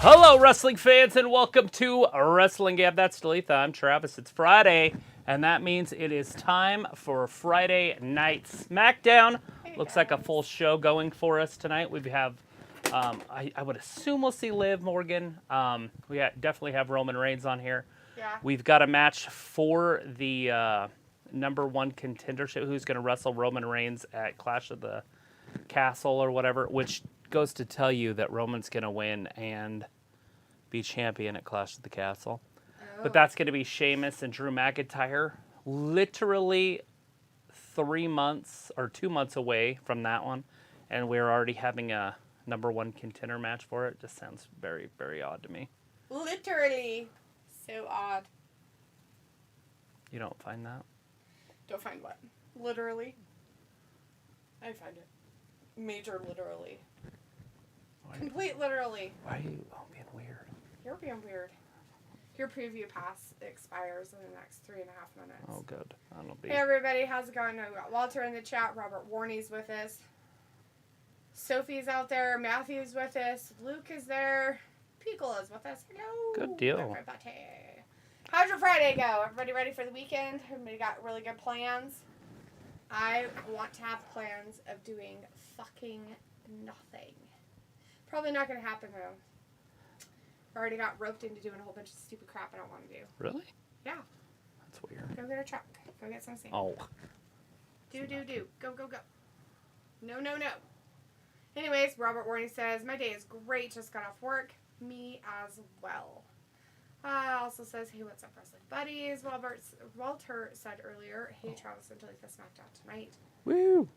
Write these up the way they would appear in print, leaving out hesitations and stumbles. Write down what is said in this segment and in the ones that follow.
Hello, wrestling fans, and welcome to Wrestling Gab. That's Talitha. I'm Travis. It's Friday, and that means it is time for Friday Night Smackdown. Looks like a full show going for us tonight. We have, I would assume we'll see Liv Morgan. We definitely have Roman Reigns on here. Yeah. We've got a match for the #1 contendership. Who's going to wrestle Roman Reigns at Clash of the Castle or whatever, which goes to tell you that Roman's going to win and be champion at Clash of the Castle. Oh. But that's going to be Sheamus and Drew McIntyre. Literally 3 months or 2 months away from that one. And we're already having a #1 contender match for it. Just sounds very, very odd to me. Literally. So odd. You don't find that? Don't find what? Literally. I find it. Major literally. Complete literally. Why are you being weird? You're being weird. Your preview pass expires in the next 3.5 minutes. Oh, good. That'll be. Hey, everybody. How's it going? We got Walter in the chat. Robert Warney's with us. Sophie's out there. Matthew's with us. Luke is there. Pickle is with us. Hello. Good deal. Everybody. How'd your Friday go? Everybody ready for the weekend? Everybody got really good plans? I want to have plans of doing fucking nothing. Probably not going to happen, though. I already got roped into doing a whole bunch of stupid crap I don't want to do. Really? Yeah. That's weird. Go get a truck. Go get some sand. Oh. Do. Go. No. Anyways, Robert Warney says, my day is great. Just got off work. Me as well. Also says, hey, what's up, wrestling buddies? Walter said earlier, hey, Travis, until the Smackdown tonight. Woo!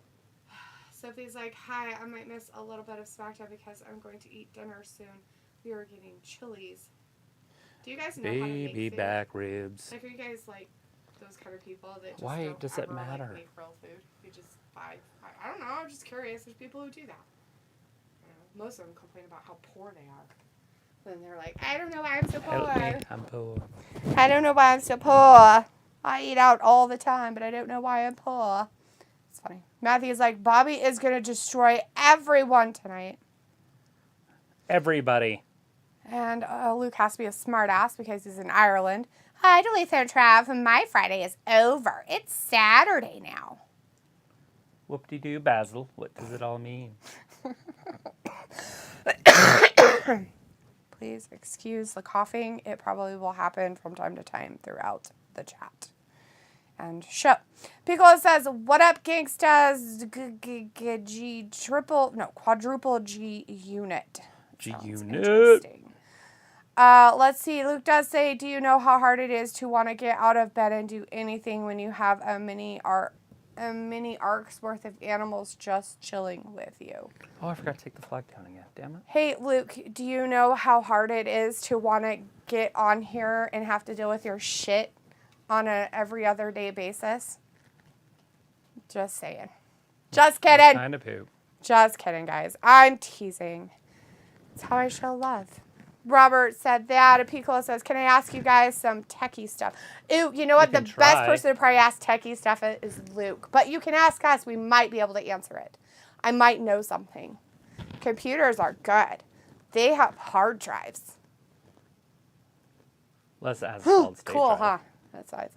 Sophie's like, hi, I might miss a little bit of Smackdown because I'm going to eat dinner soon. We are getting Chili's. Do you guys know how to make Baby food? back ribs. Like, are you guys like those kind of people that just Why don't does it ever, matter? Like, make real food? You just buy. I don't know. I'm just curious. There's people who do that. You know, most of them complain about how poor they are. Then they're like, I don't know why I'm so poor. Help me, I'm poor. I don't know why I'm so poor. I eat out all the time, but I don't know why I'm poor. It's funny. Matthew's like, Bobby is going to destroy everyone tonight. Everybody. And Luke has to be a smart ass because he's in Ireland. Hi, Delisa and Trav. My Friday is over. It's Saturday now. Whoop-de-doo, Basil. What does it all mean? Please excuse the coughing. It probably will happen from time to time throughout the chat and show. Piccolo says, what up, gangstas? Quadruple G unit. G-Unit. Let's see. Luke does say, do you know how hard it is to want to get out of bed and do anything when you have a mini arc's worth of animals just chilling with you? Oh, I forgot to take the flag down again. Damn it. Hey, Luke, do you know how hard it is to want to get on here and have to deal with your shit on a every other day basis? Just saying. Just kidding. Kind of poop. Just kidding, guys. I'm teasing. It's how I show love. Robert said that. Piccolo says, can I ask you guys some techie stuff? Ooh, you know what? The best person to probably ask techie stuff is Luke. But you can ask us. We might be able to answer it. I might know something. Computers are good. They have hard drives. Let's ask solid state Cool, drive. huh? That's what I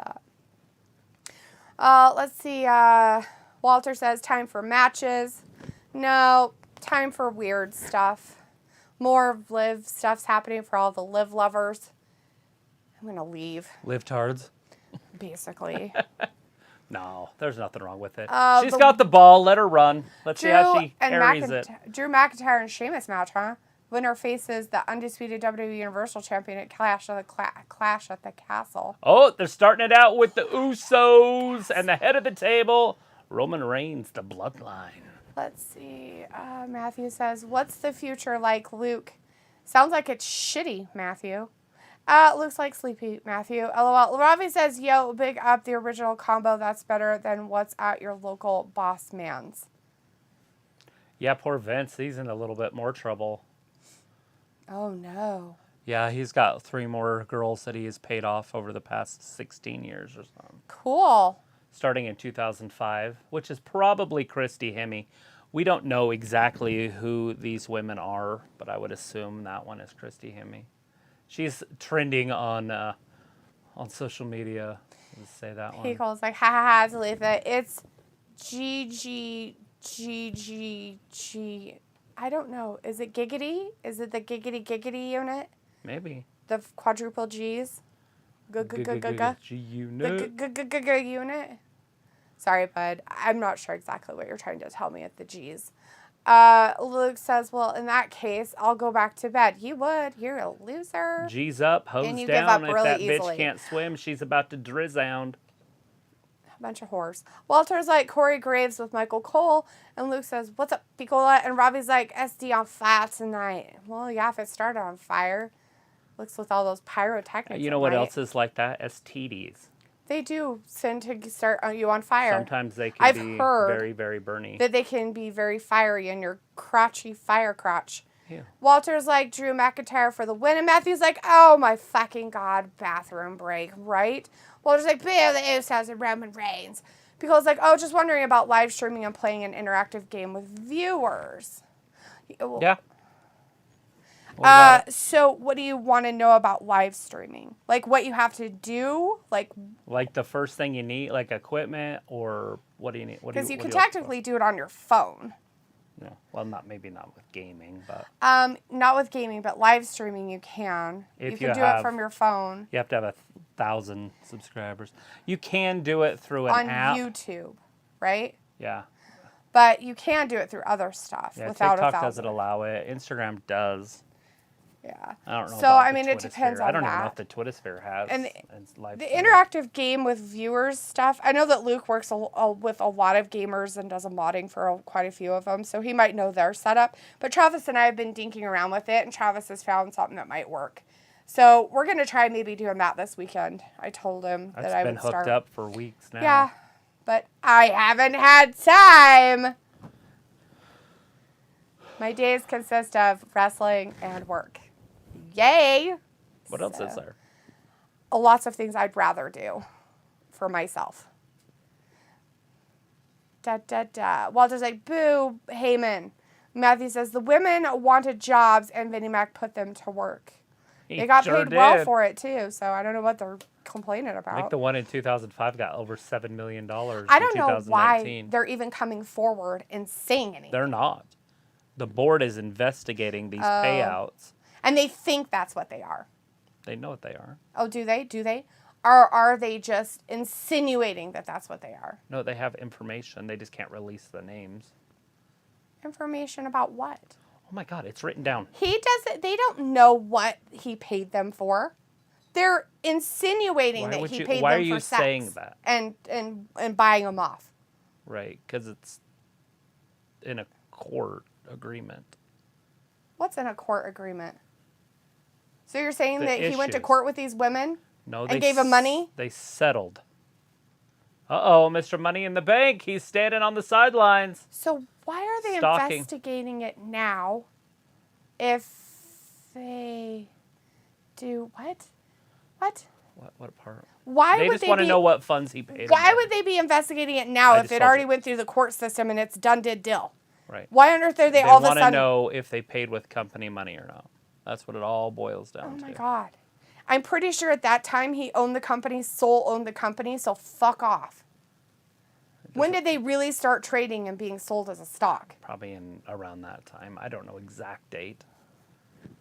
thought. Let's see. Walter says, time for matches. No, time for weird stuff. More Liv stuff's happening for all the Liv lovers. I'm going to leave. Live tards. Basically. No, there's nothing wrong with it. She's the- got the ball. Let her run. Let's see how she carries it. Drew McIntyre and Sheamus match, huh? Winner faces the undisputed WWE Universal Champion at Clash at the Castle. Oh, they're starting it out with the Usos and the head of the table, Roman Reigns, the bloodline. Let's see. Matthew says, what's the future like, Luke? Sounds like it's shitty, Matthew. Looks like sleepy, Matthew. LOL. Ravi says, yo, big up the original combo. That's better than what's at your local boss man's. Yeah, poor Vince. He's in a little bit more trouble. Oh, no. Yeah, he's got 3 more girls that he has paid off over the past 16 years or something. Cool. Starting in 2005, which is probably Christy Hemme. We don't know exactly who these women are, but I would assume that one is Christy Hemme. She's trending on social media. Let's say that one. Pickle's like, ha ha ha, Talitha. It's G. I don't know. Is it Giggity? Is it the Giggity unit? Maybe. The quadruple G's? G unit. The unit? Sorry, bud. I'm not sure exactly what you're trying to tell me at the G's. Luke says, well, in that case, I'll go back to bed. You would. You're a loser. G's up, hose and you down. Give up if really that easily. bitch can't swim, she's about to drizound. A bunch of whores. Walter's like, Corey Graves with Michael Cole. And Luke says, what's up, Picola? And Robbie's like, SD on fire tonight. Well, yeah, if it started on fire. Looks with all those pyrotechnics. You know what else is like that? STDs. They do tend to start you on fire. Sometimes they can be very, very burny. That they can be very fiery in your crotchy fire crotch. Yeah. Walter's like, Drew McIntyre for the win. And Matthew's like, oh my fucking God, bathroom break, right? Walter's like, bam, the Usos and Roman Reigns. People's like, oh, just wondering about live streaming and playing an interactive game with viewers. Yeah. So what do you want to know about live streaming? Like what you have to do? Like the first thing you need, like equipment, or what do you need? Because you can technically do it on your phone. No, well, maybe not with gaming, but not with gaming, but live streaming you can. You can do it from your phone. You have to have 1,000 subscribers. You can do it through an app on YouTube, right? Yeah. But you can do it through other stuff without TikTok doesn't allow it. Instagram does. Yeah. I don't know. So about it depends on I don't that. even know if the Twittersphere has. And live the interactive game with viewers stuff. I know that Luke works with a lot of gamers and does a modding for quite a few of them, so he might know their setup. But Travis and I have been dinking around with it, and Travis has found something that might work. So we're gonna try maybe doing that this weekend. I told him that I would start. It's been hooked up for weeks now. Yeah, but I haven't had time. My days consist of wrestling and work. Yay! What else is there? Lots of things I'd rather do for myself. Walter's like, boo, Heyman. Matthew says, the women wanted jobs and Vinnie Mac put them to work. They got paid well for it, too, so I don't know what they're complaining about. I think the one in 2005 got over $7 million I don't know why they're even coming forward and saying anything. They're not. The board is investigating these payouts. And they think that's what they are. They know what they are. Oh, do they? Do they? Or are they just insinuating that that's what they are? No, they have information. They just can't release the names. Information about what? Oh my God, it's written down. They don't know what he paid them for. They're insinuating that he paid them for sex. Why are you saying that? And buying them off. Right, because it's in a court agreement. What's in a court agreement? So you're saying that he went to court with these women? No, and gave them money? They settled. Uh-oh, Mr. Money in the Bank. He's standing on the sidelines. So why are they investigating it now if they do what? What? What part? Why they would just they want to know what funds he paid. Why would they be investigating it now if it already went through the court system and it's done, did, dill? Right. Why on earth are they all of a sudden... They want to know if they paid with company money or not. That's what it all boils down to. Oh, my God. I'm pretty sure at that time he owned the company, Soul owned the company, so fuck off. When did they really start trading and being sold as a stock? Probably in around that time. I don't know exact date. I'm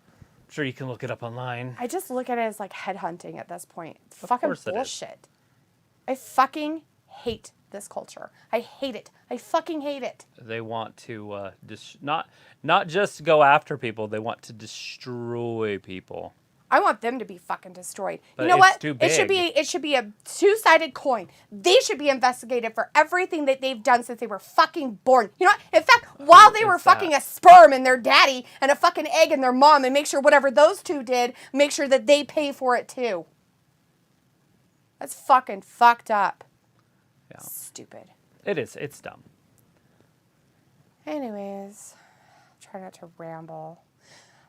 sure you can look it up online. I just look at it as like headhunting at this point. It's fucking bullshit. I fucking hate this culture. I hate it. I fucking hate it. They want to not just go after people. They want to destroy people. I want them to be fucking destroyed. But you know what? Too big. It should be a two-sided coin. They should be investigated for everything that they've done since they were fucking born. You know what? In fact, while they were fucking a sperm in their daddy and a fucking egg in their mom, and make sure whatever those two did, make sure that they pay for it too. That's fucking fucked up. Yeah. Stupid. It is. It's dumb. Anyways, try not to ramble.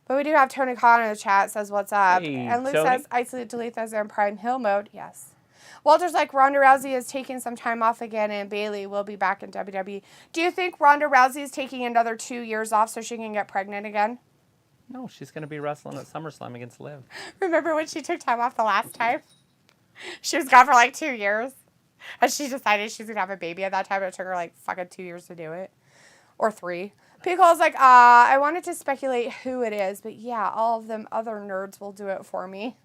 But we do have Tony Khan in the chat, says, what's up? Hey, and Luke Tony. says, isolate delete those are in Prime Hill mode. Yes. Walter's like, Ronda Rousey is taking some time off again, and Bayley will be back in WWE. Do you think Ronda Rousey is taking another 2 years off so she can get pregnant again? No, she's going to be wrestling at SummerSlam against Liv. Remember when she took time off the last time? She was gone for like 2 years. And she decided she was going to have a baby at that time. It took her like fucking 2 years to do it. Or 3. Pico's like, I wanted to speculate who it is, but yeah, all of them other nerds will do it for me.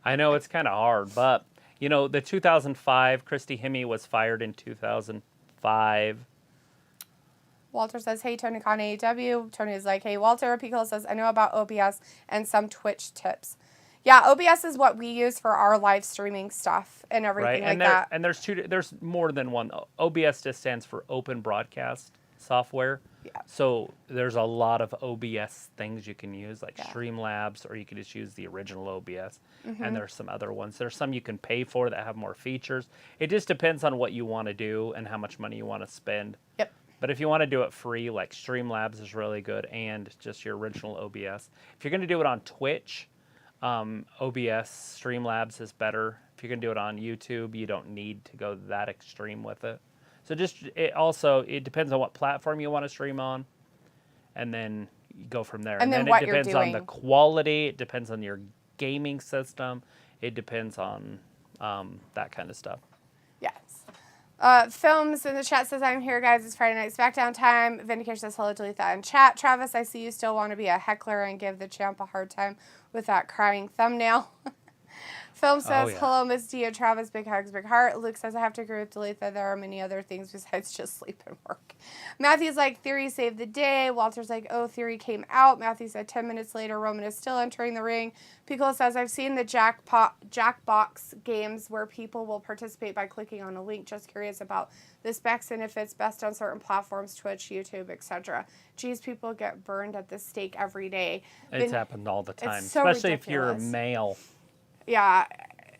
I know it's kind of hard, but, you know, the 2005, Christy Hemme was fired in 2005. Walter says, hey, Tony Khan AEW. Tony is like, hey, Walter. Pico says, I know about OBS and some Twitch tips. Yeah, OBS is what we use for our live streaming stuff and everything like that. And there's more than one. OBS just stands for Open Broadcast Software. Yeah. So there's a lot of OBS things you can use, like Streamlabs, or you can just use the original OBS. Mm-hmm. And there's some other ones. There's some you can pay for that have more features. It just depends on what you want to do and how much money you want to spend. Yep. But if you want to do it free, like Streamlabs is really good, and just your original OBS. If you're going to do it on Twitch, OBS Streamlabs is better. If you're going to do it on YouTube, you don't need to go that extreme with it. So it depends on what platform you want to stream on, and then you go from there. And then it depends on the quality. It depends on your gaming system. It depends on that kind of stuff. Yes. Films in the chat says, I'm here, guys. It's Friday Night Smackdown time. Vindicator says, hello, Dalitha in chat. Travis, I see you still want to be a heckler and give the champ a hard time with that crying thumbnail. Film says, hello, Miss Dia. Travis, big hugs, big heart. Luke says, I have to agree with Dalitha. There are many other things besides just sleep and work. Matthew's like, Theory saved the day. Walter's like, oh, Theory came out. Matthew said 10 minutes later, Roman is still entering the ring. Piccolo says, I've seen the Jackbox games where people will participate by clicking on a link. Just curious about the specs and if it's best on certain platforms, Twitch, YouTube, etc. Geez, people get burned at the stake every day. It's happened all the time, so especially ridiculous. if you're a male. Yeah,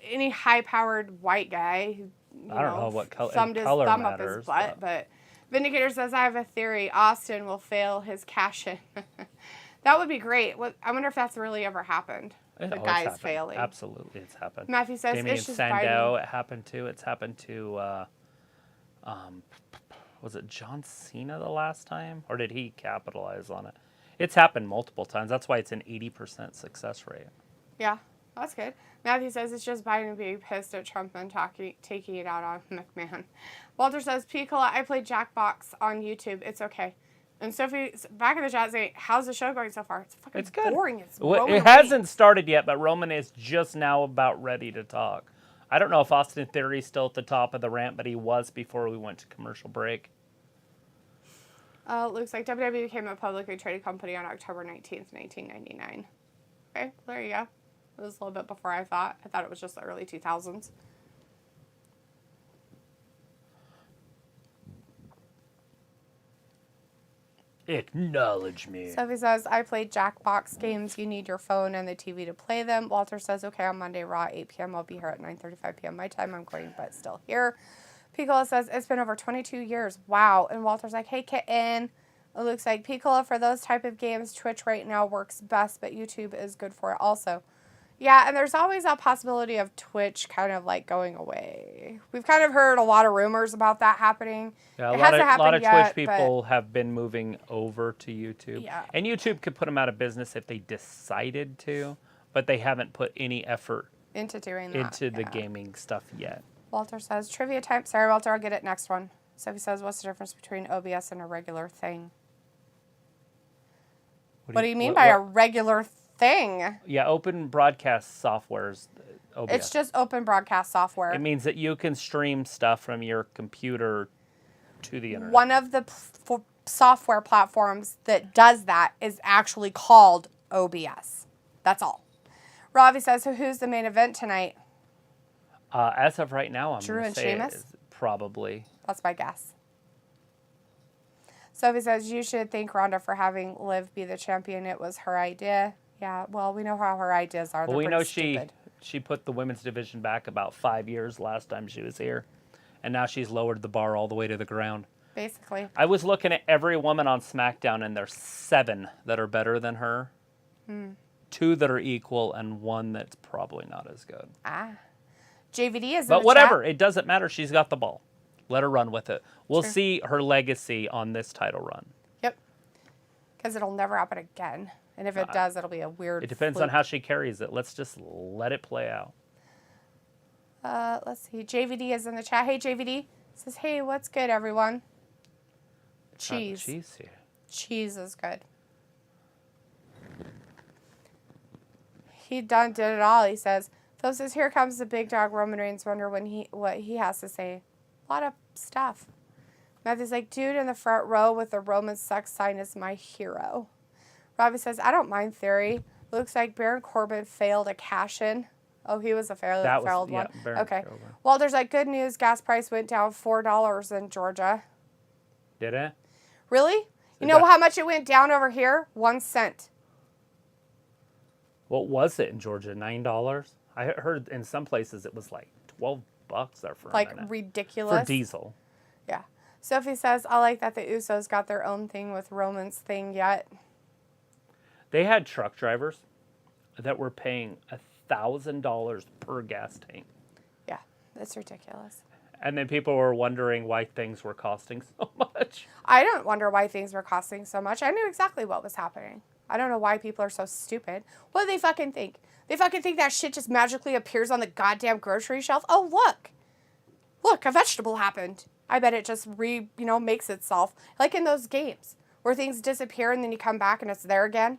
any high-powered white guy who, I don't know what color thumbed his color thumb matters, up his butt, but Vindicator says, I have a theory. Austin will fail his cash-in. That would be great. I wonder if that's really ever happened. The guy's failing. Absolutely, it's happened. Matthew says, Damian it's just Sandow, it happened to. It's happened to, was it John Cena the last time? Or did he capitalize on it? It's happened multiple times. That's why it's an 80% success rate. Yeah, that's good. Matthew says it's just Biden being pissed at Trump and taking it out on McMahon. Walter says, Piccola, I played Jackbox on YouTube. It's okay. And Sophie's back in the chat saying, how's the show going so far? It's fucking boring. It's it hasn't started yet, but Roman is just now about ready to talk. I don't know if Austin Theory's still at the top of the ramp, but he was before we went to commercial break. Looks like WWE became a publicly traded company on October 19th, 1999. Okay, there you go. It was a little bit before I thought. I thought it was just the early 2000s. Acknowledge me. Sophie says, I played Jackbox games. You need your phone and the TV to play them. Walter says, okay, on Monday, Raw, 8 p.m. I'll be here at 9:35 p.m. my time. I'm going, but still here. Piccola says, it's been over 22 years. Wow. And Walter's like, hey, kitten. It looks like Piccola, for those type of games, Twitch right now works best, but YouTube is good for it also. Yeah, and there's always that possibility of Twitch kind of like going away. We've kind of heard a lot of rumors about that happening. Yeah, it hasn't happened a lot of yet, Twitch people have been moving over to YouTube. Yeah. And YouTube could put them out of business if they decided to, but they haven't put any effort into doing that. Into the gaming stuff yet. Walter says, trivia time. Sorry, Walter, I'll get it next one. Sophie says, what's the difference between OBS and a regular thing? What do you mean by a regular thing? Yeah, open broadcast software's OBS. It's just open broadcast software. It means that you can stream stuff from your computer to the internet. One of the software platforms that does that is actually called OBS. That's all. Ravi says, so who's the main event tonight? As of right now, I'm Drew going and to say Sheamus? Probably. That's my guess. Sophie says, you should thank Ronda for having Liv be the champion. It was her idea. Yeah, well, we know how her ideas are. Well, we know stupid. she put the women's division back about 5 years last time she was here. And now she's lowered the bar all the way to the ground. Basically. I was looking at every woman on SmackDown, and there's 7 that are better than her. 2 that are equal, and 1 that's probably not as good. JVD is in But the whatever, chat. it doesn't matter. She's got the ball. Let her run with it. We'll True. see her legacy on this title run. Yep. Because it'll never happen again. And if it does, it'll be a weird It depends fluke. on how she carries it. Let's just let it play out. Let's see. JVD is in the chat. Hey, JVD. Says, hey, what's good, everyone? Cheese. Cheese here. Cheese is good. He did it all, he says. Phil says, here comes the big dog. Roman Reigns. Wonder what he has to say. A lot of stuff. Matthew's like, dude in the front row with the Roman sex sign is my hero. Robbie says, I don't mind Theory. Looks like Baron Corbin failed a cash-in. Oh, he was a failed one. Baron okay. Corbin. Well, there's like good news. Gas price went down $4 in Georgia. Did it? Really? You know how much it went down over here? 1 cent. What was it in Georgia? $9? I heard in some places it was like $12 there for a minute. Ridiculous. For diesel. Yeah. Sophie says, I like that the Usos got their own thing with Roman's thing yet. They had truck drivers that were paying $1,000 per gas tank. Yeah, that's ridiculous. And then people were wondering why things were costing so much. I don't wonder why things were costing so much. I knew exactly what was happening. I don't know why people are so stupid. What do they fucking think? They fucking think that shit just magically appears on the goddamn grocery shelf? Oh, look. Look, a vegetable happened. I bet it just makes itself. Like in those games where things disappear and then you come back and it's there again.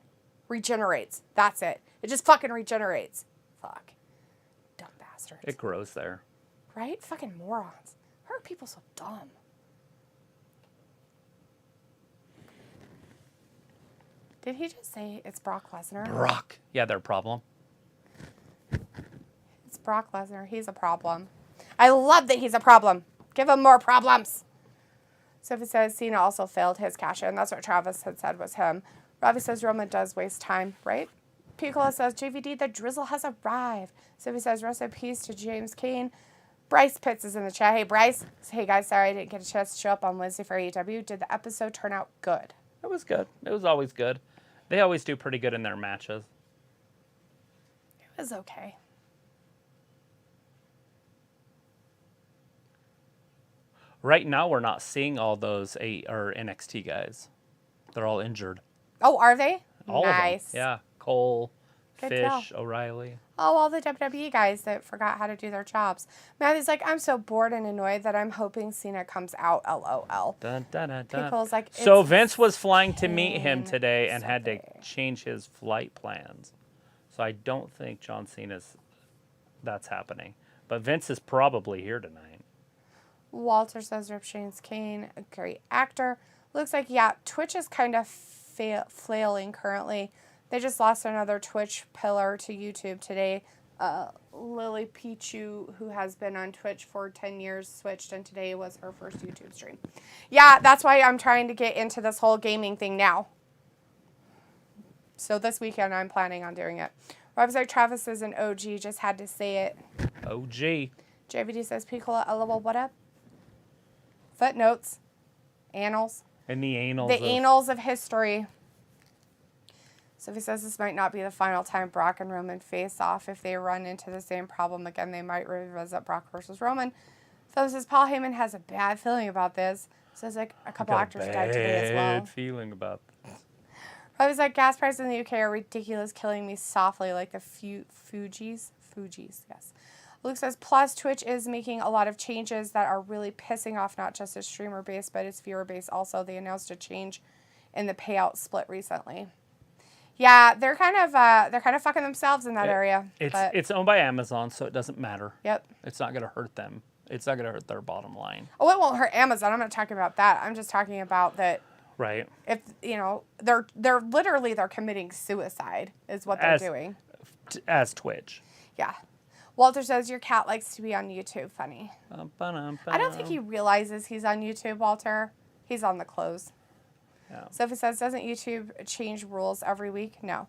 Regenerates. That's it. It just fucking regenerates. Fuck. Dumb bastards. It grows there. Right? Fucking morons. Why are people so dumb? Did he just say it's Brock Lesnar? Brock. Yeah, their problem. It's Brock Lesnar. He's a problem. I love that he's a problem. Give him more problems. Sophie says Cena also failed his cash-in. That's what Travis had said was him. Robbie says Roman does waste time, right? Piccolo says JVD, the drizzle has arrived. Sophie says rest in peace to James Kane. Bryce Pitts is in the chat. Hey, Bryce. Hey, guys. Sorry I didn't get a chance to show up on Wednesday for AEW. Did the episode turn out good? It was good. It was always good. They always do pretty good in their matches. It was okay. Right now, we're not seeing all those NXT guys. They're all injured. Oh, are they? All nice. of them. Yeah. Cole, Good Fish, deal. O'Reilly. Oh, all the WWE guys that forgot how to do their jobs. Matthew's like, I'm so bored and annoyed that I'm hoping Cena comes out, LOL. Dun, dun, dun, dun. Pickle's like, So it's Vince was flying to meet him Kane today and had to Sunday. change his flight plans. So I don't think John Cena's that's happening. But Vince is probably here tonight. Walter says Rip Shane's Kane, a great actor. Looks like, yeah, Twitch is kind of flailing currently. They just lost another Twitch pillar to YouTube today. Lily Pichu, who has been on Twitch for 10 years, switched, and today was her first YouTube stream. Yeah, that's why I'm trying to get into this whole gaming thing now. So this weekend, I'm planning on doing it. Rob's like, Travis is an OG, just had to say it. OG. JVD says, Piccolo, LOL, what up? Footnotes. Annals. In the annals. The annals of history. Sophie says this might not be the final time Brock and Roman face off. If they run into the same problem again, they might revisit Brock versus Roman. Phil says Paul Heyman has a bad feeling about this. Says like a couple actors died today as well. Bad feeling about this. I was like, gas prices in the UK are ridiculous, killing me softly like the Fugees, yes. Luke says, plus Twitch is making a lot of changes that are really pissing off not just its streamer base, but its viewer base also. They announced a change in the payout split recently. Yeah, they're kind of fucking themselves in that area. It's owned by Amazon, so it doesn't matter. Yep. It's not going to hurt them. It's not going to hurt their bottom line. Oh, it won't hurt Amazon. I'm not talking about that. I'm just talking about that. Right. If they're literally committing suicide is what they're doing. As Twitch. Yeah. Walter says your cat likes to be on YouTube. Funny. I don't think he realizes he's on YouTube, Walter. He's on the close. Yeah. Sophie says, doesn't YouTube change rules every week? No.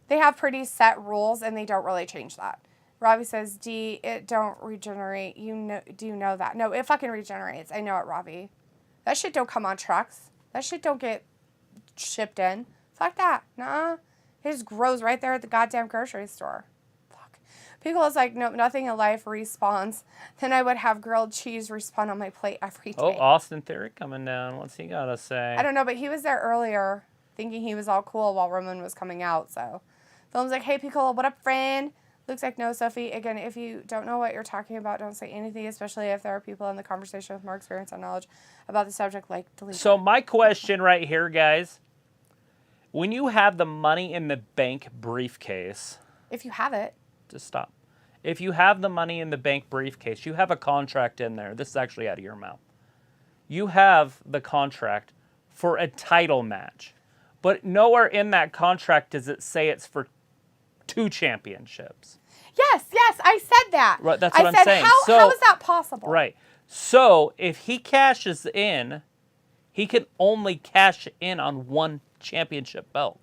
They have pretty set rules, and they don't really change that. Robbie says, D, it don't regenerate. Do you know that? No, it fucking regenerates. I know it, Robbie. That shit don't come on trucks. That shit don't get shipped in. Fuck that. Nuh-uh. It just grows right there at the goddamn grocery store. Fuck. Piccolo's like, nope, nothing in life respawns. Then I would have grilled cheese respawn on my plate every day. Oh, Austin Theory coming down. What's he got to say? I don't know, but he was there earlier thinking he was all cool while Roman was coming out, so. Film's like, hey, Piccolo, what up, friend? Looks like no, Sophie. Again, if you don't know what you're talking about, don't say anything, especially if there are people in the conversation with more experience and knowledge about the subject, like delete. So my question right here, guys, when you have the Money in the Bank briefcase... If you have it. Just stop. If you have the Money in the Bank briefcase, you have a contract in there. This is actually out of your mouth. You have the contract for a title match. But nowhere in that contract does it say it's for 2 championships. Yes, I said that. Right, that's what I'm saying. How is that possible? Right. So if he cashes in, he can only cash in on 1 championship belt.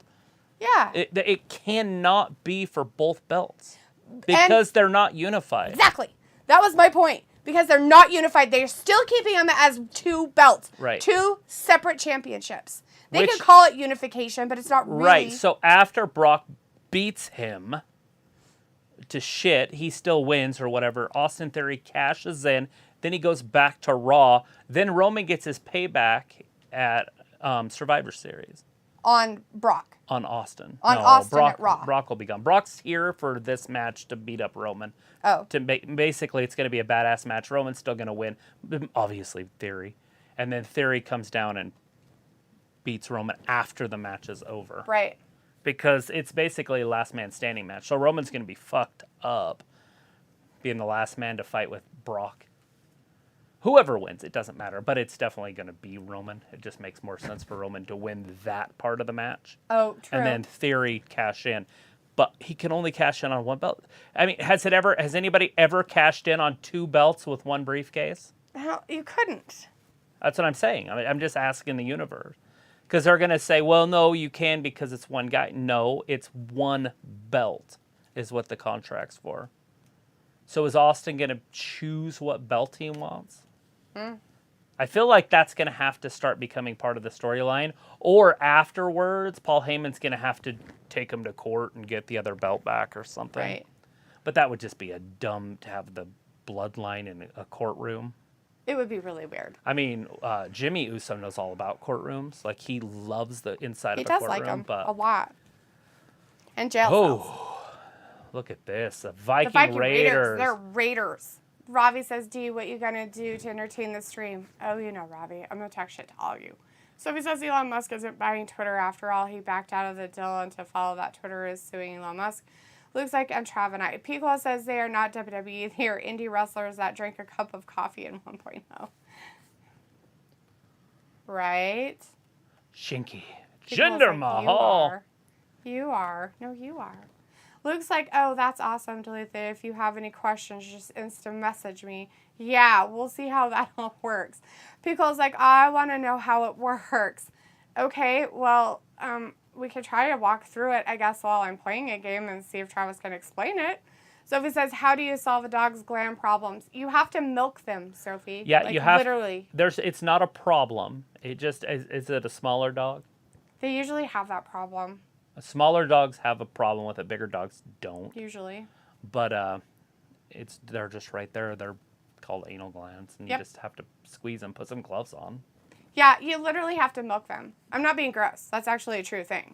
Yeah. It cannot be for both belts because they're not unified. Exactly. That was my point. Because they're not unified. They're still keeping them as 2 belts. Right. 2 separate championships. They could call it unification, but it's not really. Right. So after Brock beats him to shit, he still wins or whatever. Austin Theory cashes in. Then he goes back to Raw. Then Roman gets his payback at Survivor Series. On Brock. On Austin. Austin at Raw. Brock will be gone. Brock's here for this match to beat up Roman. Oh. Basically, it's going to be a badass match. Roman's still going to win. Obviously, Theory. And then Theory comes down and beats Roman after the match is over. Right. Because it's basically a last man standing match. So Roman's going to be fucked up being the last man to fight with Brock. Whoever wins, it doesn't matter. But it's definitely going to be Roman. It just makes more sense for Roman to win that part of the match. Oh, true. And then Theory cash in. But he can only cash in on 1 belt. I mean, has anybody ever cashed in on 2 belts with 1 briefcase? How? You couldn't. That's what I'm saying. I'm just asking the universe. Because they're going to say, well, no, you can because it's 1 guy. No, it's 1 belt is what the contract's for. So is Austin going to choose what belt he wants? I feel like that's going to have to start becoming part of the storyline. Or afterwards, Paul Heyman's going to have to take him to court and get the other belt back or something. Right. But that would just be a dumb to have the bloodline in a courtroom. It would be really weird. I mean, Jimmy Uso knows all about courtrooms. Like, he loves the inside of a courtroom. He does like them but... a lot. And jail cells. Look at this. The Viking Raiders. They're Raiders. Ravi says, D, what you gonna do to entertain the stream? Oh, you know, Ravi, I'm gonna talk shit to all of you. Sophie says Elon Musk isn't buying Twitter after all. He backed out of the deal, and to follow that, Twitter is suing Elon Musk. Looks like I'm Travanite. Piccolo says they are not WWE. They are indie wrestlers that drank a cup of coffee in 1.0. Right? Shinky. Piccolo's Jinder like, Mahal. You are. No, you are. Looks like, oh, that's awesome, Delete it. If you have any questions, just instant message me. Yeah, we'll see how that all works. Piccolo's like, I want to know how it works. Okay, well, we could try to walk through it, I guess, while I'm playing a game and see if Travis can explain it. Sophie says, how do you solve a dog's gland problems? You have to milk them, Sophie. Yeah, like, you have. Literally. It's not a problem. It just, is it a smaller dog? They usually have that problem. Smaller dogs have a problem with it. Bigger dogs don't. Usually. But they're just right there. They're called anal glands. And you just have to squeeze them, put some gloves on. Yeah, you literally have to milk them. I'm not being gross. That's actually a true thing.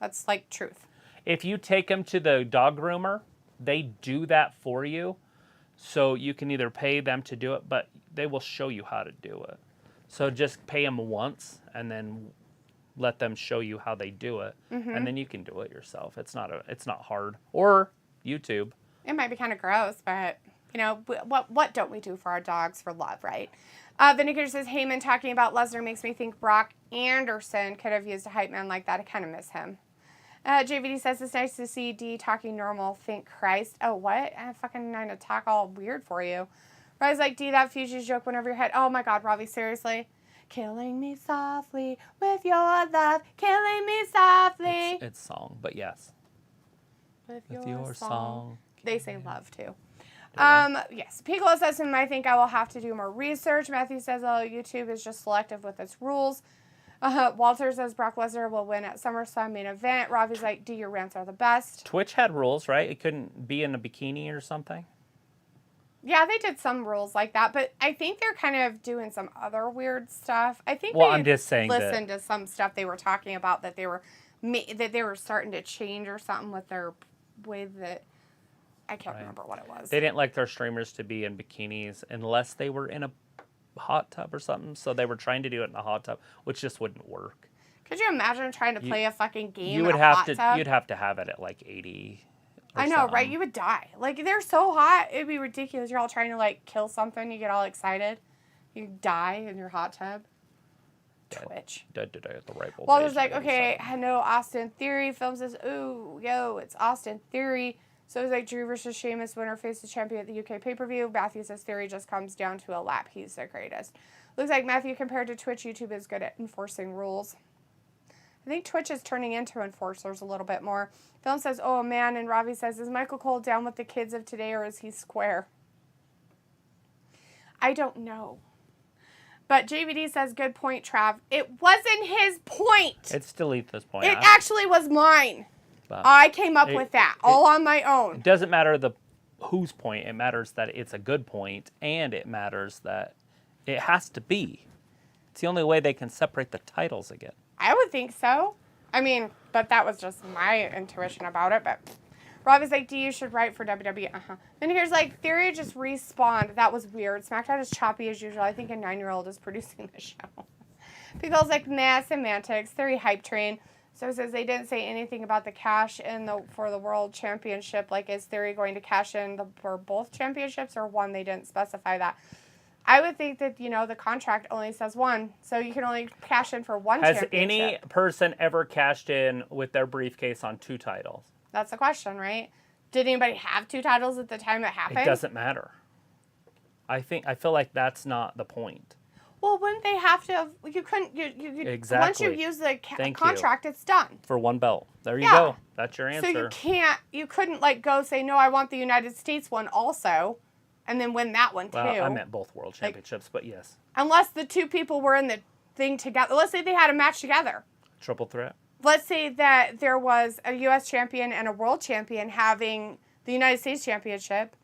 That's like truth. If you take them to the dog groomer, they do that for you. So you can either pay them to do it, but they will show you how to do it. So just pay them once and then let them show you how they do it, and then you can do it yourself. It's not hard. Or YouTube. It might be kind of gross, but you know, what don't we do for our dogs for love, right? Vinegar says, Heyman talking about Lesnar makes me think Brock Anderson could have used a hype man like that. I kind of miss him. JVD says, it's nice to see D talking normal. Thank Christ. Oh, what? I'm fucking trying to talk all weird for you. Rise like, D, that Fugees joke went over your head. Oh my God, Robbie, seriously? Killing me softly with your love, killing me softly. It's song, but yes. With your song. They say love too. Yeah. Yes. Piccolo says to him, I think I will have to do more research. Matthew says, oh, YouTube is just selective with its rules. Walter says Brock Lesnar will win at SummerSlam main event. Ravi's like, do your rants are the best. Twitch had rules, right? It couldn't be in a bikini or something. Yeah, they did some rules like that, but I think they're kind of doing some other weird stuff. I think I'm just saying listened to some stuff they were talking about that they were starting to change or something with their way that I can't remember what it was. They didn't like their streamers to be in bikinis unless they were in a hot tub or something, so they were trying to do it in a hot tub, which just wouldn't work. Could you imagine trying to play a fucking game you would in a hot tub? You'd have to have it at like 80. I know, right? You would die. Like, they're so hot, it'd be ridiculous. You're all trying to, like, kill something. You get all excited. You die in your hot tub. Twitch. Dead today at the rifle. Walter's like, okay, I know Austin Theory. Film says, ooh, yo, it's Austin Theory. So it's like Drew versus Sheamus, winner faces champion at the UK pay-per-view. Matthew says Theory just comes down to a lap. He's the greatest. Looks like Matthew, compared to Twitch, YouTube is good at enforcing rules. I think Twitch is turning into enforcers a little bit more. Film says, oh, man. And Ravi says, is Michael Cole down with the kids of today or is he square? I don't know. But JVD says, good point, Trav. It wasn't his point. It's delete this point. It actually was mine. But I came up with that all on my own. It doesn't matter whose point. It matters that it's a good point, and it matters that it has to be. It's the only way they can separate the titles again. I would think so. I mean, but that was just my intuition about it. But Rob is like, D, you should write for WWE. And here's like, Theory just respawned. That was weird. SmackDown is choppy as usual. I think a 9-year-old is producing the show. People's like, nah, semantics. Theory hype train. So it says they didn't say anything about the cash in for the World Championship. Like, is Theory going to cash in for both championships or one? They didn't specify that. I would think that, the contract only says one. So you can only cash in for one championship. Has any person ever cashed in with their briefcase on 2 titles? That's the question, right? Did anybody have 2 titles at the time it happened? It doesn't matter. I feel like that's not the point. Well, wouldn't they have to have, you couldn't, exactly. Once you use the contract, it's done. For one belt. There you go. That's your answer. So you couldn't go say, no, I want the United States one also, and then win that one too. Well, I meant both world championships, but yes. Unless the 2 people were in the thing together. Let's say they had a match together. Triple threat. Let's say that there was a U.S. champion and a world champion having the United States championship,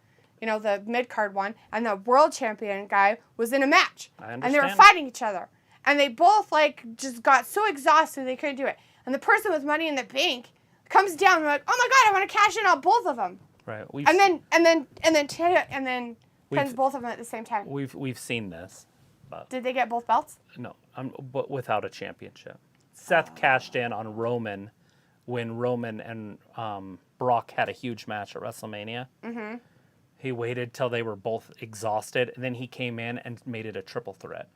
the mid-card one, and the world champion guy was in a match. I understand. And they were fighting each other. And they both, just got so exhausted they couldn't do it. And the person with money in the bank comes down and like, oh my God, I want to cash in on both of them. Right. And then pins both of them at the same time. We've seen this. But Did they get both belts? No, but without a championship. Seth cashed in on Roman when Roman and Brock had a huge match at WrestleMania. Mm-hmm. He waited till they were both exhausted, and then he came in and made it a triple threat,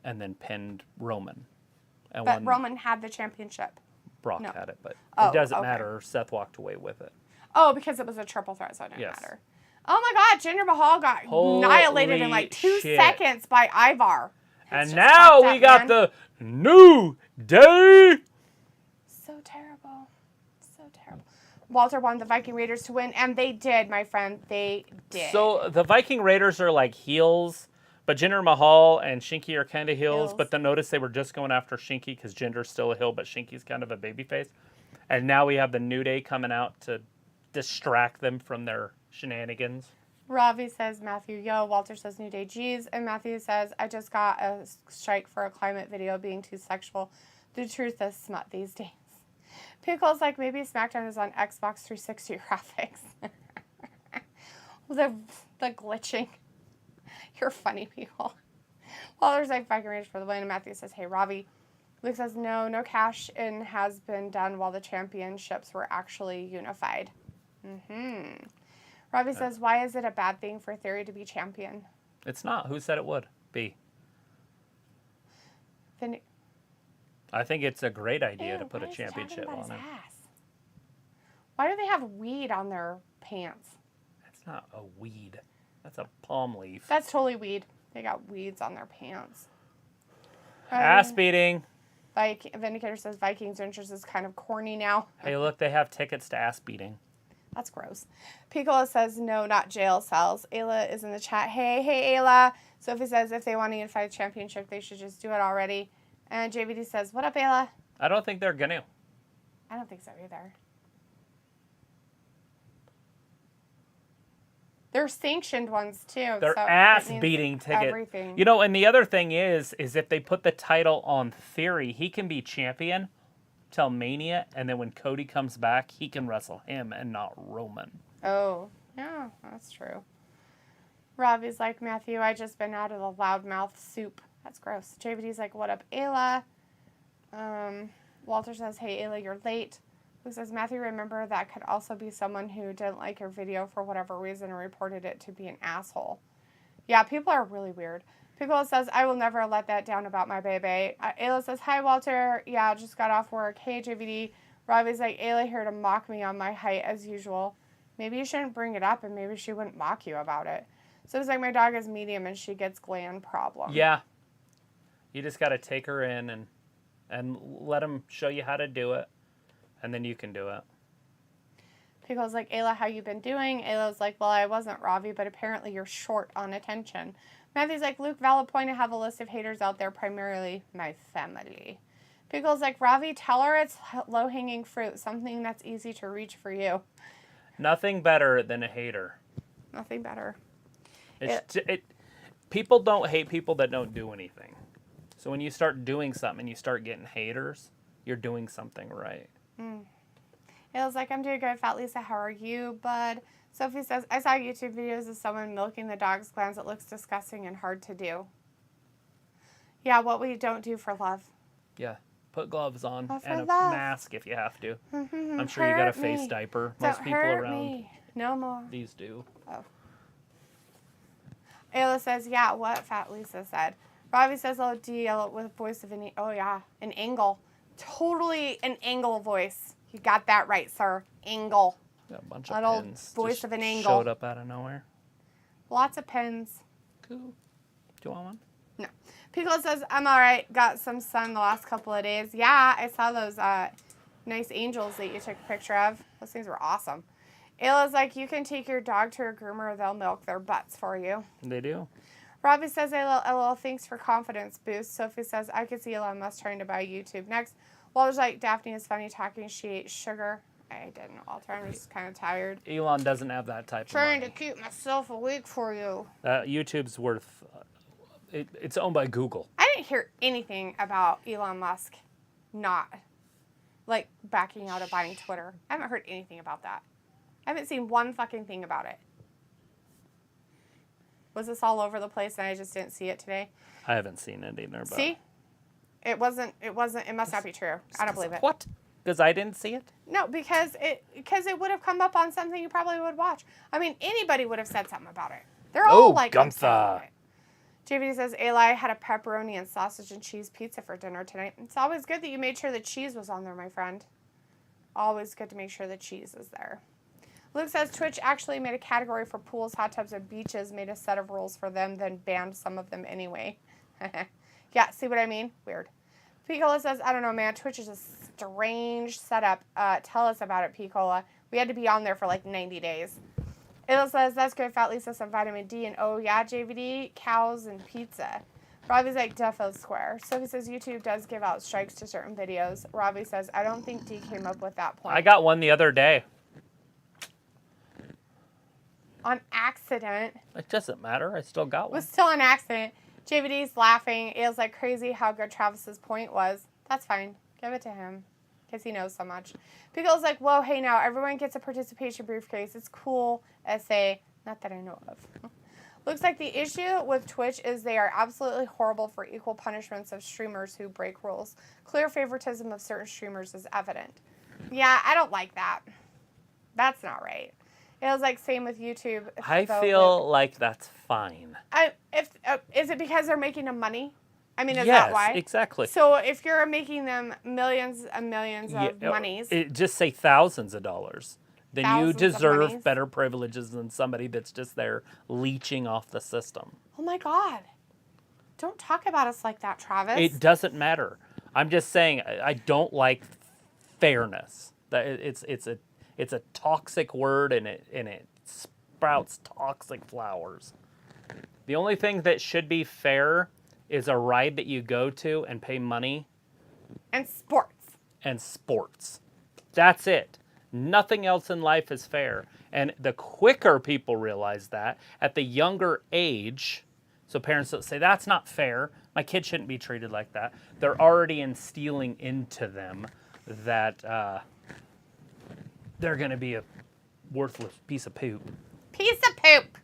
and then pinned Roman. But Roman had the championship. Brock had it, but it doesn't matter. Seth walked away with it. Oh, because it was a triple threat, so it didn't matter. Oh my God, Jinder Mahal got annihilated in 2 seconds by Ivar. And now we got the New Day. So terrible. So terrible. Walter wanted the Viking Raiders to win, and they did, my friend. They did. So the Viking Raiders are like heels, but Jinder Mahal and Shinky are kind of heels. But then notice they were just going after Shinky because Jinder's still a heel, but Shinky's kind of a babyface. And now we have the New Day coming out to distract them from their shenanigans. Ravi says, Matthew, yo. Walter says, New Day, geez. And Matthew says, I just got a strike for a climate video being too sexual. The truth is smut these days. Pickle's like, maybe SmackDown is on Xbox 360 graphics. the glitching. You're funny, people. Walter's like, Viking Raiders for the win. And Matthew says, hey, Ravi. Luke says, no cash in has been done while the championships were actually unified. Mm-hmm. Robbie says, why is it a bad thing for Theory to be champion? It's not. Who said it would be? I think it's a great idea to put a championship on him. Why do they have weed on their pants? That's not a weed. That's a palm leaf. That's totally weed. They got weeds on their pants. Ass beating. Vindicator says Vikings interest is kind of corny now. Hey, look, they have tickets to ass beating. That's gross. Piccolo says, no, not jail cells. Ayla is in the chat. Hey, Ayla. Sophie says, if they want to unify the championship, they should just do it already. And JVD says, what up, Ayla? I don't think they're going to. I don't think so either. They're sanctioned ones, too. They're so ass-beating tickets. Everything. You know, and the other thing is if they put the title on Theory, he can be champion till Mania, and then when Cody comes back, he can wrestle him and not Roman. Oh, yeah, that's true. Robbie's like, Matthew, I just been out of the loudmouth soup. That's gross. JVD's like, what up, Ayla? Walter says, hey, Ayla, you're late. Luke says, Matthew, remember that could also be someone who didn't like your video for whatever reason and reported it to be an asshole. Yeah, people are really weird. Piccolo says, I will never let that down about my baby. Ayla says, hi, Walter. Yeah, just got off work. Hey, JVD. Robbie's like, Ayla here to mock me on my height as usual. Maybe you shouldn't bring it up and maybe she wouldn't mock you about it. So it's like, my dog is medium and she gets gland problem. Yeah. You just got to take her in and let him show you how to do it. And then you can do it. Pickle's like, Ayla, how you been doing? Ayla's like, well, I wasn't, Robbie, but apparently you're short on attention. Matthew's like, Luke, valid point. I have a list of haters out there, primarily my family. Pickle's like, Robbie, tell her it's low-hanging fruit, something that's easy to reach for you. Nothing better than a hater. Nothing better. People don't hate people that don't do anything. So when you start doing something and you start getting haters, you're doing something right. It was like, I'm doing good, Fat Lisa. How are you, bud? Sophie says, I saw YouTube videos of someone milking the dog's glands. It looks disgusting and hard to do. Yeah, what we don't do for love. Yeah. Put gloves on and a love. mask if you have to. I'm sure you got a face diaper. Most Don't people hurt around me. No more. these do. Oh. Ayla says, yeah, what Fat Lisa said. Robbie says, oh, deal with voice of an... Oh, yeah, an angle. Totally an angle voice. You got that right, sir. Angle. Got a bunch That of old pins. voice Just of an angle. showed up out of nowhere. Lots of pins. Cool. Do you want one? No. Piccolo says, I'm all right. Got some sun the last couple of days. Yeah, I saw those nice angels that you took a picture of. Those things were awesome. Ayla's like, you can take your dog to a groomer. They'll milk their butts for you. They do. Robbie says, LOL, thanks for confidence boost. Sophie says, I could see Elon Musk trying to buy YouTube next. Walter's like, Daphne is funny talking. She ate sugar. I didn't, Walter. I'm just kind of tired. Elon doesn't have that type of money. Trying to keep myself awake for you. YouTube's worth... it's owned by Google. I didn't hear anything about Elon Musk not, like, backing out of buying Twitter. I haven't heard anything about that. I haven't seen one fucking thing about it. Was this all over the place and I just didn't see it today? I haven't seen it either. But See? It must not be true. I don't believe it. What? Because I didn't see it? No, because it would have come up on something you probably would watch. I mean, anybody would have said something about it. They're all like upset about it. JVD says, Eli had a pepperoni and sausage and cheese pizza for dinner tonight. It's always good that you made sure the cheese was on there, my friend. Always good to make sure the cheese is there. Luke says, Twitch actually made a category for pools, hot tubs, and beaches, made a set of rules for them, then banned some of them anyway. Yeah, see what I mean? Weird. Picola says, I don't know, man. Twitch is a strange setup. Tell us about it, Picola. We had to be on there for like 90 days. It'll says, that's good, Fat Lisa, some vitamin D, and oh yeah, JVD, cows and pizza. Robbie's like, defo square. Sophie says, YouTube does give out strikes to certain videos. Robbie says, I don't think D came up with that point. I got one the other day. On accident. It doesn't matter. I still got It one. was still an accident. JVD's laughing. It was like crazy how good Travis's point was. That's fine. Give it to him. Because he knows so much. Pickle's like, whoa, hey now, everyone gets a participation briefcase. It's cool. Essay. Not that I know of. Looks like the issue with Twitch is they are absolutely horrible for equal punishments of streamers who break rules. Clear favoritism of certain streamers is evident. Yeah, I don't like that. That's not right. It was like same with YouTube. I feel like that's fine. Is it because they're making them money? I mean, is yes, that why? Exactly. So if you're making them millions and millions of monies. Just say thousands of dollars. Then Thousands you of deserve monies. better privileges than somebody that's just there leeching off the system. Oh my God. Don't talk about us like that, Travis. It doesn't matter. I'm just saying I don't like fairness. That it's a toxic word and it sprouts toxic flowers. The only thing that should be fair is a ride that you go to and pay money. And sports. And sports. That's it. Nothing else in life is fair. And the quicker people realize that, at the younger age, so parents don't say, that's not fair, my kid shouldn't be treated like that, they're already instilling into them that they're going to be a worthless piece of poop. Piece of poop.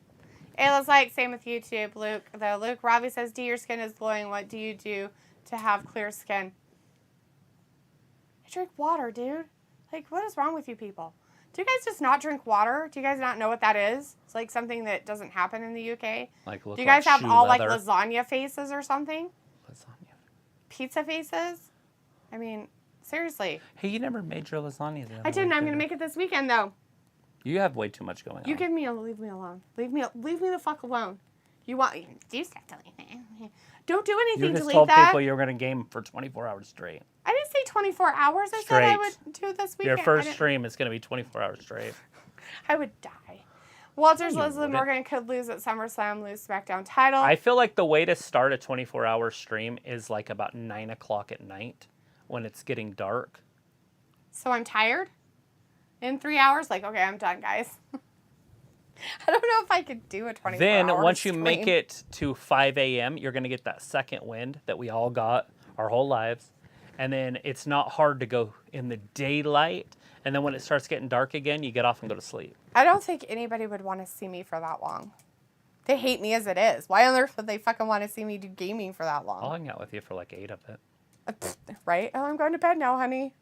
Ayla's like, same with YouTube, Luke. Though Luke, Robbie says, D, your skin is glowing. What do you do to have clear skin? I drink water, dude. Like, what is wrong with you people? Do you guys just not drink water? Do you guys not know what that is? It's like something that doesn't happen in the UK. Like, do you guys have all leather. like lasagna faces or something? Lasagna. Pizza faces? I mean, seriously. Hey, you never made your lasagna. I didn't. I'm going to make it this weekend, though. You have way too much going on. You leave me alone. Leave me the fuck alone. You do stuff to leave me. Don't do anything to You just leave told that. people you were going to game for 24 hours straight. I didn't say 24 hours. I said I would do this weekend. Your first stream is going to be 24 hours straight. I would die. Walter's Leslie Morgan could lose at SummerSlam, lose SmackDown title. I feel like the way to start a 24-hour stream is like about 9 o'clock at night when it's getting dark. So I'm tired? In 3 hours? Like, okay, I'm done, guys. I don't know if I could do a 24-hour Then, once you stream. make it to 5 a.m., you're going to get that second wind that we all got our whole lives. And then it's not hard to go in the daylight. And then when it starts getting dark again, you get off and go to sleep. I don't think anybody would want to see me for that long. They hate me as it is. Why on earth would they fucking want to see me do gaming for that long? I'll hang out with you for like 8 of it. Right? Oh, I'm going to bed now, honey.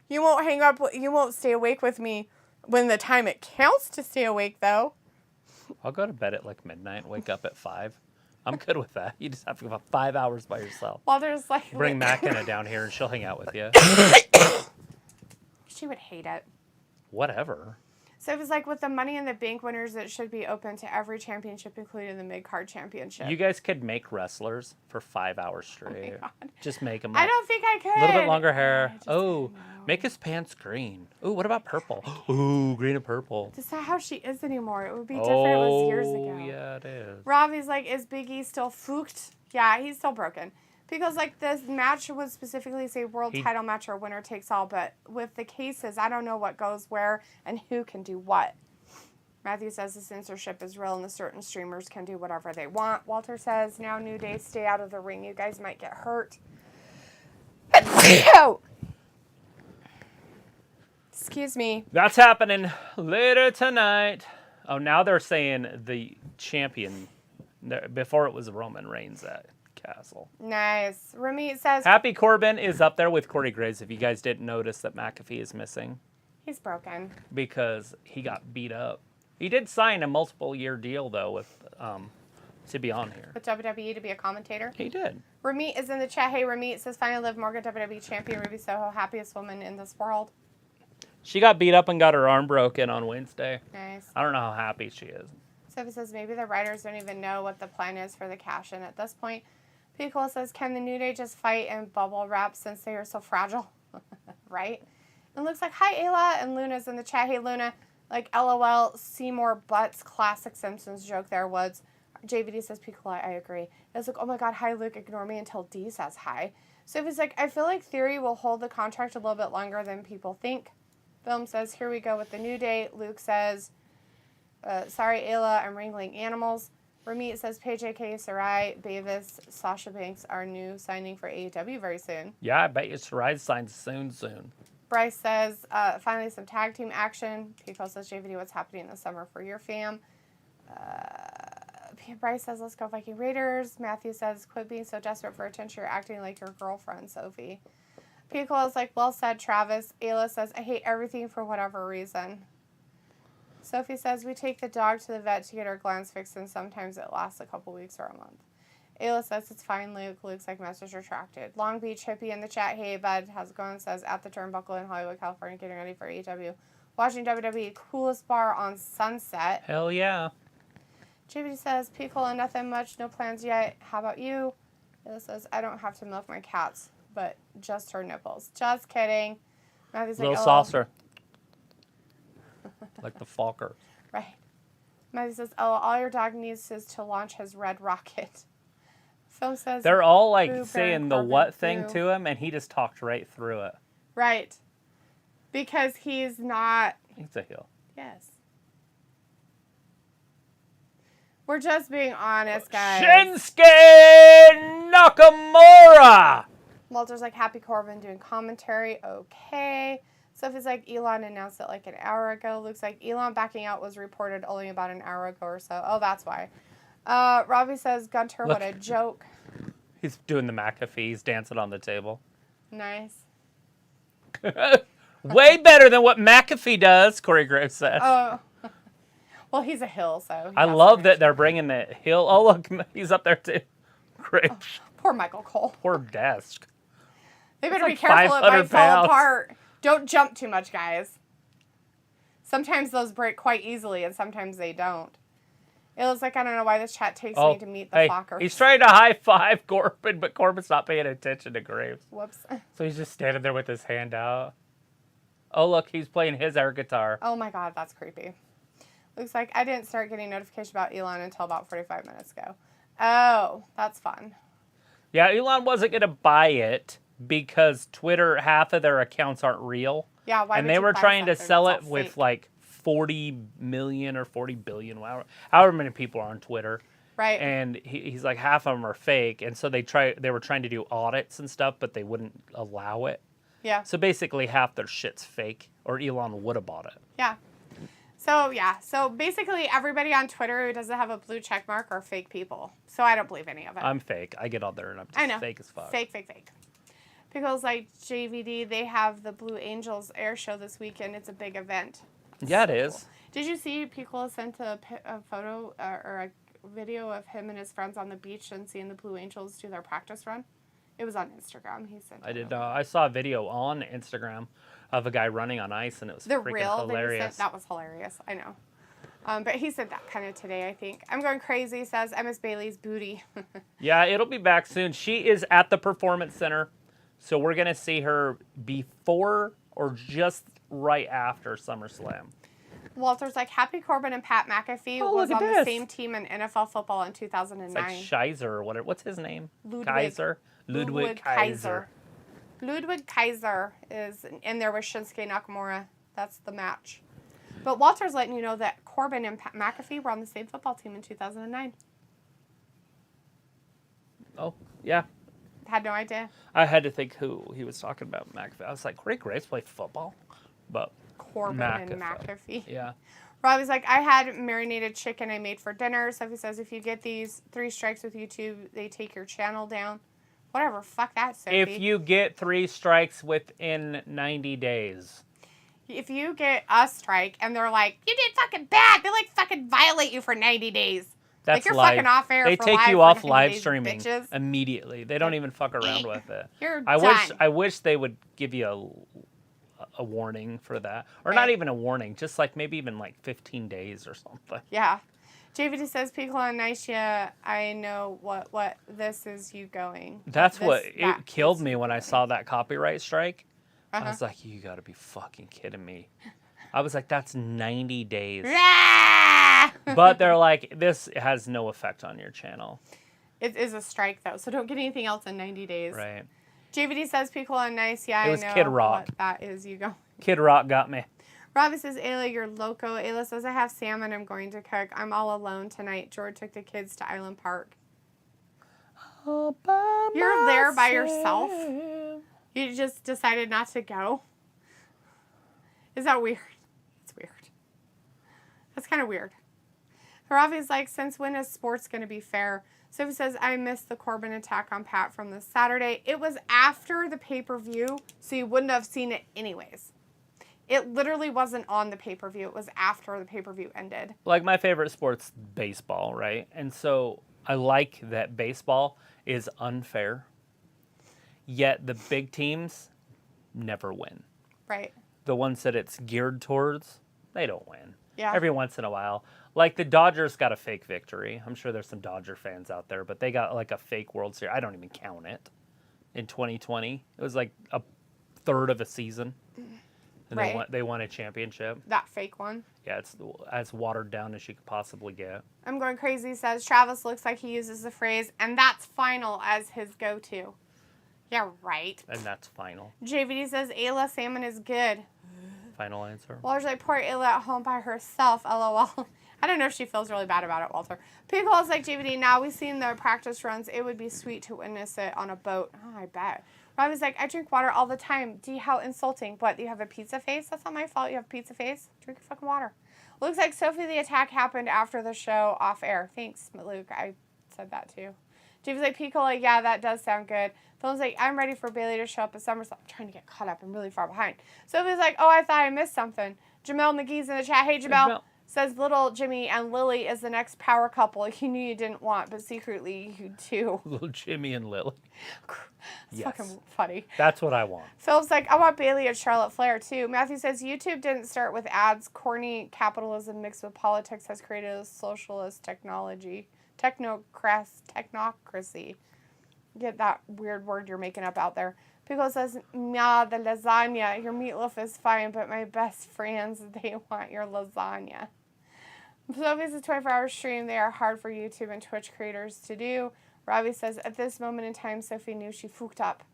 You won't hang up. You won't stay awake with me when the time it counts to stay awake, though. I'll go to bed at like midnight and wake up at 5. I'm good with that. You just have to go 5 hours by yourself. Well, there's like... Bring Mackina down here and she'll hang out with you. She would hate it. Whatever. So it was like with the Money in the Bank winners, it should be open to every championship, including the mid-card championship. You guys could make wrestlers for 5 hours straight. Oh my God. Just make them. I don't think I could. A little bit longer hair. Oh, make his pants green. Oh, what about purple? Ooh, green and purple. Is that how she is anymore? It would be different. It was years ago. Yeah, it is. Robbie's like, is Big E still fooked? Yeah, he's still broken. Because, like, this match would specifically say world title match or winner takes all, but with the cases, I don't know what goes where and who can do what. Matthew says the censorship is real and the certain streamers can do whatever they want. Walter says, now New Day, stay out of the ring. You guys might get hurt. Excuse me. That's happening later tonight. Oh, now they're saying the champion. Before it was Roman Reigns at Castle. Nice. Ramit says... Happy Corbin is up there with Corey Graves, if you guys didn't notice that McAfee is missing. He's broken. Because he got beat up. He did sign a multiple-year deal, though, with to be on here. With WWE to be a commentator? He did. Ramit is in the chat. Hey, Ramit says, finally Liv Morgan, WWE champion, Ruby Soho, happiest woman in this world. She got beat up and got her arm broken on Wednesday. Nice. I don't know how happy she is. Sophie says, maybe the writers don't even know what the plan is for the cash-in at this point. Piccolo says, can the New Day just fight and bubble wrap since they are so fragile? Right? And it looks like, hi, Ayla. And Luna's in the chat. Hey, Luna. Like, LOL, Seymour Butts, classic Simpsons joke there, Woods. JVD says, Piccolo, I agree. It's like, oh my God, hi, Luke, ignore me until D says hi. So it was like, I feel like Theory will hold the contract a little bit longer than people think. Film says, here we go with the New Day. Luke says, sorry, Ayla, I'm wrangling animals. Ramit says, PJK, Sarai, Bavis, Sasha Banks are new signing for AEW very soon. Yeah, I bet you Sarai signs soon. Bryce says, finally some tag team action. Pico says, JVD, what's happening this summer for your fam? Bryce says, let's go Viking Raiders. Matthew says, quit being so desperate for attention. You're acting like your girlfriend, Sophie. Pico is like, well said, Travis. Ayla says, I hate everything for whatever reason. Sophie says, we take the dog to the vet to get her glands fixed, and sometimes it lasts a couple weeks or a month. Ayla says, it's fine, Luke. Luke's like, message retracted. Long Beach Hippie in the chat. Hey, bud, how's it going? Says, at the Turnbuckle in Hollywood, California, getting ready for AEW. Watching WWE, coolest bar on Sunset. Hell yeah. JVD says, Piccolo, nothing much, no plans yet. How about you? Ayla says, I don't have to milk my cats, but just her nipples. Just kidding. Matthew's like, Little saucer. Like the Falker. Right. Matthew says, oh, all your dog needs is to launch his red rocket. Phone says They're all like boo, saying Baron the Corbin, what thing boo. to him, and he just talked right through it. Right. Because he's not. He's a heel. Yes. We're just being honest, guys. Shinsuke Nakamura! Walter's like, happy Corbin doing commentary. Okay. Sophie's like, Elon announced it like an hour ago. Looks like Elon backing out was reported only about an hour ago or so. Oh, that's why. Robbie says, Gunter, Look. what a joke. He's doing the McAfee. He's dancing on the table. Nice. Way better than what McAfee does, Corey Graves says. Oh. Well, he's a hill, so. I love that they're bringing the hill. Oh, look, he's up there too. Great. Oh, poor Michael Cole. Poor desk. They better It's be like careful, it 500 might fall pounds. apart. Don't jump too much, guys. Sometimes those break quite easily, and sometimes they don't. It looks like I don't know why this chat takes me to meet the Fockers. He's trying to high five Corbin, but Corbin's not paying attention to Graves. Whoops. So he's just standing there with his hand out. Oh, look, he's playing his air guitar. Oh my God, that's creepy. Looks like I didn't start getting notification about Elon until about 45 minutes ago. Oh, that's fun. Yeah, Elon wasn't going to buy it because Twitter, half of their accounts aren't real. Yeah, why and would they you were buy trying to something sell that's it all with fake? like 40 million or 40 billion, however many people are on Twitter. Right. And he's like, half of them are fake. And so they were trying to do audits and stuff, but they wouldn't allow it. Yeah. So basically half their shit's fake, or Elon would have bought it. Yeah. So, yeah. So, basically, everybody on Twitter who doesn't have a blue check mark are fake people. So, I don't believe any of it. I'm fake. I get on there and I'm I just know. fake as fuck. Fake. Pickles like JVD, they have the Blue Angels air show this weekend. It's a big event. Yeah, it is. Did you see Pickles sent a photo or a video of him and his friends on the beach and seeing the Blue Angels do their practice run? It was on Instagram. He sent it. I did. I saw a video on Instagram of a guy running on ice, and it was The freaking reel hilarious. that was hilarious. I know. But he said that kind of today, I think. I'm going crazy, says MS Bailey's booty. Yeah, it'll be back soon. She is at the Performance Center, so we're going to see her before or just right after SummerSlam. Walter's like, Happy Corbin and Pat McAfee was on the same team in NFL football in 2009. It's like Scheiser or whatever. What's his name? Ludwig. Ludwig Kaiser. Ludwig Kaiser is in there with Shinsuke Nakamura. That's the match. But Walter's letting you know that Corbin and McAfee were on the same football team in 2009. Oh, yeah. Had no idea. I had to think who he was talking about, McAfee. I was like, Corey Graves played football. But Corbin and McAfee. Yeah. Robbie's like, I had marinated chicken I made for dinner. Sophie says, if you get these 3 strikes with YouTube, they take your channel down. Whatever, fuck that, Sophie. If you get 3 strikes within 90 days. If you get a strike and they're like, you did fucking bad, they like fucking violate you for 90 days. That's like you're live. fucking off air They for take live you for off 90 live days, streaming bitches. immediately. They don't even fuck around with it. You're done. I wish they would give you a warning for that. Or not even a warning, just like maybe even like 15 days or something. Yeah. JVD says, Pickle and Nicia, I know what this is you going. That's it killed me when I saw that copyright strike. Uh-huh. I was like, you gotta be fucking kidding me. I was like, that's 90 days. But they're like, this has no effect on your channel. It is a strike, though, so don't get anything else in 90 days. Right. JVD says, Pickle and Nice, yeah, It was I know Kid Rock. what that is you go. Kid Rock got me. Robbie says, Ayla, you're loco. Ayla says, I have salmon I'm going to cook. I'm all alone tonight. George took the kids to Island Park. All by You're there by myself. yourself? You just decided not to go? Is that weird? It's weird. That's kind of weird. Ravi's like, since when is sports going to be fair? Sophie says, I missed the Corbin attack on Pat from this Saturday. It was after the pay-per-view, so you wouldn't have seen it anyways. It literally wasn't on the pay-per-view. It was after the pay-per-view ended. Like, my favorite sport's baseball, right? And so I like that baseball is unfair, yet the big teams never win. Right. The ones that it's geared towards, they don't win. Yeah. Every once in a while. Like, the Dodgers got a fake victory. I'm sure there's some Dodger fans out there, but they got, like, a fake World Series. I don't even count it. In 2020, it was, like, a third of a season. And right. they won a championship. That fake one. Yeah, it's as watered down as she could possibly get. I'm going crazy, says Travis looks like he uses the phrase, and that's final as his go-to. Yeah, right. And that's final. JVD says Ayla salmon is good. Final answer. Walter's like, poor Ayla at home by herself, LOL. I don't know if she feels really bad about it, Walter. Pickle's like, JVD, now we've seen the practice runs. It would be sweet to witness it on a boat. Oh, I bet. Robbie's like, I drink water all the time. D, how insulting. What, do you have a pizza face? That's not my fault. You have a pizza face. Drink your fucking water. Looks like Sophie the attack happened after the show off air. Thanks, Luke. I said that too. James like, Pico, like, yeah, that does sound good. Phil's like, I'm ready for Bailey to show up at SummerSlam. I'm trying to get caught up. I'm really far behind. Sophie's like, oh, I thought I missed something. Jamel McGee's in the chat. Hey, Jamel. Says little Jimmy and Lily is the next power couple you knew you didn't want, but secretly you do. Little Jimmy and Lily. It's fucking funny. That's what I want. Phil's like, I want Bailey and Charlotte Flair too. Matthew says YouTube didn't start with ads. Corny capitalism mixed with politics has created a socialist technology. Technocracy. Get that weird word you're making up out there. Pickle says, nah, the lasagna. Your meatloaf is fine, but my best friends, they want your lasagna. Sophie's a 24-hour stream. They are hard for YouTube and Twitch creators to do. Robbie says, at this moment in time, Sophie knew she fucked up.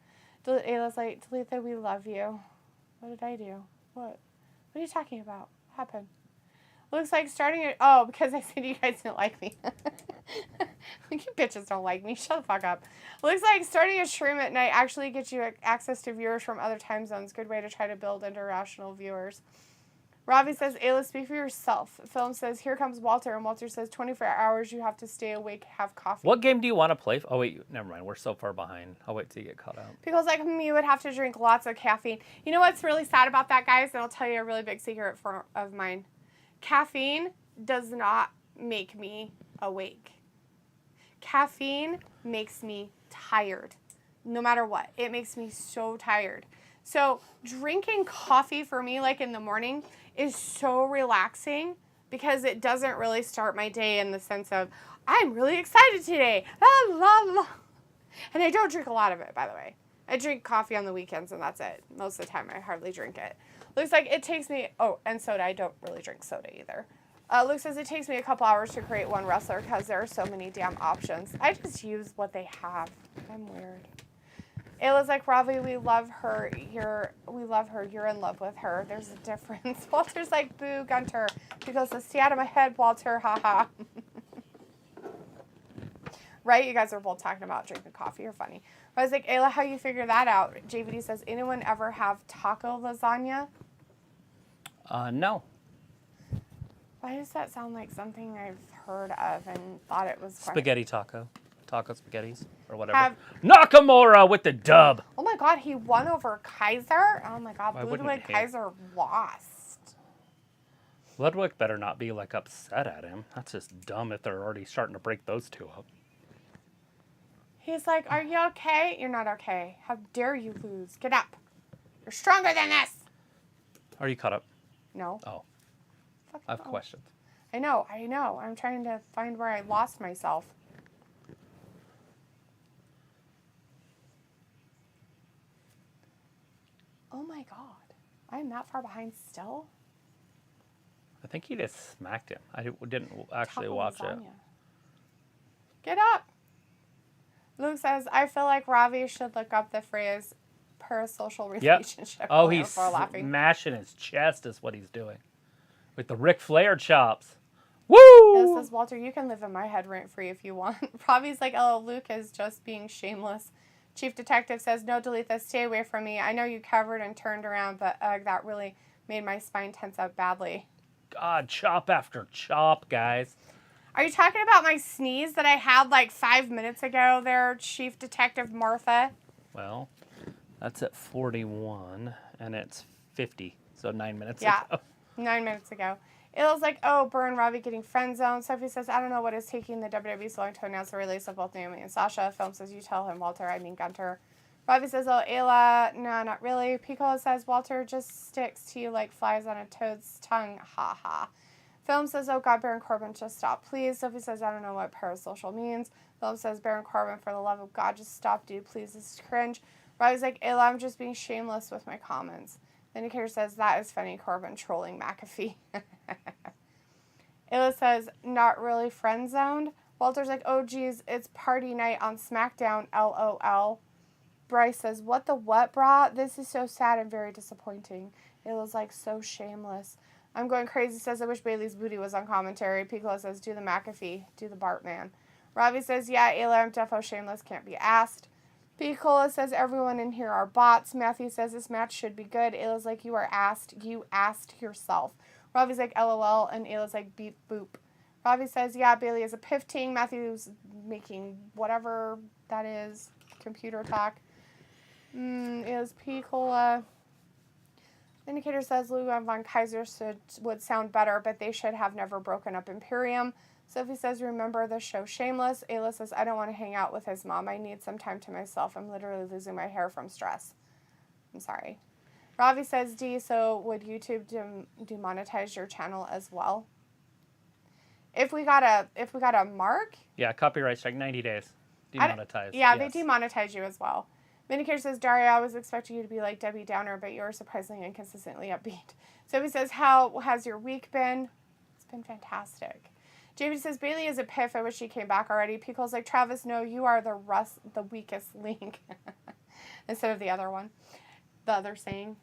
Ayla's like, Talitha, we love you. What did I do? What are you talking about? What happened? Looks like starting it. Oh, because I said you guys didn't like me. You bitches don't like me. Shut the fuck up. Looks like starting a stream at night actually gets you access to viewers from other time zones. Good way to try to build international viewers. Robbie says, Ayla, speak for yourself. Film says, here comes Walter. And Walter says, 24 hours, you have to stay awake, have coffee. What game do you want to play? Oh, wait, never mind. We're so far behind. I'll wait till you get caught up. Pickle's like, you would have to drink lots of caffeine. You know what's really sad about that, guys? And I'll tell you a really big secret of mine. Caffeine does not make me awake. Caffeine makes me tired. No matter what. It makes me so tired. So drinking coffee for me, like in the morning, is so relaxing because it doesn't really start my day in the sense of, I'm really excited today. La, la, la. And I don't drink a lot of it, by the way. I drink coffee on the weekends and that's it. Most of the time I hardly drink it. Looks like it takes me, and soda. I don't really drink soda either. Luke says it takes me a couple hours to create one wrestler because there are so many damn options. I just use what they have. I'm weird. Ayla's like, Ravi, we love her. You're in love with her. There's a difference. Walter's like, boo, Gunter. He goes, stay out of my head, Walter. Haha. Right? You guys are both talking about drinking coffee. You're funny. I was like, Ayla, how you figure that out? JVD says, anyone ever have taco lasagna? No. Why does that sound like something I've heard of and thought it was funny? Spaghetti taco. Taco spaghettis or whatever. Nakamura with the dub. Oh my God, he won over Kaiser? Oh my God, Ludwig Kaiser lost. Ludwig better not be like upset at him. That's just dumb if they're already starting to break those two up. He's like, are you okay? You're not okay. How dare you lose? Get up. You're stronger than this. Are you caught up? No. Oh. I have questions. I know. I'm trying to find where I lost myself. Oh my God. I'm that far behind still? I think he just smacked him. I didn't actually watch it. Get up. Luke says, I feel like Ravi should look up the phrase parasocial relationship. Yep. Oh, he's smashing his chest is what he's doing. With the Ric Flair chops. Woo! It says, Walter, you can live in my head rent-free if you want. Ravi's like, oh, Luke is just being shameless. Chief Detective says, no, Dalitha, stay away from me. I know you covered and turned around, but that really made my spine tense up badly. God, chop after chop, guys. Are you talking about my sneeze that I had like 5 minutes ago there, Chief Detective Martha? Well, that's at 41, and it's 50, so 9 minutes ago. Yeah, 9 minutes ago. It was like, oh, Burn Robbie getting friend zoned. Sophie says, I don't know what is taking the WWE so long to announce the release of both Naomi and Sasha. Film says, you tell him, Walter, I mean Gunter. Robbie says, oh, Ayla, no, not really. Piccolo says, Walter just sticks to you like flies on a toad's tongue. Ha ha. Film says, oh, God, Baron Corbin, just stop, please. Sophie says, I don't know what parasocial means. Film says, Baron Corbin, for the love of God, just stop, dude, please. This is cringe. Robbie's like, Ayla, I'm just being shameless with my comments. Indicator says, that is funny, Corbin trolling McAfee. Ayla says, not really friend zoned. Walter's like, oh geez, it's party night on SmackDown, LOL. Bryce says, what the what, brah? This is so sad and very disappointing. Ayla's like, so shameless. I'm going crazy, says, I wish Bailey's booty was on commentary. Piccolo says, do the McAfee, do the Bartman. Robbie says, yeah, Ayla, I'm defo shameless, can't be asked. Piccolo says, everyone in here are bots. Matthew says, this match should be good. Ayla's like, you asked yourself. Robbie's like, LOL, and Ayla's like, beep, boop. Robbie says, yeah, Bailey is a piff-ting. Matthew's making whatever that is, computer talk. Is Piccolo. Indicator says, Lugo and Von Kaiser would sound better, but they should have never broken up Imperium. Sophie says, remember the show Shameless? Ayla says, I don't want to hang out with his mom. I need some time to myself. I'm literally losing my hair from stress. I'm sorry. Ravi says, D, so would YouTube demonetize your channel as well? If we got a mark? Yeah, copyright strike, 90 days. Demonetized. Yeah, yes. They demonetize you as well. Minicare says, Daria, I was expecting you to be like Debbie Downer, but you're surprisingly and consistently upbeat. Sophie says, how has your week been? It's been fantastic. Jamie says, Bailey is a piff. I wish she came back already. Pico's like, Travis, no, you are the weakest link. Instead of the other one. The other saying.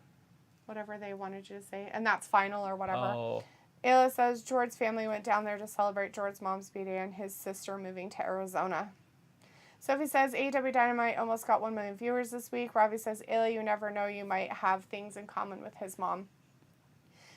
Whatever they wanted you to say. And that's final or whatever. Oh. Ayla says, George's family went down there to celebrate George's mom's birthday and his sister moving to Arizona. Sophie says, AEW Dynamite almost got 1 million viewers this week. Ravi says, Ayla, you never know. You might have things in common with his mom.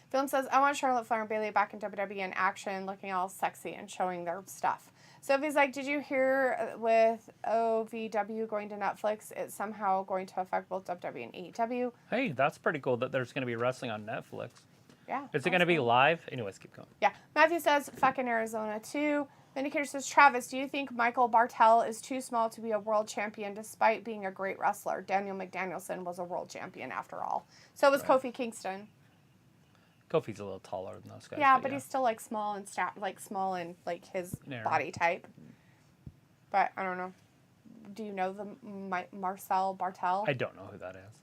Film says, I want Charlotte Flair and Bailey back in WWE in action, looking all sexy and showing their stuff. Sophie's like, did you hear with OVW going to Netflix, it's somehow going to affect both WWE and AEW? Hey, that's pretty cool that there's going to be wrestling on Netflix. Yeah. Is it going to be live? Anyways, keep going. Yeah. Matthew says, fucking Arizona too. Vindicator says, Travis, do you think Michael Bartel is too small to be a world champion despite being a great wrestler? Daniel McDanielson was a world champion after all. So was Kofi Kingston. Kofi's a little taller than those guys. Yeah, but he's still like small and his body type. But I don't know. Do you know the Marcel Bartel? I don't know who that is.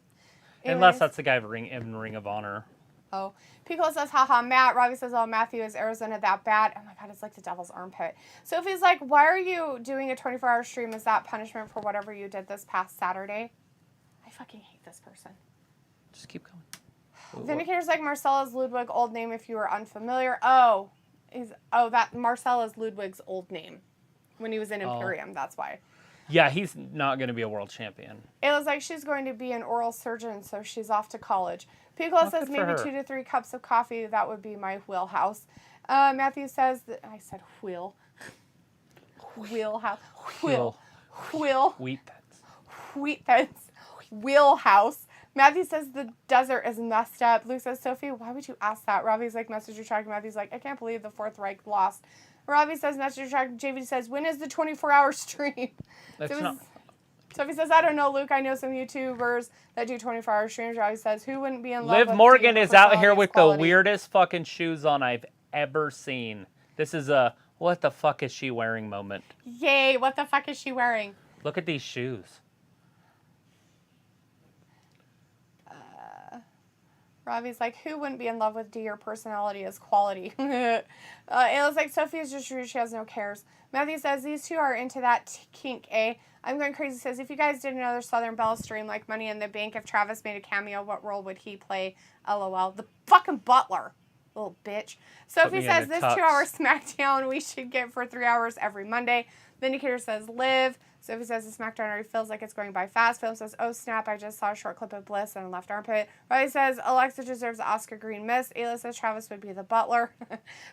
Anyways. Unless that's the guy in Ring of Honor. Oh. Pico says, haha, Matt. Robbie says, oh, Matthew, is Arizona that bad? Oh my God, it's like the devil's armpit. Sophie's like, why are you doing a 24-hour stream? Is that punishment for whatever you did this past Saturday? I fucking hate this person. Just keep going. Vindicator's like, Marcella's Ludwig old name if you were unfamiliar. Oh, that Marcella's Ludwig's old name. When he was in Imperium, that's why. Yeah, he's not going to be a world champion. It was like she's going to be an oral surgeon, so she's off to college. Piccolo says maybe 2 to 3 cups of coffee. That would be my wheelhouse. Matthew says that I said wheel. Wheelhouse. Wheel. Wheat pens. Wheat pens. Wheelhouse. Matthew says the desert is messed up. Luke says, Sophie, why would you ask that? Robbie's like, message retract. Matthew's like, I can't believe the Fourth Reich lost. Robbie says, message retract. JV says, when is the 24-hour stream? Sophie says, I don't know, Luke. I know some YouTubers that do 24-hour streams. Robbie says, who wouldn't be in love with Liv Morgan is out here with quality? the weirdest fucking shoes on I've ever seen. This is a, what the fuck is she wearing moment. Yay, what the fuck is she wearing? Look at these shoes. Robbie's like, who wouldn't be in love with D? Your personality is quality. Ayla's like, Sophie is just rude. She has no cares. Matthew says, these two are into that kink, eh? I'm going crazy. Says, if you guys did another Southern Belle stream like Money in the Bank, if Travis made a cameo, what role would he play? LOL. The fucking butler. Little bitch. Sophie says, this 2-hour SmackDown we should get for 3 hours every Monday. Vindicator says, live. Sophie says the SmackDown already feels like it's going by fast. Phil says, oh snap, I just saw a short clip of Bliss and left armpit. Riley says, Alexa deserves the Oscar Green Miss. Ayla says Travis would be the butler.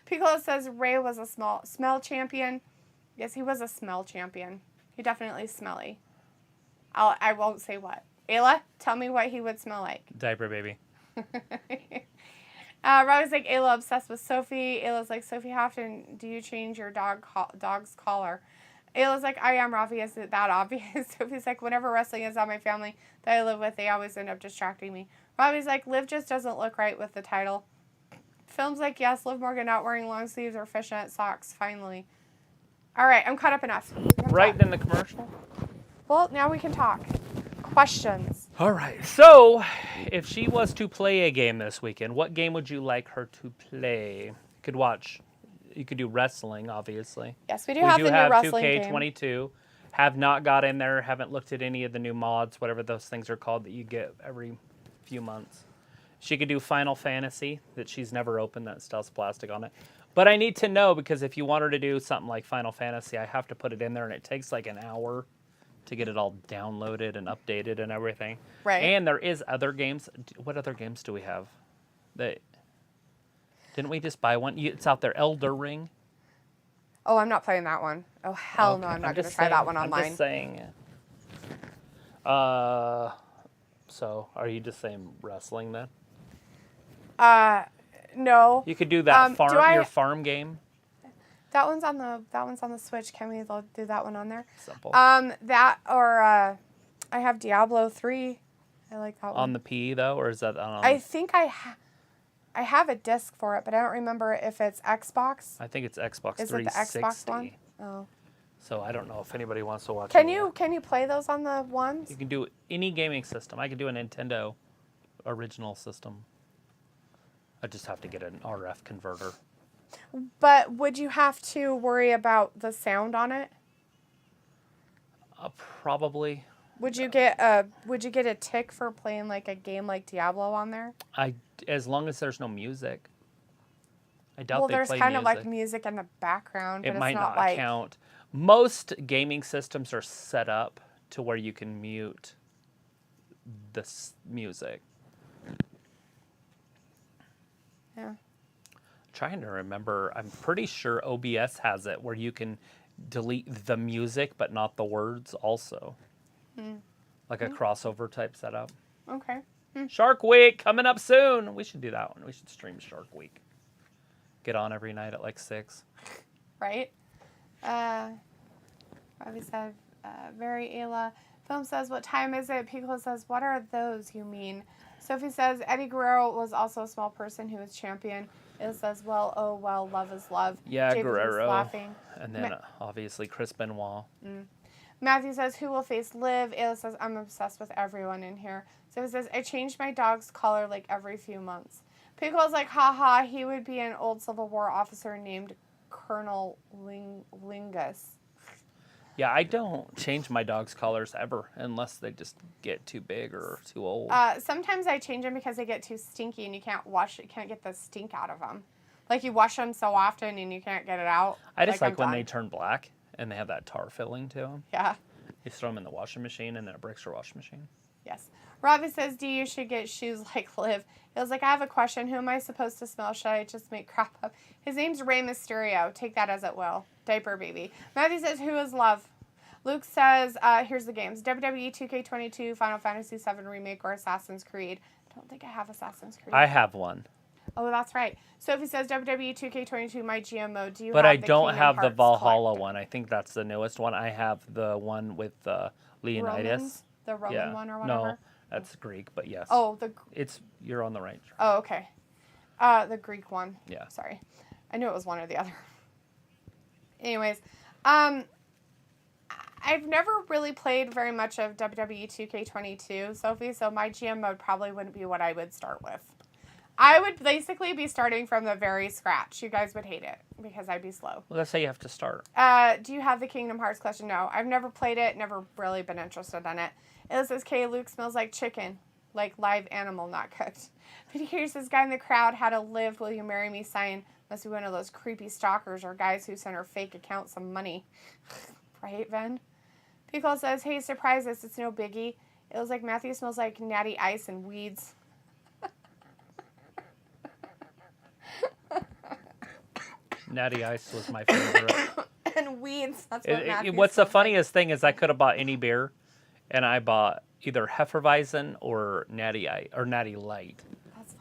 Piccolo says Rey was a smell champion. Yes, he was a smell champion. He definitely smelly. I won't say what. Ayla, tell me what he would smell like. Diaper baby. Riley's like, Ayla obsessed with Sophie. Ayla's like, Sophie, how often do you change your dog's collar? Ayla's like, I am Ravi. Is it that obvious? Sophie's like, whenever wrestling is on my family that I live with, they always end up distracting me. Ravi's like, Liv just doesn't look right with the title. Film's like, yes, Liv Morgan not wearing long sleeves or fishnet socks, finally. All right, I'm caught up enough. Right in the commercial? Well, now we can talk. Questions. All right. So, if she was to play a game this weekend, what game would you like her to play? You could watch. You could do wrestling, obviously. Yes, we do have the new wrestling game. 2K22. Have not got in there. Haven't looked at any of the new mods, whatever those things are called that you get every few months. She could do Final Fantasy that she's never opened. That still has plastic on it. But I need to know, because if you want her to do something like Final Fantasy, I have to put it in there, and it takes like an hour to get it all downloaded and updated and everything. Right. And there is other games. What other games do we have? Didn't we just buy one? It's out there, Elder Ring. Oh, I'm not playing that one. Oh, hell no, I'm not going to try that one online. I'm just saying. So, are you just saying wrestling then? No. You could do that your farm game. That one's on the Switch. Can we do that one on there? Simple. That or I have Diablo 3. I like that one. On the P though, or is that on? I think I have a disc for it, but I don't remember if it's Xbox. I think it's Xbox 360. Is it the Xbox one? Oh. So I don't know if anybody wants to watch. Can you play those on the ones? You can do any gaming system. I could do a Nintendo original system. I just have to get an RF converter. But would you have to worry about the sound on it? Probably. Would you get a tick for playing like a game like Diablo on there? As long as there's no music. I doubt well, they play music. there's kind of like music in the background, but it might it's not like count. Most gaming systems are set up to where you can mute the music. Yeah. Trying to remember. I'm pretty sure OBS has it where you can delete the music but not the words also. Like a crossover type setup. Okay. Shark Week coming up soon. We should do that one. We should stream Shark Week. Get on every night at like 6. Right. Robbie said, very Ayla. Film says, what time is it? Pico says, what are those you mean? Sophie says, Eddie Guerrero was also a small person who was champion. It says, well, oh, well, love is love. Yeah, David Guerrero. Laughing. And then obviously Chris Benoit. Matthew says, who will face Liv? Ayla says, I'm obsessed with everyone in here. Sophie says, I change my dog's color like every few months. Pico's like, haha, he would be an old Civil War officer named Colonel Lingus. Yeah, I don't change my dog's colors ever unless they just get too big or too old. Sometimes I change them because they get too stinky and you can't get the stink out of them. Like you wash them so often and you can't get it out. I just like when they turn black and they have that tar filling to them. Yeah. You throw them in the washing machine and then it breaks your washing machine. Yes. Robbie says, you should get shoes like Liv. It was like, I have a question. Who am I supposed to smell? Should I just make crap up? His name's Rey Mysterio. Take that as it will. Diaper baby. Matthew says, who is love? Luke says, here's the games. WWE 2K22, Final Fantasy VII Remake, or Assassin's Creed. I don't think I have Assassin's Creed. I have one. Oh, that's right. Sophie says, WWE 2K22, my GM mode. Do you but have I the don't Kingdom have the Hearts Valhalla collector? one. I think that's the newest one. I have the one with Leonidas. The Roman one or whatever? No, that's Greek, but yes. Oh, you're on the right track. Oh, okay. The Greek one. Yeah. Sorry. I knew it was one or the other. Anyways, I've never really played very much of WWE 2K22, Sophie, so my GM mode probably wouldn't be what I would start with. I would basically be starting from the very scratch. You guys would hate it because I'd be slow. Well, that's how you have to start. Do you have the Kingdom Hearts collection? No. I've never played it, never really been interested in it. It says, K, Luke smells like chicken, like live animal, not cooked. But here's this guy in the crowd had a live, will you marry me sign. Must be one of those creepy stalkers or guys who send her fake account some money. Right, Ven? Pickle says, hey, surprise us, it's no biggie. It was like Matthew smells like natty ice and weeds. Natty Ice was my favorite. And weeds, that's what Matthew what's the smells funniest thing is I could have bought any beer, and I bought either Hefeweizen or Natty Ice, or Natty Light.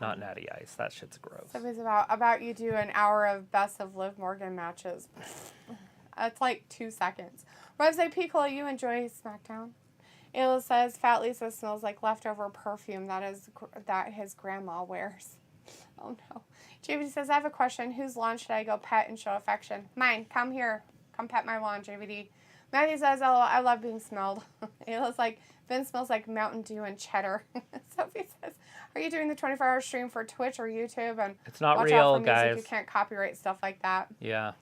Not Natty Ice. That shit's gross. So it's about you do an hour of best of Liv Morgan matches. It's like 2 seconds. Revs like, Piccolo, you enjoy SmackDown? Ayla says, Fat Lisa smells like leftover perfume that his grandma wears. Oh no. JVD says, I have a question. Whose lawn should I go pet and show affection? Mine. Come here. Come pet my lawn, JVD. Matthew says, "Oh, I love being smelled." It looks like Vin smells like Mountain Dew and cheddar. Sophie says, "Are you doing the 24-hour stream for Twitch or YouTube?" And it's not watch real, out for music. guys. You can't copyright stuff like that. Yeah.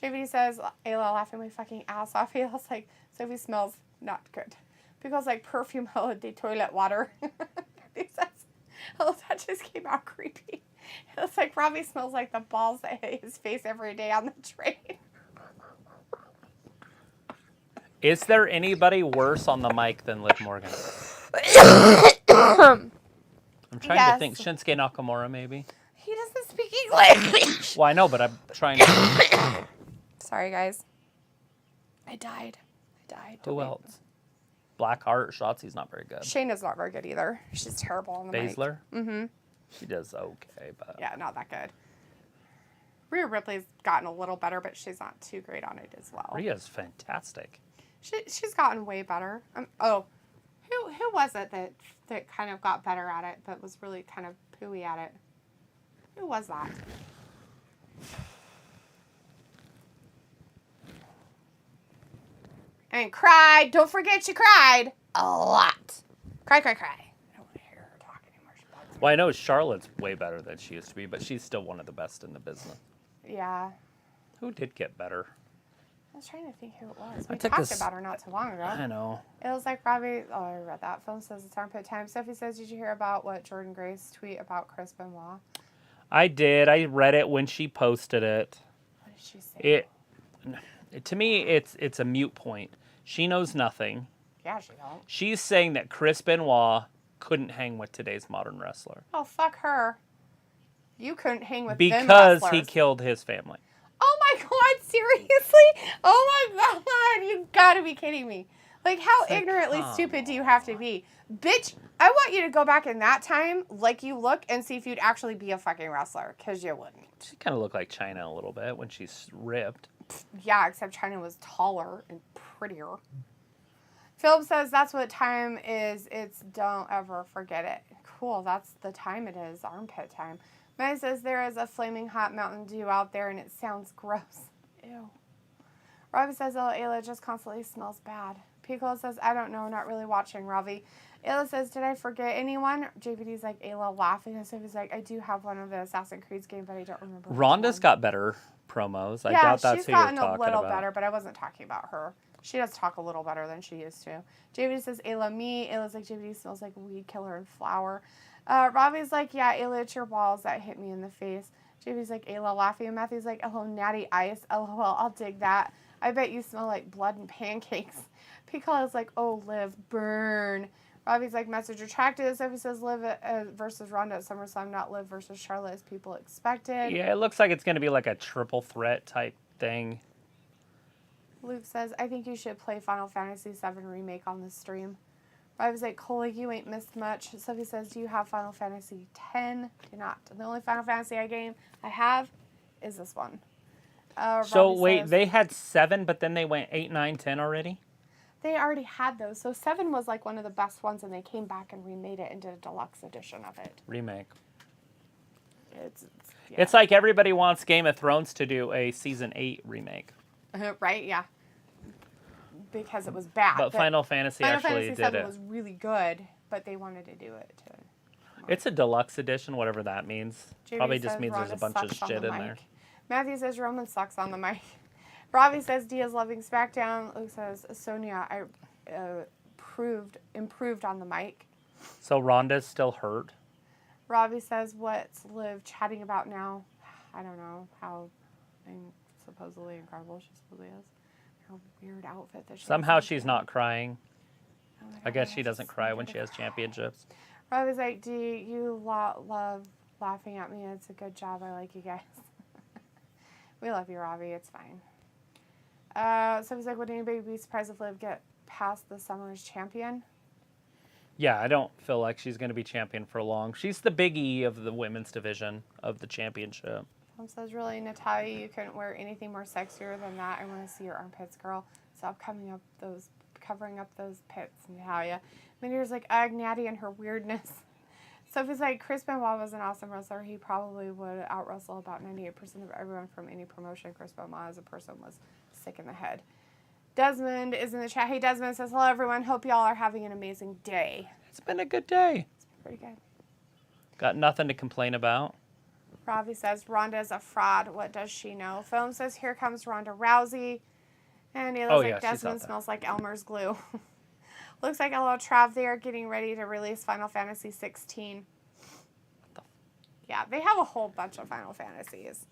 JVD says, "Ayla laughing my fucking ass off." He looks like Sophie smells not good. Because like perfume holiday toilet water. He says, "Oh, that just came out creepy." It looks like Robbie smells like the balls that hit his face every day on the train. Is there anybody worse on the mic than Liv Morgan? I'm trying to think. Shinsuke Nakamura, maybe? He doesn't speak English. Well, I know, but I'm trying to... Sorry, guys. I died. Who else? Blackheart. Shotzi's not very good. Shayna's not very good either. She's terrible on the mic. Baszler? Mm-hmm. She does okay, but... Yeah, not that good. Rhea Ripley's gotten a little better, but she's not too great on it as well. Rhea's fantastic. She's gotten way better. Who was it that kind of got better at it, but was really kind of pooey at it? Who was that? And cried. Don't forget she cried a lot. Cry. I don't want to hear her talk anymore. Well, I know Charlotte's way better than she used to be, but she's still one of the best in the business. Yeah. Who did get better? I was trying to think who it was. I We took talked this- about her not too long ago. I know. It was like Robbie. Oh, I read that. Film says it's armpit time. Sophie says, "Did you hear about what Jordan Grace tweet about Chris Benoit?" I did. I read it when she posted it. What did she say? To me, it's a moot point. She knows nothing. Yeah, she don't. She's saying that Chris Benoit couldn't hang with today's modern wrestler. Oh, fuck her. You couldn't hang with them Because wrestlers. he killed his family. Oh my God, seriously? Oh my God, you gotta be kidding me. Like, how ignorantly stupid do you have to be? Bitch, I want you to go back in that time, like you look, and see if you'd actually be a fucking wrestler, because you wouldn't. She kind of looked like Chyna a little bit when she's ripped. Yeah, except Chyna was taller and prettier. Philip says that's what time is. It's don't ever forget it. Cool, that's the time it is, armpit time. Maya says there is a flaming hot Mountain Dew out there and it sounds gross. Ew. Robbie says, "Oh, Ayla just constantly smells bad." Piccolo says, "I don't know, not really watching, Robbie." Ayla says, "Did I forget anyone?" JPD's like, Ayla laughing. And Sophie's like, "I do have one of the Assassin's Creed games, but I don't remember." Ronda's got better promos. I doubt that's who you're talking about. Yeah, she's gotten a little better, but I wasn't talking about her. She does talk a little better than she used to. JPD says, "Ayla, me." Ayla's like, "JPD smells like weed killer and flour." Robbie's like, "Yeah, Ayla, it's your balls that hit me in the face." JPD's like, Ayla laughing. And Matthew's like, "Oh, natty ice. LOL, I'll dig that. I bet you smell like blood and pancakes." Piccolo's like, "Oh, Liv, burn." Robbie's like, "Message retracted." Sophie says, "Liv versus Ronda at SummerSlam, not Liv versus Charlotte as people expected." Yeah, it looks like it's going to be like a triple threat type thing. Luke says, "I think you should play Final Fantasy VII Remake on the stream." Robbie's like, "Coley, you ain't missed much." Sophie says, "Do you have Final Fantasy X?" Do not. The only Final Fantasy game I have is this one. So Robbie wait, says, they had 7, but then they went 8, 9, 10 already? They already had those. So 7 was like one of the best ones, and they came back and remade it and did a deluxe edition of it. Remake. Yeah. It's like everybody wants Game of Thrones to do a Season 8 remake. Right, yeah. Because it was bad. But Final Fantasy actually did it. Was really good, but they wanted to do it too. It's a deluxe edition, whatever that means. JD Probably just says means there's a Ronda bunch of sucks on shit the in mic. there. Matthew says Roman sucks on the mic. Robbie says Diaz loving SmackDown. Luke says Sonya improved on the mic. So Ronda's still hurt. Robbie says what's Liv chatting about now? I don't know how supposedly incredible she supposedly is. Her weird outfit that she Somehow she's not crying. Oh my I God, guess have she to doesn't see cry her when to she has cry. championships. Robbie's like, "Do you love laughing at me? It's a good job. I like you guys." We love you, Robbie. It's fine. So he's like, "Would anybody be surprised if Liv get past the Summer's champion?" Yeah, I don't feel like she's going to be champion for long. She's the Big E of the women's division of the championship. Tom says, "Really, Natalia, you couldn't wear anything more sexier than that. I want to see your armpits, girl. Stop covering up those pits, Natalia." Minier's like, "Ugh, Natty and her weirdness." Sophie's like, "Chris Benoit was an awesome wrestler. He probably would out-wrestle about 98% of everyone from any promotion. Chris Benoit as a person was sick in the head." Desmond is in the chat. Hey, Desmond says, hello, everyone. Hope y'all are having an amazing day. It's been a good day. It's been pretty good. Got nothing to complain about. Ravi says, Ronda is a fraud. What does she know? Film says, here comes Ronda Rousey. And he looks like Desmond smells like Elmer's glue. Looks like a little Trav. They are getting ready to release Final Fantasy 16. Yeah, they have a whole bunch of Final Fantasies.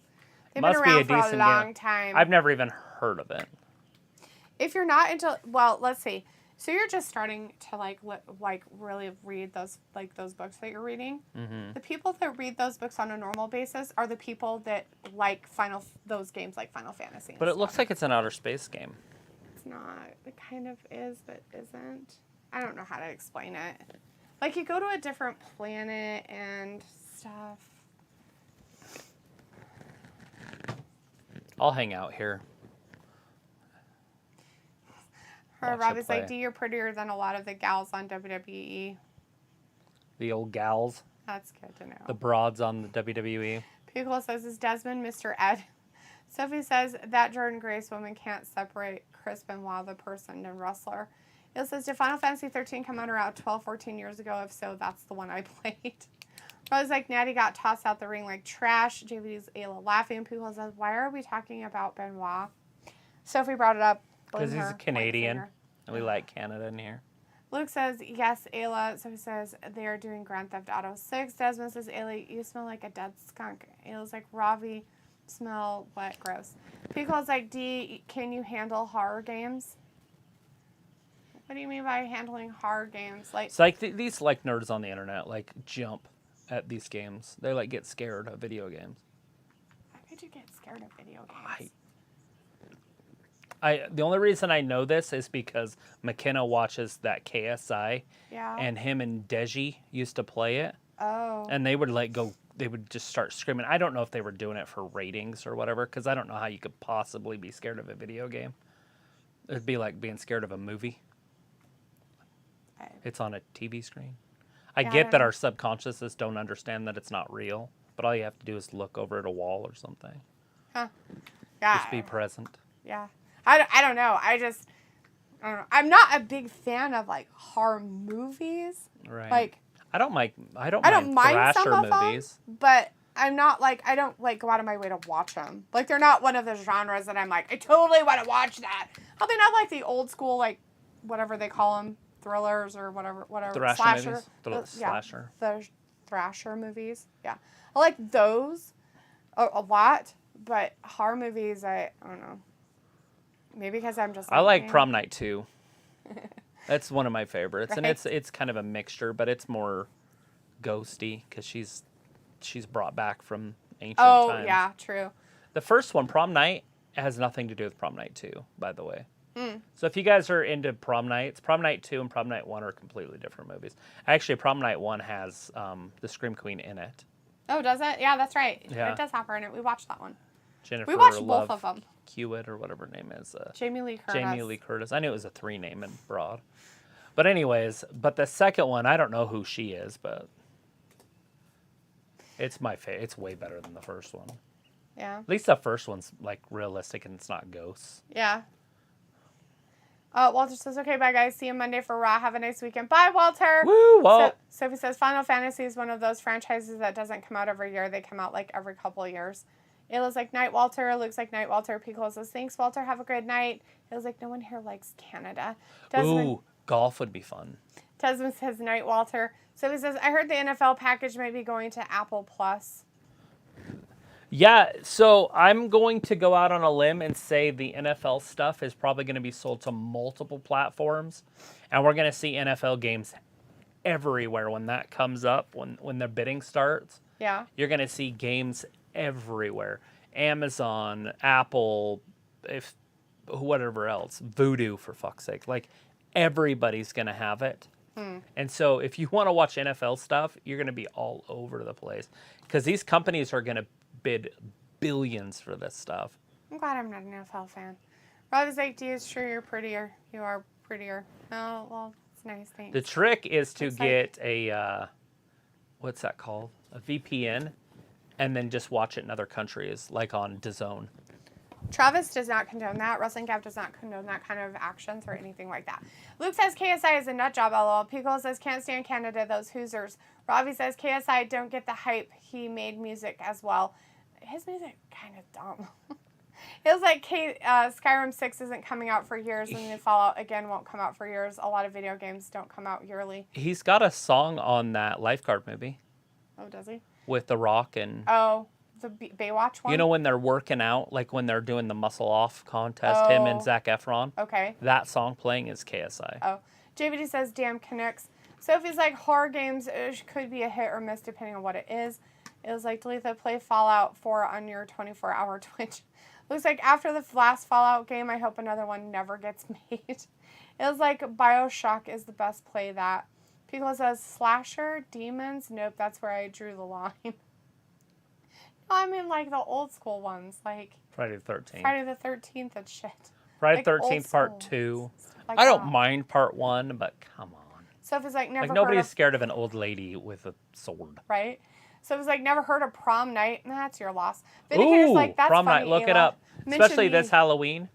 They've been around for a long time. I've never even heard of it. If you're not into, well, let's see. So you're just starting to like really read those books that you're reading. Mm-hmm. The people that read those books on a normal basis are the people that like those games like Final Fantasy. But it looks like it's an outer space game. It's not. It kind of is, but isn't. I don't know how to explain it. Like you go to a different planet and stuff. I'll hang out here. Robbie's like, D, you're prettier than a lot of the gals on WWE. The old gals. That's good to know. The broads on the WWE. Piccolo says, is Desmond Mr. Ed? Sophie says, that Jordan Grace woman can't separate Chris Benoit, the person, and wrestler. It says, did Final Fantasy 13 come out around 12, 14 years ago? If so, that's the one I played. Robbie's like, Natty got tossed out the ring like trash. JVD's Ayla laughing. Piccolo says, why are we talking about Benoit? Sophie brought it up. Because he's a Canadian, and we like Canada in here. Luke says, yes, Ayla. Sophie says, they are doing Grand Theft Auto 6. Desmond says, Ayla, you smell like a dead skunk. Ayla's like, Ravi, smell wet, gross. Piccolo's like, D, can you handle horror games? What do you mean by handling horror games? Like, it's like these like nerds on the internet like jump at these games. They like get scared of video games. How could you get scared of video games? The only reason I know this is because McKenna watches that KSI, and him and Deji used to play it. Oh. And they would they would just start screaming. I don't know if they were doing it for ratings or whatever, because I don't know how you could possibly be scared of a video game. It'd be like being scared of a movie. It's on a TV screen. I get that our subconsciouses don't understand that it's not real, but all you have to do is look over at a wall or something. Huh. Yeah. Just be present. Yeah. I don't know. I don't know. I'm not a big fan of like horror movies. Right. Like I don't mind some of movies. Them, but I'm not like I don't like go out of my way to watch them. Like they're not one of the genres that I'm like I totally want to watch that. I mean, I like the old school like whatever they call them, thrillers or whatever Thrasher movies. Slasher. The Thrasher movies. Yeah. I like those a lot, but horror movies I don't know. Maybe because I'm just. I like Prom Night 2. That's one of my favorites, right? And it's kind of a mixture, but it's more ghosty because she's brought back from ancient times. Oh yeah, true. The first one, Prom Night, has nothing to do with Prom Night 2, by the way. So if you guys are into prom nights, Prom Night 2 and Prom Night 1 are completely different movies. Actually, Prom Night 1 has the Scream Queen in it. Oh, does it? Yeah, that's right. Yeah. It does have her in it. We watched that one. Jennifer we watched Love both of them. Hewitt or whatever her name is. Jamie Lee Curtis. Jamie Lee Curtis. I knew it was a 3 name in broad. But anyways, the second one, I don't know who she is, but it's my favorite. It's way better than the first one. Yeah. At least the first one's like realistic and it's not ghosts. Yeah. Walter says, okay, bye guys. See you Monday for Raw. Have a nice weekend. Bye, Walter. Woo! Well, Sophie says, Final Fantasy is one of those franchises that doesn't come out every year. They come out like every couple of years. Ayla's like, night, Walter. Looks like night, Walter. Piccolo says, thanks, Walter. Have a good night. Ayla's like, no one here likes Canada. Ooh, golf would be fun. Desmond says, night, Walter. Sophie says, I heard the NFL package might be going to Apple Plus. Yeah, so I'm going to go out on a limb and say the NFL stuff is probably going to be sold to multiple platforms, and we're going to see NFL games everywhere when that comes up, when the bidding starts. Yeah. You're going to see games everywhere. Amazon, Apple, whatever else, Voodoo, for fuck's sake. Like, everybody's going to have it. And so if you want to watch NFL stuff, you're going to be all over the place because these companies are going to bid billions for this stuff. I'm glad I'm not an NFL fan. Rob is like, D, it's true you're prettier. You are prettier. Oh, well, it's nice. Thanks. The trick is to get a, what's that called? A VPN, and then just watch it in other countries, like on DAZN. Travis does not condone that. Wrestling Gap does not condone that kind of actions or anything like that. Luke says KSI is a nut job, lol. Piccolo says can't stand Canada, those Hoosers. Robbie says KSI don't get the hype. He made music as well. His music kind of dumb. Feels like Skyrim 6 isn't coming out for years, and the Fallout, again, won't come out for years. A lot of video games don't come out yearly. He's got a song on that Lifeguard movie. Oh, does he? With The Rock and... Oh, the Baywatch one? You know when they're working out, like when they're doing the muscle-off contest, him and Zac Efron? Okay. That song playing is KSI. Oh. JVD says, damn Canucks. Sophie's like, horror games could be a hit or miss depending on what it is. It was like, Talitha, play Fallout 4 on your 24-hour Twitch. Looks like after the last Fallout game, I hope another one never gets made. It was like Bioshock is the best play that. Piccolo says, slasher, demons? Nope, that's where I drew the line. No, I mean like the old school ones, like Friday the 13th. Friday the 13th and shit. Friday like the 13th Part 2. Like I don't mind Part 1, but come on. Sophie's like, never like nobody's scared of an old lady with a sword. Right? So it was like, never heard of Prom Night. That's your loss. Vindicator's like, that's Prom funny, Night. Look Ayla. it up. Especially Me. this Halloween.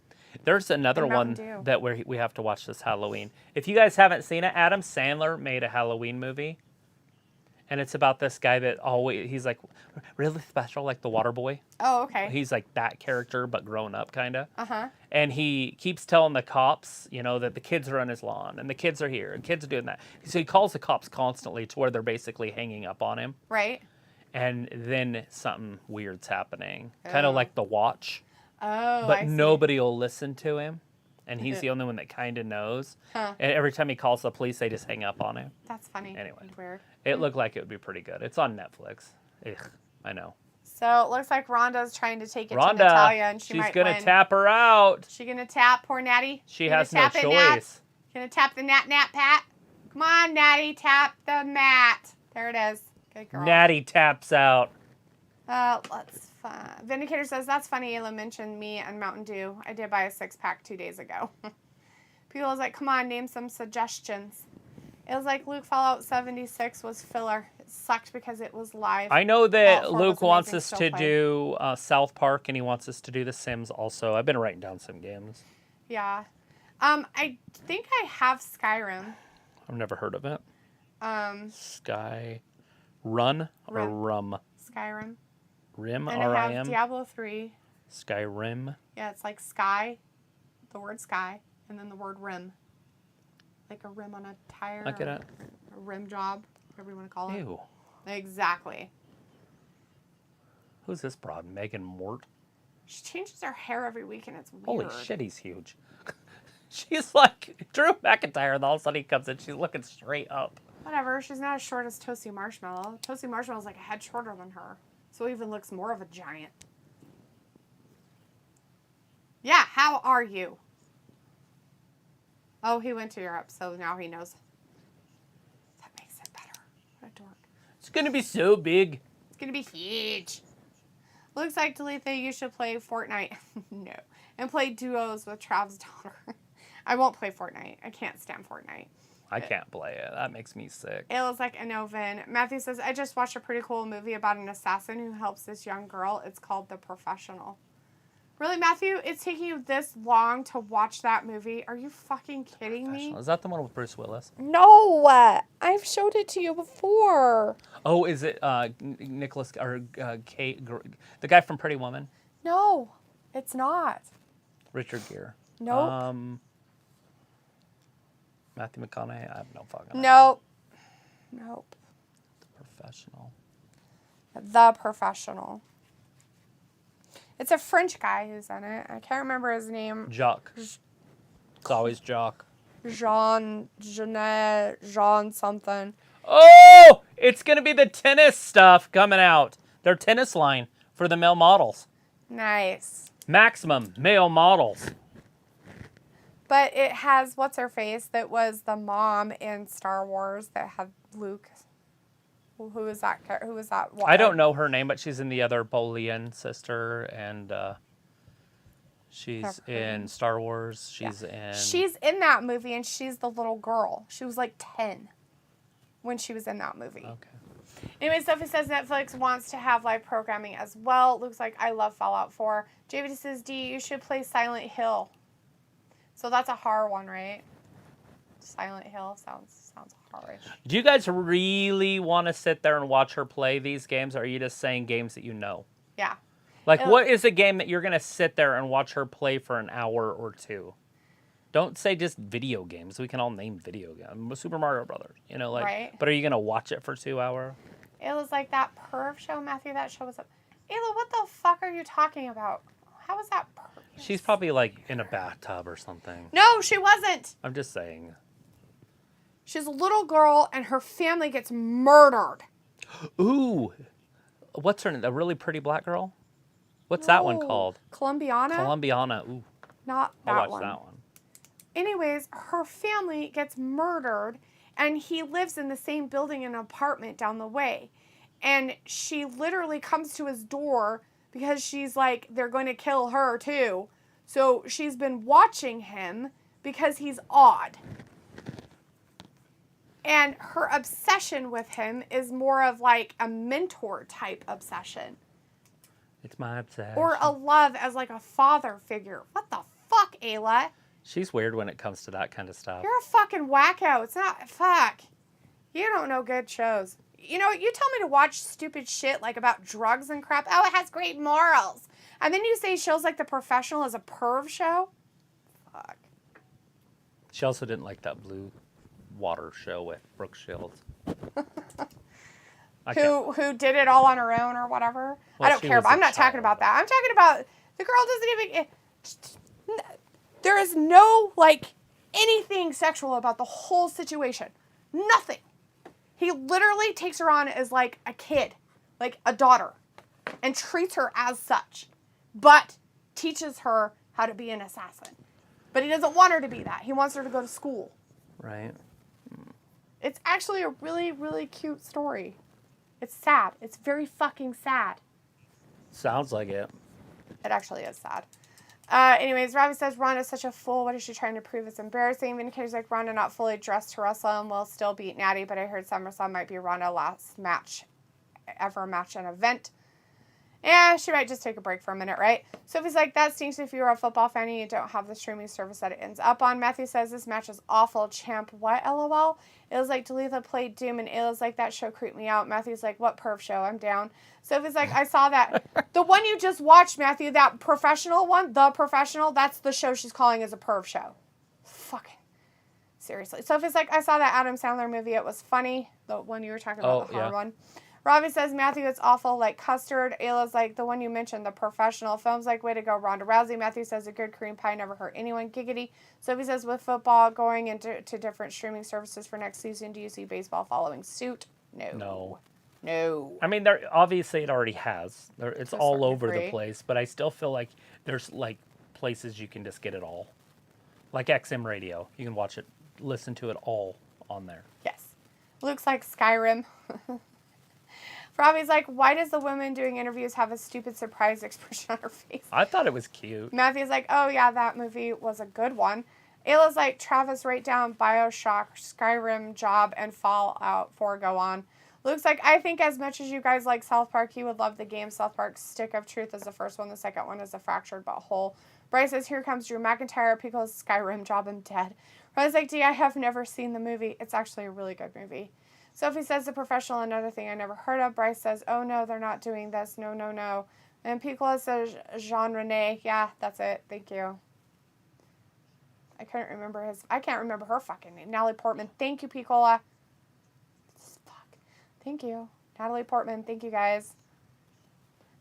There's another one that we have to watch this Halloween. If you guys haven't seen it, Adam Sandler made a Halloween movie. And it's about this guy that he's like really special, like the water boy. Oh, okay. He's like that character, but grown up kind of. Uh-huh. And he keeps telling the cops, that the kids are on his lawn and the kids are here and kids are doing that. So he calls the cops constantly to where they're basically hanging up on him. Right. And then something weird's happening. Kind of like The Watch. Oh, But nobody will listen to him. And he's the only one that kind of knows. Huh. And every time he calls the police, they just hang up on him. That's funny. Anyway. Weird. It looked like it would be pretty good. It's on Netflix. Ugh, I know. So it looks like Rhonda's trying to take it to Natalia, and she's going to tap her out. She going to tap poor Natty? She has no choice. Going to tap the Nat Pat? Come on, Natty, tap the mat. There it is. Good girl. Natty taps out. Let's find. Vindicator says, that's funny. Ayla mentioned me and Mountain Dew. I did buy a 6-pack 2 days ago. People was like, come on, name some suggestions. It was like Luke Fallout 76 was filler. It sucked because it was live. I know that Luke wants us to do South Park, and he wants us to do The Sims also. I've been writing down some games. Yeah. I think I have Skyrim. I've never heard of it. Run or Rum? Skyrim. Rim, and R-I-M? I have Diablo 3. Skyrim? Yeah, it's like sky, the word sky, and then the word rim. Like a rim on a tire. Look at it. A rim job, whatever you want to call it. Ew. Exactly. Who's this broad? Megan Mort? She changes her hair every week, and it's weird. Holy shit, he's huge. She's like Drew McIntyre, and all of a sudden he comes in, she's looking straight up. Whatever, she's not as short as Toasty Marshmallow. Toasty Marshmallow's like a head shorter than her. So even looks more of a giant. Yeah, how are you? Oh, he went to Europe, so now he knows. That makes it better. What a dork. It's going to be so big. It's going to be huge. Looks like Talitha, you should play Fortnite. No. And play duos with Trav's daughter. I won't play Fortnite. I can't stand Fortnite. I can't play it. That makes me sick. It looks like a no-vin. Matthew says, I just watched a pretty cool movie about an assassin who helps this young girl. It's called The Professional. Really, Matthew? It's taking you this long to watch that movie? Are you fucking kidding me? Is that the one with Bruce Willis? No! I've showed it to you before. Oh, is it Nicholas or Kate, the guy from Pretty Woman? No, it's not. Richard Gere. Nope. Matthew McConaughey? I have no fucking idea. Nope. Nope. The Professional. The Professional. It's a French guy who's in it. I can't remember his name. Jacques. It's always Jacques. Jean something. Oh! It's going to be the tennis stuff coming out. Their tennis line for the male models. Nice. Maximum male models. But it has, what's her face, that was the mom in Star Wars that had Luke. Who is that? Who is that? I don't know her name, but she's in the other Bolian sister, and she's in Star Wars. She's in that movie, and she's the little girl. She was like 10 when she was in that movie. Okay. Anyway, Sophie says Netflix wants to have live programming as well. Looks like I love Fallout 4. JVD says, D, you should play Silent Hill. So that's a horror one, right? Silent Hill sounds horrorish. Do you guys really want to sit there and watch her play these games, or are you just saying games that you know? Yeah. Like, what is a game that you're going to sit there and watch her play for an hour or two? Don't say just video games. We can all name video games. Super Mario Brothers, you know, like. Right. But are you going to watch it for 2 hours? It was like that perv show, Matthew. That show was up. Ayla, what the fuck are you talking about? How was that perv? She's probably like in a bathtub or something. No, she wasn't. I'm just saying. She's a little girl and her family gets murdered. Ooh. What's her name? A really pretty black girl? What's that one called? Colombiana? Colombiana. Ooh. Not that I'll watch one. that one. Anyways, her family gets murdered and he lives in the same building in an apartment down the way. And she literally comes to his door because she's like, they're going to kill her too. So she's been watching him because he's odd. And her obsession with him is more of like a mentor type obsession. It's my obsession. Or a love as like a father figure. What the fuck, Ayla? She's weird when it comes to that kind of stuff. You're a fucking wacko. It's not, fuck. You don't know good shows. You know, you tell me to watch stupid shit like about drugs and crap. Oh, it has great morals. And then you say shows like The Professional is a perv show? Fuck. She also didn't like that Blue Water show with Brooke Shields. Who did it all on her own or whatever? Well, I don't care, but I'm not talking about that. I'm talking about the girl doesn't even... There is no, like, anything sexual about the whole situation. Nothing. He literally takes her on as, like, a kid, like a daughter, and treats her as such, but teaches her how to be an assassin. But he doesn't want her to be that. He wants her to go to school. Right. It's actually a really, really cute story. It's sad. It's very fucking sad. Sounds like it. It actually is sad. Anyways, Robbie says Ronda's such a fool. What is she trying to prove? It's embarrassing. Vindicator's like Ronda not fully dressed to wrestle and will still beat Natty, but I heard SummerSlam might be Ronda's last match, ever match an event. Yeah, she might just take a break for a minute, right? Sophie's like, that stinks if you're a football fan and you don't have the streaming service that it ends up on. Matthew says, this match is awful. Champ, what, LOL? It was like Talitha played Doom and Ayla's like, that show creeped me out. Matthew's like, what perv show? I'm down. Sophie's like, I saw that. The one you just watched, Matthew, that professional one, The Professional, that's the show she's calling as a perv show. Fucking seriously. Sophie's like, I saw that Adam Sandler movie. It was funny. The one you were talking about, the horror one. Robbie says, Matthew, it's awful, like custard. Ayla's like, the one you mentioned, The Professional. Film's like, way to go, Ronda Rousey. Matthew says, a good Korean pie never hurt anyone. Giggity. Sophie says, with football going into different streaming services for next season, do you see baseball following suit? No. I mean, obviously it already has. It's all over the place, but I still feel like there's like places you can just get it all. Like XM Radio. You can watch it, listen to it all on there. Yes. Looks like Skyrim. Robbie's like, why does the woman doing interviews have a stupid surprise expression on her face? I thought it was cute. Matthew's like, oh yeah, that movie was a good one. Ayla's like, Travis, write down Bioshock, Skyrim, Job, and Fallout 4, go on. Luke's like, I think as much as you guys like South Park, you would love the game. South Park Stick of Truth is the first one. The second one is a fractured but whole. Bryce says, here comes Drew McIntyre, Pickles, Skyrim, Job, and Dead. Ryan's like, I have never seen the movie. It's actually a really good movie. Sophie says, The Professional, another thing I never heard of. Bryce says, oh no, they're not doing this. No. And Piccola says, Jean Rene. Yeah, that's it. Thank you. I can't remember her fucking name. Natalie Portman. Thank you, Piccola. Fuck. Thank you. Natalie Portman. Thank you, guys.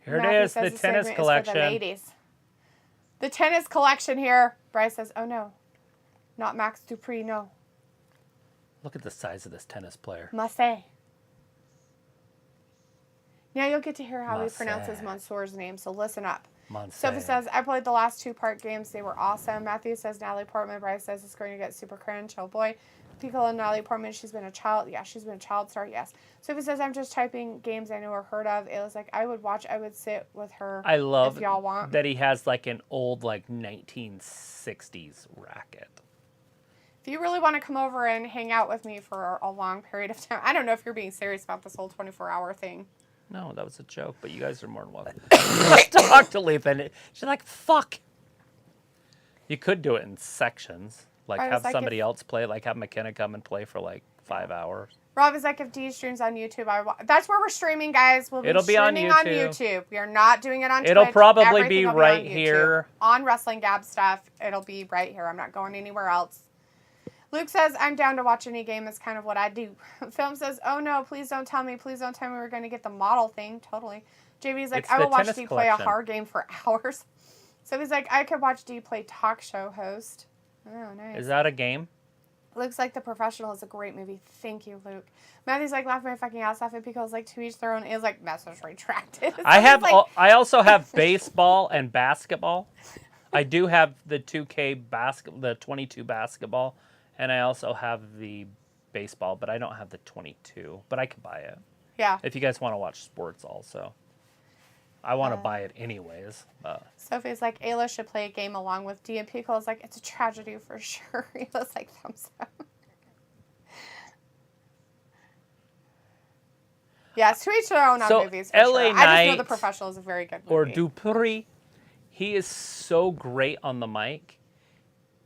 Here it is, the tennis collection. For the ladies. The tennis collection here. Bryce says, oh no. Not Max Dupree, no. Look at the size of this tennis player. Massey. Now you'll get to hear how he pronounces Mansour's name, so listen up. Sophie says, I played the last 2-part games. They were awesome. Matthew says, Natalie Portman. Bryce says, it's going to get super cringe. Oh boy. Piccolo and Natalie Portman, she's been a child. Yeah, she's been a child star. Yes. Sophie says, I'm just typing games I know or heard of. It was like, I would sit with her. I love if y'all want. That he has like an old, like 1960s racket. If you really want to come over and hang out with me for a long period of time, I don't know if you're being serious about this whole 24-hour thing. No, that was a joke, but you guys are more than welcome. Let's talk to Leaf, and she's like, fuck. You could do it in sections. Like, have somebody else play, like, have McKenna come and play for, like, 5 hours. Rob is like, if D streams on YouTube, that's where we're streaming, guys. We'll be streaming on YouTube. We are not doing it on Twitch. It'll probably be right here. On Wrestling Gab stuff, it'll be right here. I'm not going anywhere else. Luke says, I'm down to watch any game. That's kind of what I do. Film says, oh, no, please don't tell me. Please don't tell me we're going to get the model thing. Totally. JV's like, I will watch D play a hard game for hours. So he's like, I could watch D play talk show host. Oh, nice. Is that a game? Looks like The Professional is a great movie. Thank you, Luke. Matthew's like, laughing my fucking ass off. And Pico's like, to each their own. Is like, message retracted. So I also have baseball and basketball. I do have the 2K the 22 basketball. And I also have the baseball, but I don't have the 22. But I could buy it. Yeah. If you guys want to watch sports also. I want to buy it anyways. Sophie's like, Ayla should play a game along with D. And Pico is like, it's a tragedy for sure. Ayla's like, thumbs up. Yes, to each their own on movies. For LA sure. Knight, I just know The Professional is a very good movie. Or Dupree, he is so great on the mic.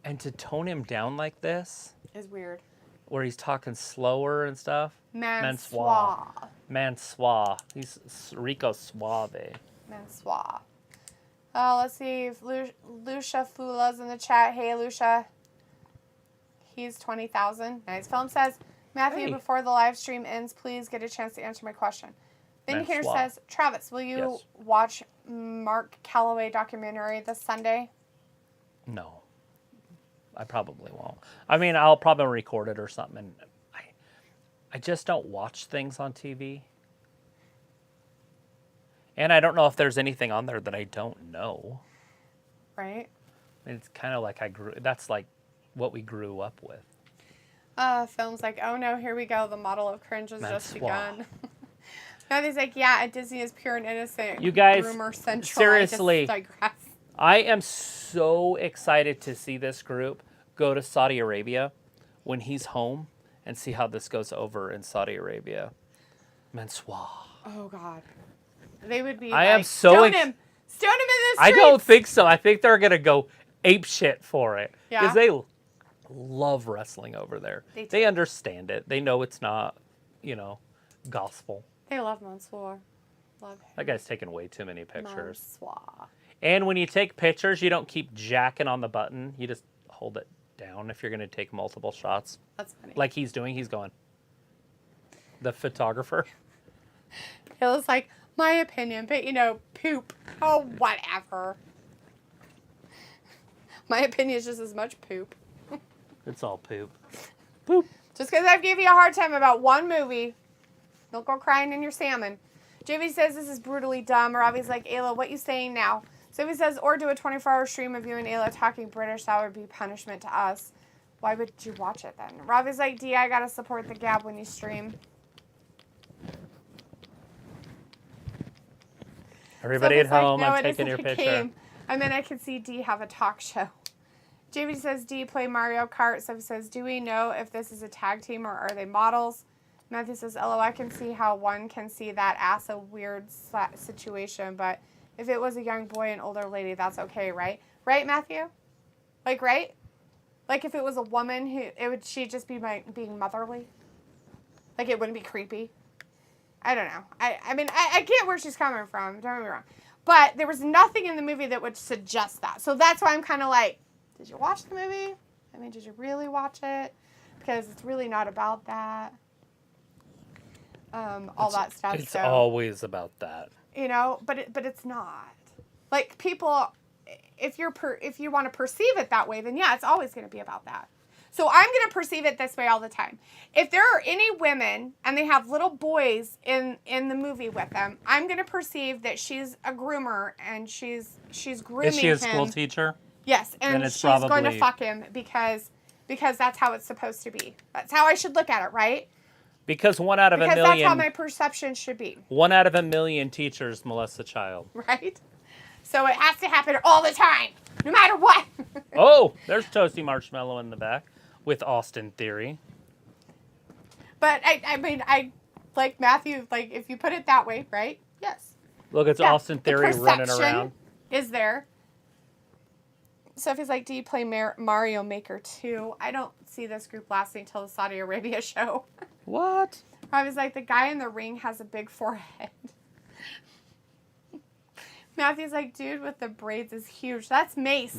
And to tone him down like this is weird. Where he's talking slower and stuff. Mansoir. He's Rico Suave. Mansoir. Let's see if Lucia Fula's in the chat. Hey, Lucia. He's 20,000. Nice. Film says, Matthew, before the live stream ends, please get a chance to answer my question. Vindicator says, Travis, will you watch Mark Calloway documentary this Sunday? No. I probably won't. I mean, I'll probably record it or something. And I just don't watch things on TV. And I don't know if there's anything on there that I don't know. Right. It's kind of like that's like what we grew up with. Film's like, oh no, here we go. The model of cringe has just begun. Matthew's like, yeah, Disney is pure and innocent. You guys, Groomer Central. seriously, I am so excited to see this group go to Saudi Arabia when he's home and see how this goes over in Saudi Arabia. Mansoir. Oh, God. They would be I am so stone him in the streets. I don't think so. I think they're going to go ape shit for it. Yeah. Because they love wrestling over there. They understand it. They know it's not, gospel. They love Mansoir. Love him. That guy's taking way too many pictures. Mansoir. And when you take pictures, you don't keep jacking on the button. You just hold it down if you're going to take multiple shots. That's funny. Like he's doing. He's going. The photographer. It was like, my opinion, but, poop. Oh, whatever. My opinion is just as much poop. It's all poop. Poop. Just because I've gave you a hard time about one movie, don't go crying in your salmon. JV says this is brutally dumb. Ravi's like, Ayla, what you saying now? Sophie says, or do a 24-hour stream of you and Ayla talking British. That would be punishment to us. Why would you watch it then? Ravi's like, D, I gotta support the Gab when you stream. Everybody at home, like, no, I'm taking your picture. Game. And then I can see D have a talk show. JV says, D, play Mario Kart. Sophie says, do we know if this is a tag team or are they models? Matthew says, LO, I can see how one can see that as a weird situation, but if it was a young boy and older lady, that's okay, right? Right, Matthew? Like, right? Like, if it was a woman, she'd just be being motherly? Like, it wouldn't be creepy? I don't know. I mean, I get where she's coming from. Don't get me wrong. But there was nothing in the movie that would suggest that. So that's why I'm kind of like, did you watch the movie? I mean, did you really watch it? Because it's really not about that. All that stuff. It's always about that. But it's not. Like, people, if you want to perceive it that way, then yeah, it's always going to be about that. So I'm going to perceive it this way all the time. If there are any women and they have little boys in the movie with them, I'm going to perceive that she's a groomer and she's grooming him. Is she a school teacher? Yes, and she's going to fuck him because that's how it's supposed to be. That's how I should look at it, right? Because 1 out of a million... Because that's how my perception should be. 1 out of a million teachers molest a child. Right? So it has to happen all the time, no matter what. Oh, there's Toasty Marshmallow in the back. With Austin Theory. But I mean, I like Matthew, like if you put it that way, right? Yes. Look, it's Austin Theory running around. Is there. So if he's like, do you play Mario Maker 2? I don't see this group lasting until the Saudi Arabia show. What? I was like, the guy in the ring has a big forehead. Matthew's like, dude with the braids is huge. That's Mace.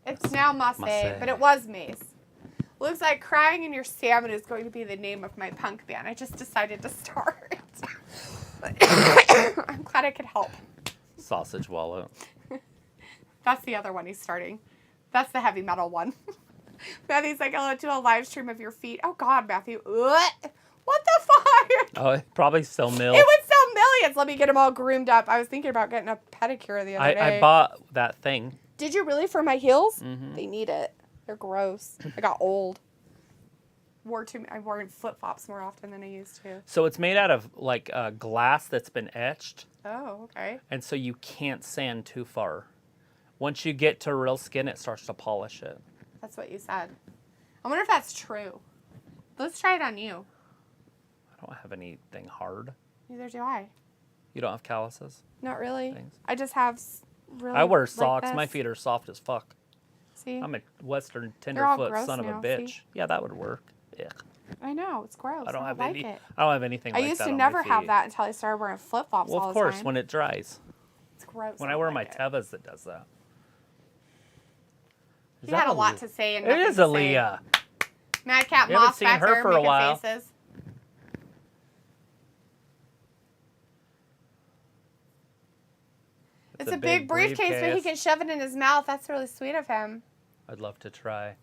It's now Mace, but it was Mace. Looks like Crying in Your Salmon is going to be the name of my punk band. I just decided to start. I'm glad I could help. Sausage Wallow. That's the other one he's starting. That's the heavy metal one. Matthew's like, I'll do a live stream of your feet. Oh, God, Matthew. What the fuck? Oh, it probably sell millions. It would sell millions. Let me get them all groomed up. I was thinking about getting a pedicure the other day. I bought that thing. Did you really for my heels? Mm-hmm. They need it. They're gross. I got old. I wore flip-flops more often than I used to. So it's made out of like glass that's been etched. Oh, okay. And so you can't sand too far. Once you get to real skin, it starts to polish it. That's what you said. I wonder if that's true. Let's try it on you. I don't have anything hard. Neither do I. You don't have calluses? Not really. Things? I just have really. I wear socks. Like My feet are soft as fuck. See? I'm a Western They're all tenderfoot gross son of a now, bitch. see? Yeah, that would work. Yeah. I know it's gross. I don't have like any. it. I don't have anything. I like used that to on never my have feet. that until I started wearing flip-flops all the time. Well, of course, when it dries. It's gross. When I wear my Tevas, that does that. You had a lot to say. And it is Aaliyah. Madcap You haven't Moss seen back her there for a making while. faces. It's a big briefcase, but he can shove it in his mouth. That's really sweet of him. I'd love to try.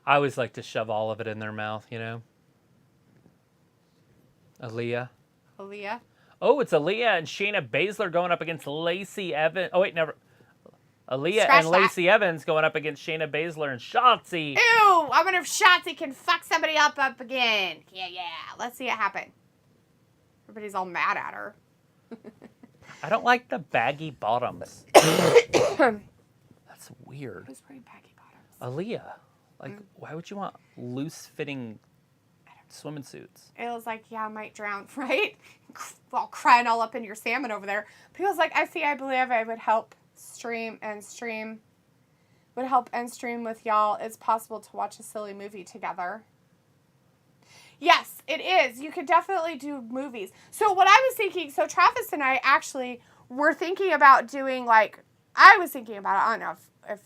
I always like to shove all of it in their mouth, you know? Aaliyah. Aaliyah. Oh, it's Aaliyah and Shayna Baszler going up against Lacey Evans. Oh, wait, never. Aaliyah Scratch and that. Lacey Evans going up against Shayna Baszler and Shotzi. Ew! I wonder if Shotzi can fuck somebody up again. Yeah. Let's see it happen. Everybody's all mad at her. I don't like the baggy bottoms. That's weird. Who's wearing baggy bottoms? Aaliyah. Like, why would you want loose-fitting swimming suits? It was like, yeah, I might drown, right? Well, crying all up in your salmon over there. People's like, I believe I would help stream with y'all. It's possible to watch a silly movie together. Yes, it is. You could definitely do movies. So what I was thinking, so Travis and I actually were thinking about doing I don't know if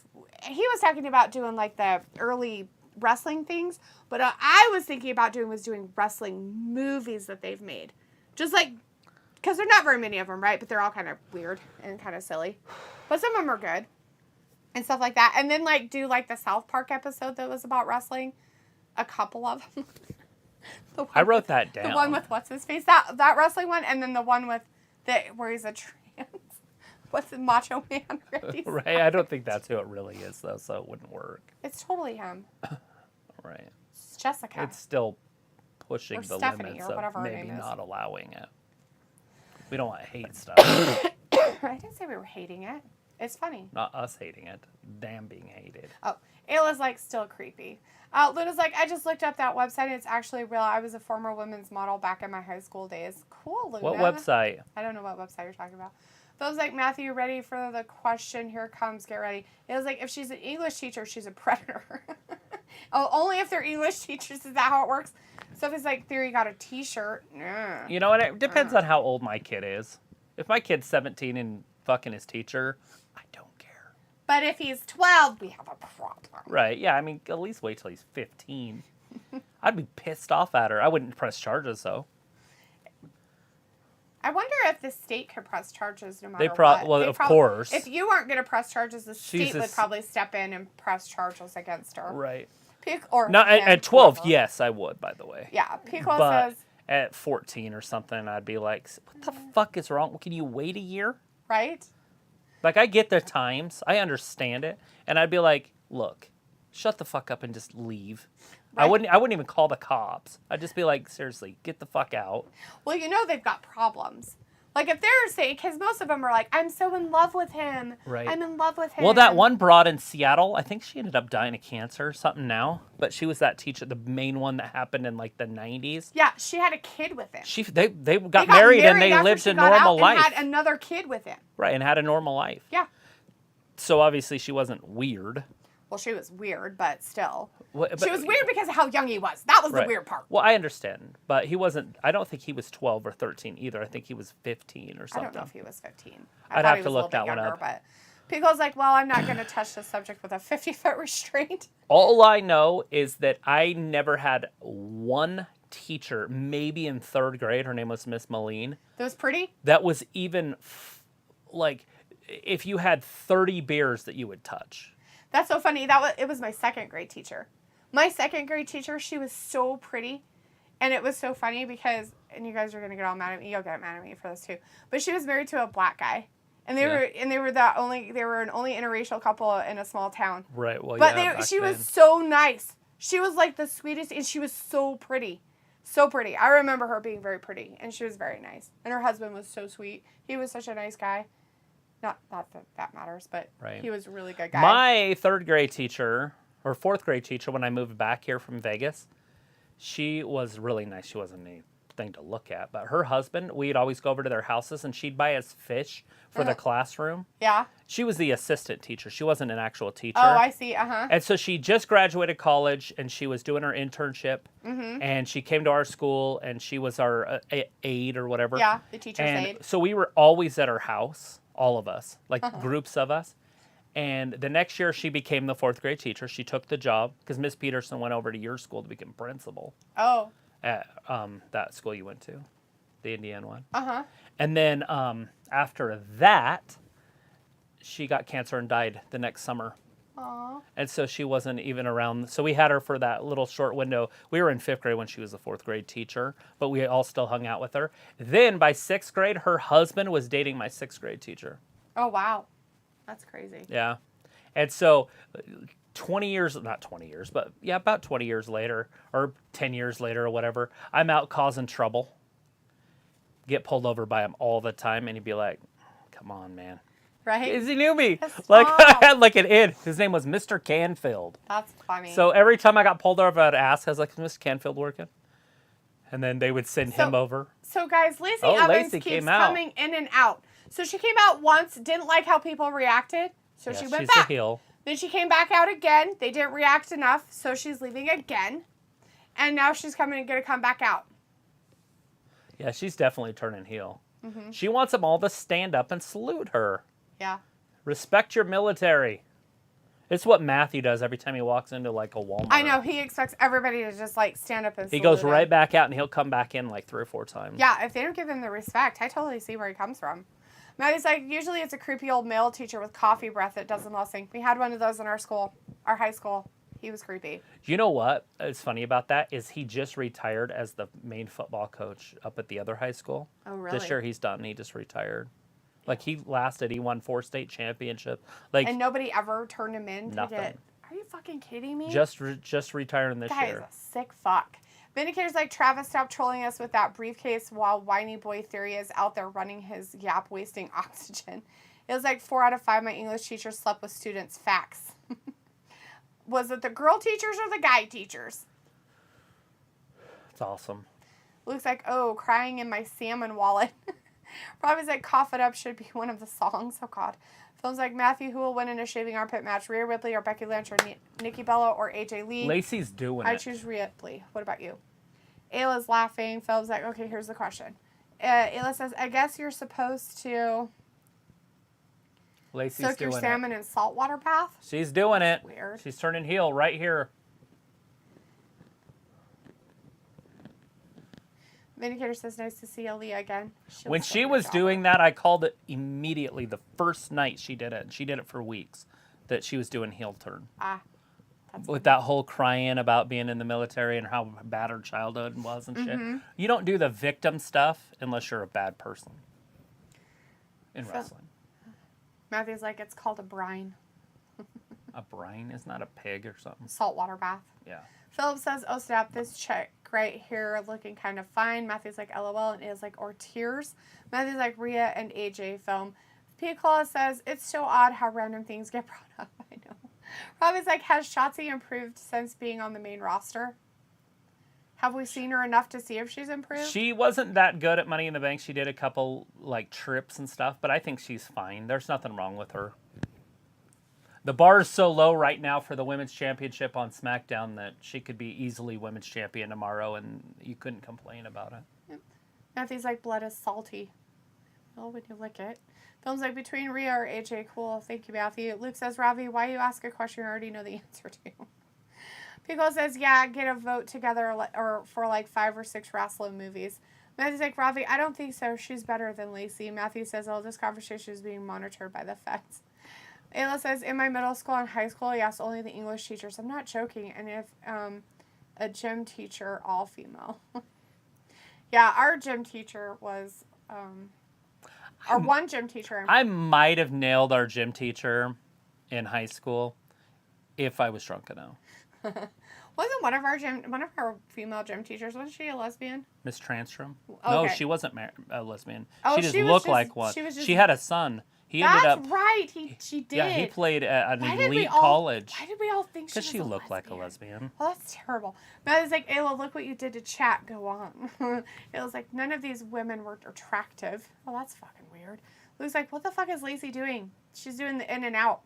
he was talking about doing like the early wrestling things, but I was thinking about doing wrestling movies that they've made. Just like, because there's not very many of them, right? But they're all kind of weird and kind of silly. But some of them are good and stuff like that. And then do the South Park episode that was about wrestling. A couple of them. I wrote that down. The one with what's his face? That wrestling one, and then the one with where he's a trans. What's the Macho Man? Right. I don't think that's who it really is though, so it wouldn't work. It's totally him. Right. It's Jessica. It's still pushing Or the Stephanie, limits or whatever of her maybe name is. not allowing it. We don't want to hate stuff. I didn't say we were hating it. It's funny. Not us hating it. Them being hated. Oh, Ayla's still creepy. Luna's I just looked up that website and it's actually real. I was a former women's model back in my high school days. Cool, Luna. What website? I don't know what website you're talking about. But I was Matthew, you ready for the question? Here it comes. Get ready. It was if she's an English teacher, she's a predator. Oh, only if they're English teachers. Is that how it works? So if it's Theory got a t-shirt. Nah. You know what? It depends on how old my kid is. If my kid's 17 and fucking his teacher, I don't care. But if he's 12, we have a problem. Right. Yeah. I mean, at least wait till he's 15. I'd be pissed off at her. I wouldn't press charges, though. I wonder if the state could press charges no matter what. Well, of course. If you weren't going to press charges, the state would probably step in and press charges against her. Right. At 12, yes, I would, by the way. Yeah. Piccolo but says... at 14 or something, I'd be like, what the fuck is wrong? Can you wait a year? Right? I get the times. I understand it. And I'd be like, look, shut the fuck up and just leave. Right. I wouldn't even call the cops. I'd just be like, seriously, get the fuck out. Well, they've got problems. Like, if they're saying, because most of them are like, I'm so in love with him. Right. I'm in love with him. Well, that one broad in Seattle, I think she ended up dying of cancer or something now. But she was that teacher, the main one that happened in like the 90s. Yeah, she had a kid with him. They got married and they lived a normal life. And had another kid with him. Right, and had a normal life. Yeah. So obviously she wasn't weird. Well, she was weird, but still. But she was weird because of how young he was. That was the weird part. Well, I understand. But he wasn't, I don't think he was 12 or 13 either. I think he was 15 or something. I don't know if he was 15. I'd have to look that one up. But Pico's like, well, I'm not going to touch the subject with a 50-foot restraint. All I know is that I never had one teacher, maybe in 3rd grade, her name was Miss Moline. That was pretty? That was even, like, if you had 30 beers that you would touch. That's so funny. It was my 2nd grade teacher. My 2nd grade teacher, she was so pretty. And it was so funny because, and you guys are going to get all mad at me. You'll get mad at me for this too. But she was married to a black guy. And they were an only interracial couple in a small town. Right. Well, but she was so nice. She was like the sweetest, and she was so pretty. So pretty. I remember her being very pretty, and she was very nice. And her husband was so sweet. He was such a nice guy. Not that matters, but he was a really good guy. My 3rd grade teacher, or 4th grade teacher, when I moved back here from Vegas, she was really nice. She wasn't anything to look at, but her husband, we'd always go over to their houses, and she'd buy us fish for the classroom. Yeah. She was the assistant teacher. She wasn't an actual teacher. Oh, I see. Uh-huh. And so she just graduated college, and she was doing her internship, and she came to our school, and she was our aide or whatever. Yeah, the teacher's aide. So we were always at her house. All of us, like groups of us. And the next year she became the 4th grade teacher. She took the job because Miss Peterson went over to your school to become principal. Oh. At that school you went to, the Indiana one. Uh-huh. And then after that, she got cancer and died the next summer. Aww. And so she wasn't even around. So we had her for that little short window. We were in 5th grade when she was a 4th grade teacher, but we all still hung out with her. Then by 6th grade, her husband was dating my 6th grade teacher. Oh, wow. That's crazy. Yeah. And so 20 years, not 20 years, but yeah, about 20 years later or 10 years later or whatever, I'm out causing trouble. Get pulled over by him all the time. And he'd be like, come on, man. Right? He knew me. That's like small. I had like an id. His name was Mr. Canfield. That's funny. So every time I got pulled over, I'd ask, I was like, is Mr. Canfield working? And then they would send him over. So guys, Lacey Evans Lacey keeps coming in and out. So she came out once, didn't like how people reacted, so she went back. She's a heel. Then she came back out again. They didn't react enough, so she's leaving again. And now she's going to come back out. Yeah, she's definitely turning heel. Mm-hmm. She wants them all to stand up and salute her. Yeah. Respect your military. It's what Matthew does every time he walks into like a Walmart. I know. He expects everybody to just like stand up and salute He goes him. right back out and he'll come back in like 3 or 4 times. Yeah, if they don't give him the respect, I totally see where he comes from. Matthew's like, usually it's a creepy old male teacher with coffee breath that does the most thing. We had one of those in our school, our high school. He was creepy. You know what is funny about that is he just retired as the main football coach up at the other high school. Oh, really? This year he's done. He just retired. Like he lasted. He won 4 state championships. Like and nobody ever turned him in to nothing. get. Are you fucking kidding me? Just retiring this Guy year. is a sick fuck. Vindicator's like, Travis, stop trolling us with that briefcase while whiny boy Theory is out there running his yap wasting oxygen. It was like 4 out of 5 my English teachers slept with students. Facts. Was it the girl teachers or the guy teachers? It's awesome. Luke's like, oh, crying in my salmon wallet. Probably like, cough it up should be one of the songs. Oh, God. Phil's like, Matthew, who will win in a shaving armpit match? Rhea Ripley or Becky Lynch or Nikki Bella or AJ Lee? Lacey's doing it. I choose Ripley. What about you? Ayla's laughing. Phil's like, okay, here's the question. Ayla says, I guess you're supposed to Lacey's soak your doing salmon in saltwater bath? She's doing it. Weird. She's turning heel right here. Vindicator says, nice to see Aaliyah again. When she was doing that, I called it immediately the first night she did it. And she did it for weeks, that she was doing heel turn. Ah. With that whole crying about being in the military and how bad her childhood was and shit. You don't do the victim stuff unless you're a bad person in wrestling. Matthew's like, it's called a brine. A brine is not a pig or something. Saltwater bath. Yeah. Philip says, oh snap, this chick great hair, looking kind of fine. Matthew's like, LOL, and A's like, or tears. Matthew's like, Rhea and AJ film. Picola says, it's so odd how random things get brought up. I know. Robbie's like, has Shotzi improved since being on the main roster? Have we seen her enough to see if she's improved? She wasn't that good at Money in the Bank. She did a couple, like, trips and stuff, but I think she's fine. There's nothing wrong with her. The bar is so low right now for the Women's Championship on SmackDown that she could be easily Women's Champion tomorrow, and you couldn't complain about it. Yep. Matthew's like, blood is salty. Well, when you lick it. Film's like, between Rhea or AJ, cool. Thank you, Matthew. Luke says, Ravi, why you ask a question you already know the answer to? Pico says, yeah, get a vote together or for like 5 or 6 wrestling movies. Matthew's like, Ravi, I don't think so. She's better than Lacey. Matthew says, oh, this conversation is being monitored by the feds. Ayla says, in my middle school and high school, yes, only the English teachers. I'm not joking. And if a gym teacher, all female. Yeah, our gym teacher was, our one gym teacher. I might have nailed our gym teacher in high school if I was drunk enough. Wasn't one of our female gym teachers, wasn't she a lesbian? Miss Transtrom? Okay. No, she wasn't a lesbian. Oh, she just looked like one. She had a son. He ended up. That's right. She did. Yeah, he played at an elite college. Why did we all think Because she looked lesbian? like a lesbian. Well, that's terrible. Matt is like, Ayla, look what you did to chat. Go on. Ayla's like, none of these women were attractive. Well, that's fucking weird. Luke's like, what the fuck is Lacey doing? She's doing the in and out.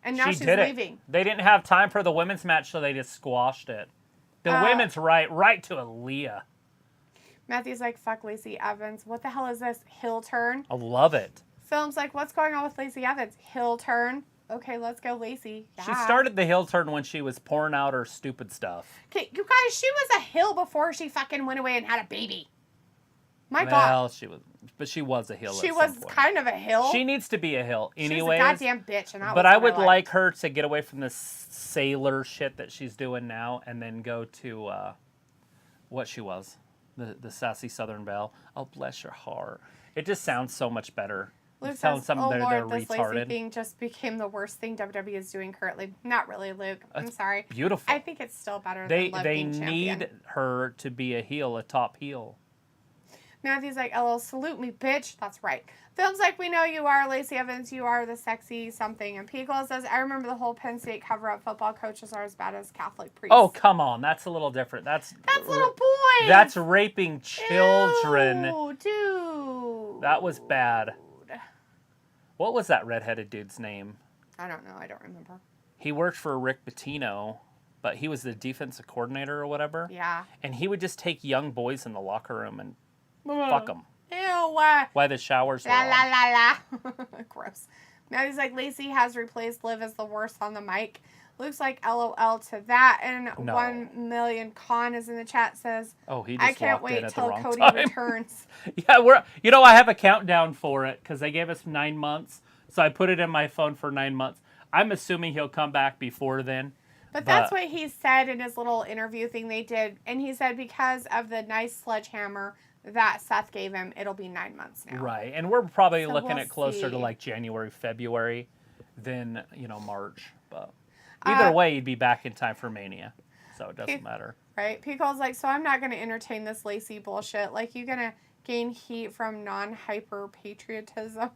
And now she's leaving. They didn't have time for the women's match, so they just squashed it. The women's right to Aaliyah. Matthew's like, fuck Lacey Evans. What the hell is this? Heel turn? I love it. Film's like, what's going on with Lacey Evans? Heel turn. Okay, let's go, Lacey. Yeah. She started the heel turn when she was pouring out her stupid stuff. Okay, you guys, she was a heel before she fucking went away and had a baby. My God. Well, she was a heel. She was kind of a heel. She needs to be a heel, anyways. She's a goddamn bitch, and but I would like her to get away from this sailor shit that she's doing now, and then go to what she was, the sassy Southern Belle. Oh, bless your heart. It just sounds so much better. Luke telling says, something they're this retarded. Lacey thing just became the worst thing WWE is doing currently. Not really, Luke. I'm sorry. Beautiful. I think it's still better than Love being champion. They need her to be a heel, a top heel. Matthew's like, LL, salute me, bitch. That's right. Film's like, we know you are Lacey Evans. You are the sexy something. And Pickle says, I remember the whole Penn State cover-up. Football coaches are as bad as Catholic priests. Oh, come on. That's a little different. That's little boys. That's raping children. Ew, dude. That was bad. What was that redheaded dude's name? I don't know. I don't remember. He worked for Rick Pitino, but he was the defensive coordinator or whatever. Yeah. And he would just take young boys in the locker room and fuck them. Ew. Why the showers were la, on. la, la, la. Gross. Now he's like, Lacey has replaced Liv as the worst on the mic. Luke's like, LOL to that. And No. 1 million Con is in the chat, says, Oh, he just I can't walked in wait at the till wrong Cody time. returns. Yeah, I have a countdown for it because they gave us 9 months. So I put it in my phone for 9 months. I'm assuming he'll come back before then. But that's what he said in his little interview thing they did. And he said because of the nice sledgehammer that Seth gave him, it'll be 9 months now. Right. And we're probably So looking we'll at closer see. to like January, February than, March. But either way, he'd be back in time for Mania. So it doesn't matter. Right? Pico's like, so I'm not going to entertain this Lacey bullshit. Like, you going to gain heat from non-hyper patriotism?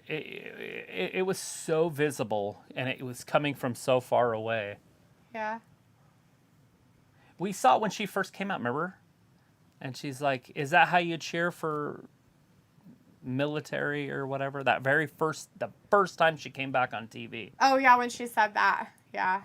It was so visible, and it was coming from so far away. Yeah. We saw it when she first came out, remember? And she's like, is that how you cheer for military or whatever? The first time she came back on TV. Oh, yeah, when she said that. Yeah.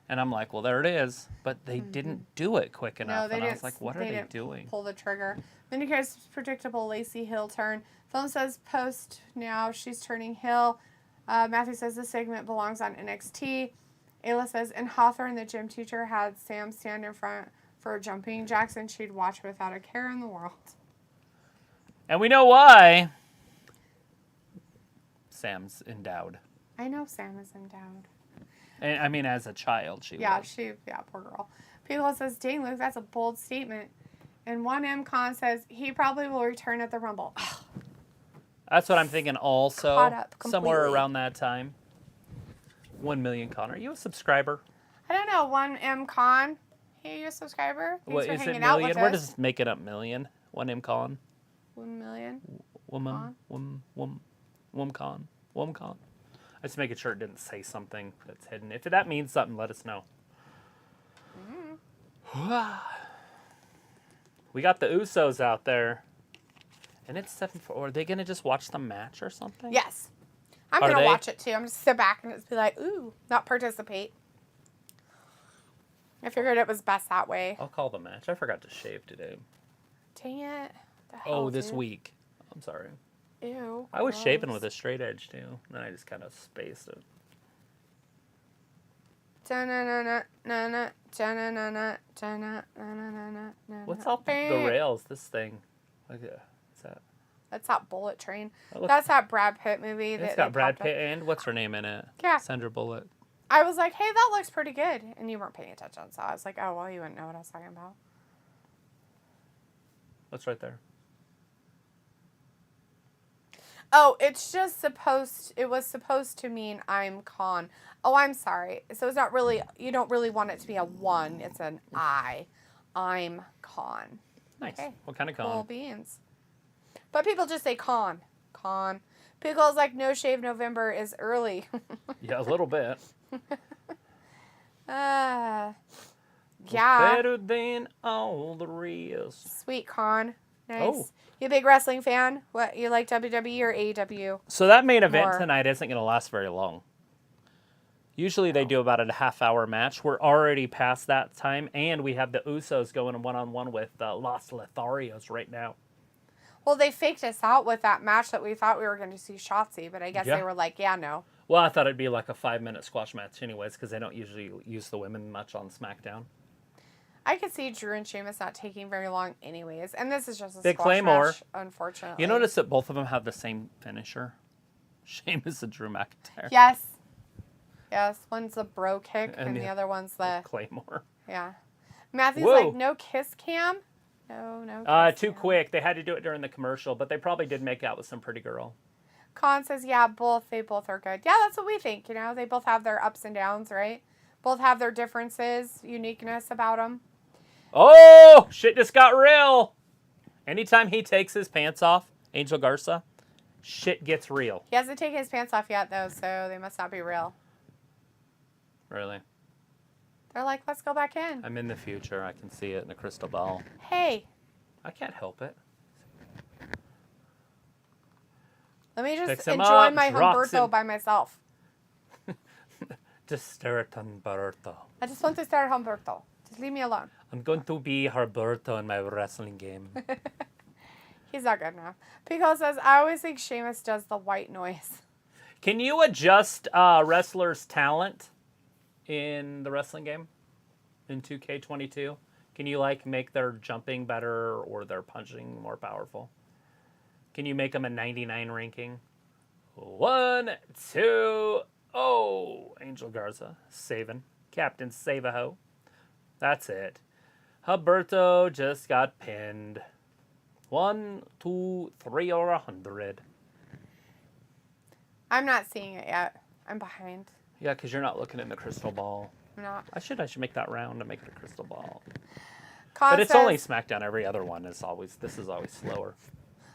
And I'm like, well, there it is. But they didn't do it quick enough. No, they and didn't. I was like, what are they doing? Pull the trigger. Vindicator's predictable Lacey heel turn. Film says post now she's turning heel. Matthew says this segment belongs on NXT. Ayla says, and Hawthorne, the gym teacher, had Sam stand in front for jumping jacks and she'd watch without a care in the world. And we know why. Sam's endowed. I know Sam is endowed. And, I mean, as a child, she was. Poor girl. People says, dang, Luke, that's a bold statement. And 1M Con says, he probably will return at the Rumble. That's what I'm thinking also. Caught up completely. Somewhere around that time. 1 million Con. Are you a subscriber? I don't know, 1M Con. Hey, you're a subscriber. Thanks What for is it, hanging out million? with We're us. just making up million. What name calling? 1 million. Womcon. I just making sure it didn't say something that's hidden. If that means something, let us know. We got the Usos out there. And it's 7-4. Are they going to just watch the match or something? Yes. I'm going to watch it too. I'm just sit back and just be like, ooh, not participate. I figured it was best that way. I'll call the match. I forgot to shave today. Dang it. The hell, This dude. week. I'm sorry. Ew. I was gross. shaving with a straight edge too. Then I just kind of spaced it. What's up the rails? This thing. What's that? That's that Bullet Train. That That's that Brad Pitt movie. It's got Brad Pitt and what's her name in it? Yeah. Sandra Bullock. I was like, hey, that looks pretty good. And you weren't paying attention. So I was like, oh, well, you wouldn't know what I was talking about. What's right there? Oh, it's just it was supposed to mean I'm con. Oh, I'm sorry. So it's not really, you don't really want it to be a 1. It's an I. I'm con. Nice. Okay. What kind of con? Cool beans. But people just say con. Con. Pickle's like No Shave November is early. Yeah, a little bit. Yeah. Better than all the rest. Sweet con. Nice. Oh. You a big wrestling fan? What, you like WWE or AEW? So that main event More. tonight isn't going to last very long. Usually they do about a half-hour match. We're already past that time, and we have the Usos going one-on-one with Los Lotharios right now. Well, they faked us out with that match that we thought we were going to see Shotzi, but I guess they were like, yeah, no. Well, I thought it'd be like a 5-minute squash match anyways, because they don't usually use the women much on SmackDown. I could see Drew and Sheamus not taking very long anyways, and this is just a Big squash Claymore. match, unfortunately. You notice that both of them have the same finisher? Sheamus and Drew McIntyre. Yes. Yes, one's the bro kick, and the other one's the... Claymore. Yeah. Matthew's Whoa. like, no kiss cam? No kiss Too cam. quick. They had to do it during the commercial, but they probably did make out with some pretty girl. Con says, yeah, they both are good. Yeah, that's what we think, you know? They both have their ups and downs, right? Both have their differences, uniqueness about them. Oh, shit just got real. Anytime he takes his pants off, Angel Garza, shit gets real. He hasn't taken his pants off yet, though, so they must not be real. Really? They're like, let's go back in. I'm in the future. I can see it in a crystal ball. Hey, I can't help it. let me just Picks him enjoy up, my drops Humberto him. by myself. Just stare at Humberto. I just want to stare at Humberto. Just leave me alone. I'm going to be Humberto in my wrestling game. He's not good enough. Pico says, I always think Sheamus does the white noise. Can you adjust wrestlers' talent in the wrestling game in 2K22? Can you like make their jumping better or their punching more powerful? Can you make them a 99 ranking? 1, 2, oh, Angel Garza saving. Captain Save-A-Ho. That's it. Humberto just got pinned. 1, 2, 3 or 100. I'm not seeing it yet. I'm behind. Yeah, because you're not looking in the crystal ball. I'm not. I should make that round and make it a crystal ball. Con But it's says, only SmackDown. Every other one is always, this is always slower.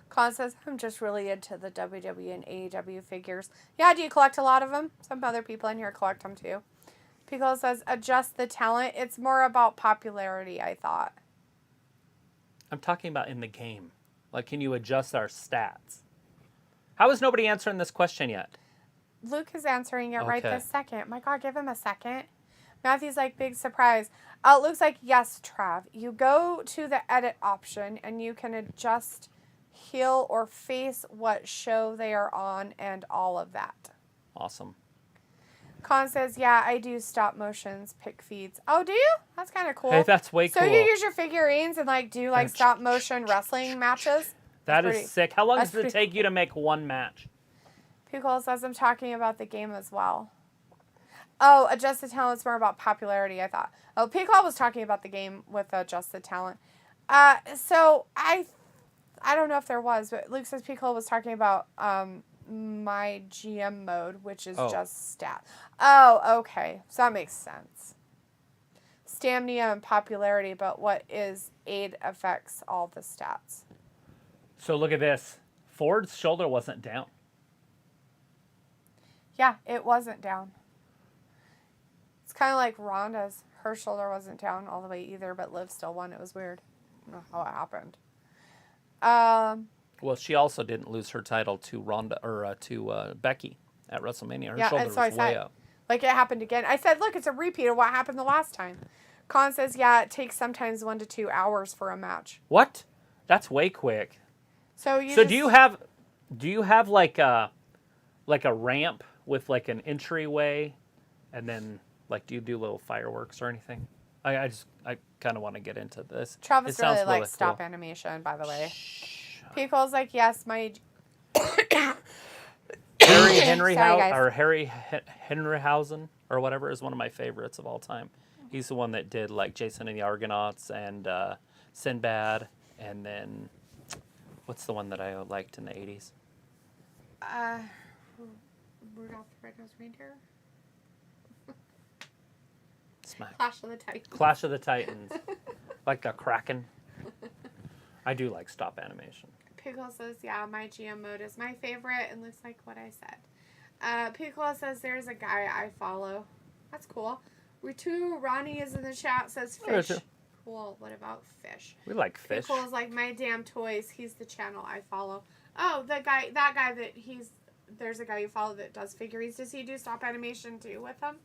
Con says, I'm just really into the WWE and AEW figures. Yeah, do you collect a lot of them? Some other people in here collect them too. Pico says, adjust the talent. It's more about popularity, I thought. I'm talking about in the game. Like, can you adjust our stats? How is nobody answering this question yet? Luke is answering it right Okay. this second. My God, give him a second. Matthew's like, big surprise. Luke's like, yes, Trav. You go to the edit option and you can adjust heel or face what show they are on and all of that. Awesome. Con says, yeah, I do stop motions, pick feeds. Oh, do you? That's kind of cool. Hey, that's way so cool. you use your figurines and like do like stop motion wrestling matches? That is pretty- sick. How long that's does it pretty take you to make one match? Pickle says, I'm talking about the game as well. Oh, adjusted talent's more about popularity, I thought. Oh, Pickle was talking about the game with adjusted talent. So I don't know if there was, but Luke says Pickle was talking about my GM mode, which is just stat. Oh, okay. So that makes sense. stamina and popularity, but what is aid affects all the stats. So look at this. Ford's shoulder wasn't down. Yeah, it wasn't down. It's kind of like Ronda's. Her shoulder wasn't down all the way either, but Liv still won. It was weird. I don't know how it happened. Well, she also didn't lose her title to Ronda or to Becky at WrestleMania. Her shoulder was way up. Like, it happened again. I said, look, it's a repeat of what happened the last time. Khan says, yeah, it takes sometimes 1 to 2 hours for a match. What? That's way quick. So do you have like a ramp with like an entryway, and then like do you do little fireworks or anything? I kind of want to get into this. Travis really likes stop animation, by the way. Pico's like, yes, my Harry Henryhausen or whatever is one of my favorites of all time. He's the one that did like Jason and the Argonauts and Sinbad, and then what's the one that I liked in the 80s? Rudolph the Red-Nosed Reindeer. Clash of the Titans. Like the Kraken. I do like stop animation. Pickle says, yeah, my GM mode is my favorite, and looks like what I said. Pickle says, there's a guy I follow. That's cool. Ritu Ronnie is in the chat, says fish. Cool. What about fish? We like fish. Pickle is like, my damn toys. He's the channel I follow. Oh, there's a guy you follow that does figurines. Does he do stop animation too with him?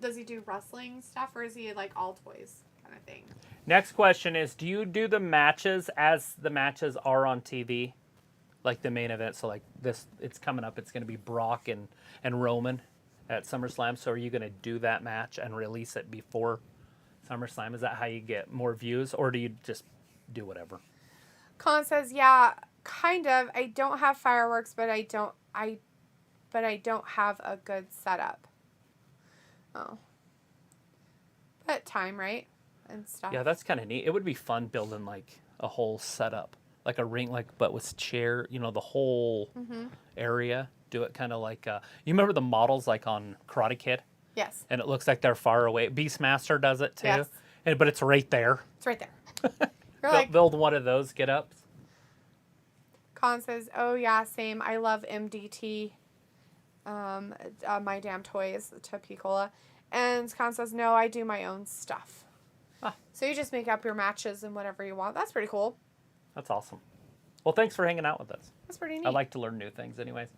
Does he do wrestling stuff, or is he like all toys kind of thing? Next question is, do you do the matches as the matches are on TV? Like the main event, so like this, it's coming up, it's going to be Brock and Roman at SummerSlam, so are you going to do that match and release it before SummerSlam? Is that how you get more views, or do you just do whatever? Colin says, yeah, kind of. I don't have fireworks, but I don't have a good setup. Oh. But time, right? And stuff. Yeah, that's kind of neat. It would be fun building like a whole setup, like a ring, like but with chair, the whole area. Do it kind of like you remember the models like on Karate Kid? Yes. And it looks like they're far away. Beastmaster does it too. Yes. But it's right there. It's right there. Build one of those get-ups. Colin says, oh yeah, same. I love MDT. My damn toys to Piccola. And Colin says, no, I do my own stuff. Ah. So you just make up your matches and whatever you want. That's pretty cool. That's awesome. Well, thanks for hanging out with us. That's pretty neat. I like to learn new things anyways.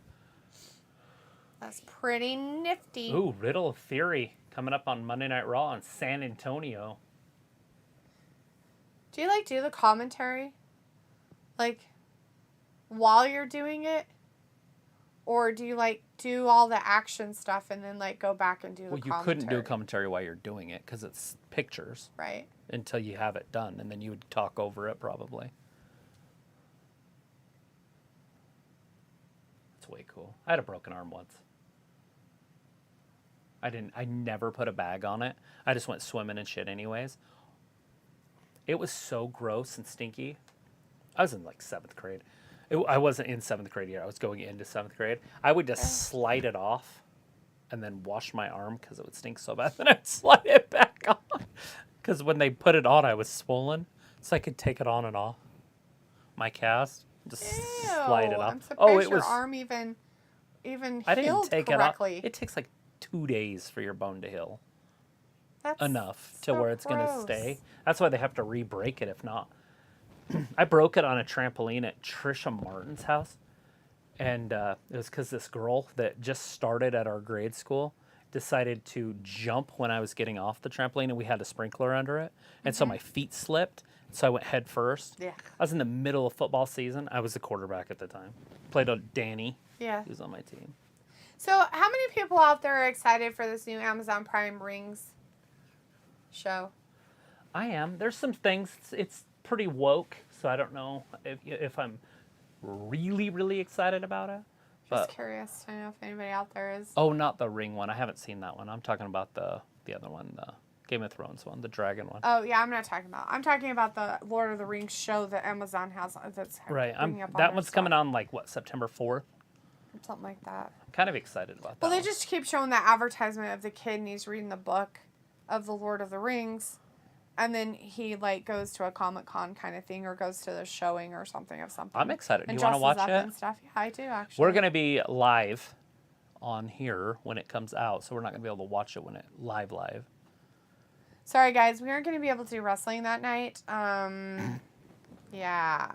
That's pretty nifty. Ooh, Riddle of Theory coming up on Monday Night Raw in San Antonio. Do you do the commentary? Like, while you're doing it? Or do you do all the action stuff and then go back and do the commentary? Well, you couldn't do a commentary while you're doing it because it's pictures. Right. Until you have it done, and then you would talk over it probably. It's way cool. I had a broken arm once. I never put a bag on it. I just went swimming and shit anyways. It was so gross and stinky. I was in 7th grade. I wasn't in 7th grade yet. I was going into 7th grade. I would just slide it off and then wash my arm because it would stink so bad. Then I'd slide it back on. Because when they put it on, I was swollen. So I could take it on and off my cast. Just slide it off. I'm surprised your arm even I didn't healed take correctly. It takes 2 days for your bone to heal. That's enough so to where it's going to gross. stay. That's why they have to re-break it if not. I broke it on a trampoline at Trisha Martin's house. And it was because this girl that just started at our grade school decided to jump when I was getting off the trampoline, and we had a sprinkler under it. And so my feet slipped, so I went head first. Yeah. I was in the middle of football season. I was the quarterback at the time. Played on Danny. Yeah. He was on my team. So how many people out there are excited for this new Amazon Prime Rings show? I am. There's some things. It's pretty woke, so I don't know if I'm really, really excited about it. Just curious to know if anybody out there is. Oh, not the Ring one. I haven't seen that one. I'm talking about the other one, the Game of Thrones one, the dragon one. Oh, yeah, I'm not talking about. I'm talking about the Lord of the Rings show that Amazon has. That's right. Up that one's coming on September 4th? Something like that. I'm kind of excited about that. Well, they just keep showing that advertisement of the kid and he's reading the book. of the Lord of the Rings. And then he, like, goes to a Comic-Con kind of thing or goes to the showing or something of something. I'm excited. Do And you want to watch dresses it? up and stuff. Yeah, I do, actually. We're going to be live on here when it comes out, so we're not going to be able to watch it when it live. Sorry, guys. We aren't going to be able to do wrestling that night. Yeah.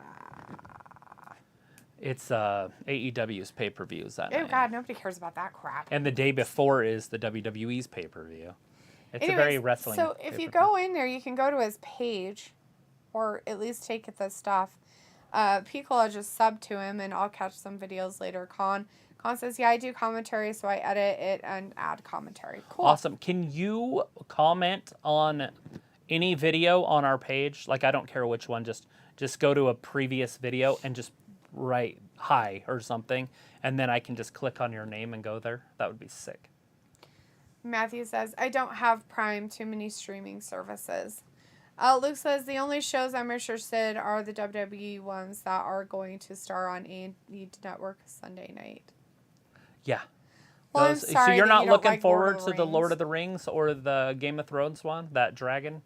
It's AEW's pay-per-views that night. Oh, God. Nobody cares about that crap. And the day before is the WWE's pay-per-view. It's Anyways, a very wrestling. So if you go in there, you can go to his page, or at least take the stuff. Piccolo just subbed to him, and I'll catch some videos later. Con says, yeah, I do commentary, so I edit it and add commentary. Cool. Awesome. Can you comment on any video on our page? Like, I don't care which one. Just go to a previous video and just write hi or something, and then I can just click on your name and go there. That would be sick. Matthew says, I don't have Prime, too many streaming services. Luke says, the only shows I'm interested are the WWE ones that are going to star on A&E Network Sunday night. Yeah. Well, I'm sorry so you're that not you don't looking like forward Lord of to the the Lord Rings. of the Rings or the Game of Thrones one, that dragon?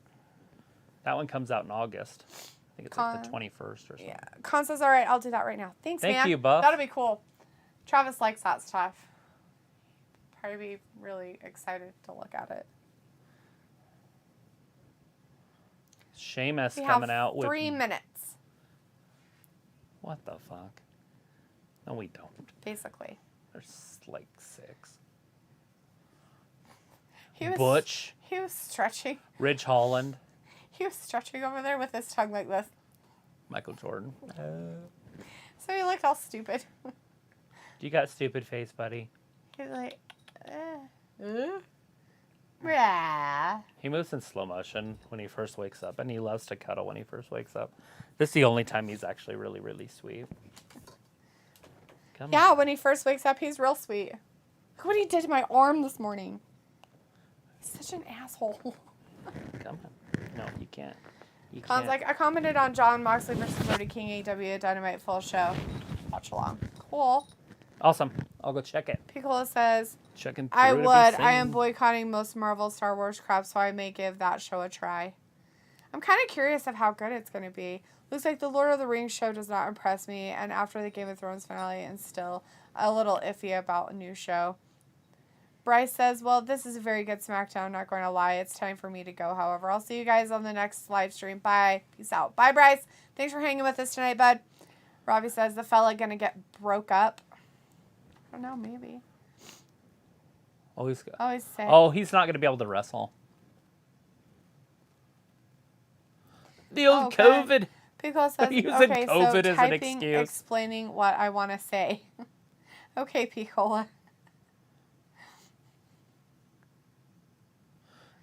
That one comes out in August. I think it's like the 21st or something. Yeah. Con says, all right, I'll do that right now. Thanks, man. Thank you, Buff. That'll be cool. Travis likes that stuff. Probably be really excited to look at it. Sheamus We coming have out with 3 minutes, what the fuck? No, we don't. basically. There's like 6. Butch. He was stretching. Ridge Holland. He was stretching over there with his tongue like this. Michael Jordan. So he looked all stupid. You got stupid face, buddy. He's like, yeah. He moves in slow motion when he first wakes up, and he loves to cuddle when he first wakes up. This is the only time he's actually really, really sweet. Come Yeah, on. when he first wakes up, he's real sweet. Look what he did to my arm this morning. He's such an asshole. Come on. No, you can't. You Con's can't. like, I commented on John Moxley versus Brody King AEW Dynamite full show. Watch along. Cool. Awesome. I'll go check it. Piccolo says, Checking I through to be would. seen. I am boycotting most Marvel Star Wars crap, so I may give that show a try. I'm kind of curious of how good it's going to be. Looks like the Lord of the Rings show does not impress me, and after the Game of Thrones finale, and still a little iffy about a new show. Bryce says, well, this is a very good SmackDown, not going to lie. It's time for me to go, however. I'll see you guys on the next live stream. Bye. Peace out. Bye, Bryce. Thanks for hanging with us tonight, bud. Robbie says, the fella going to get broke up. I don't know, maybe. Oh, he's sick. Oh, he's not going to be able to wrestle. The old COVID. Piccolo says, Using okay, COVID so as an typing, excuse. explaining what I want to say. Okay, Piccolo.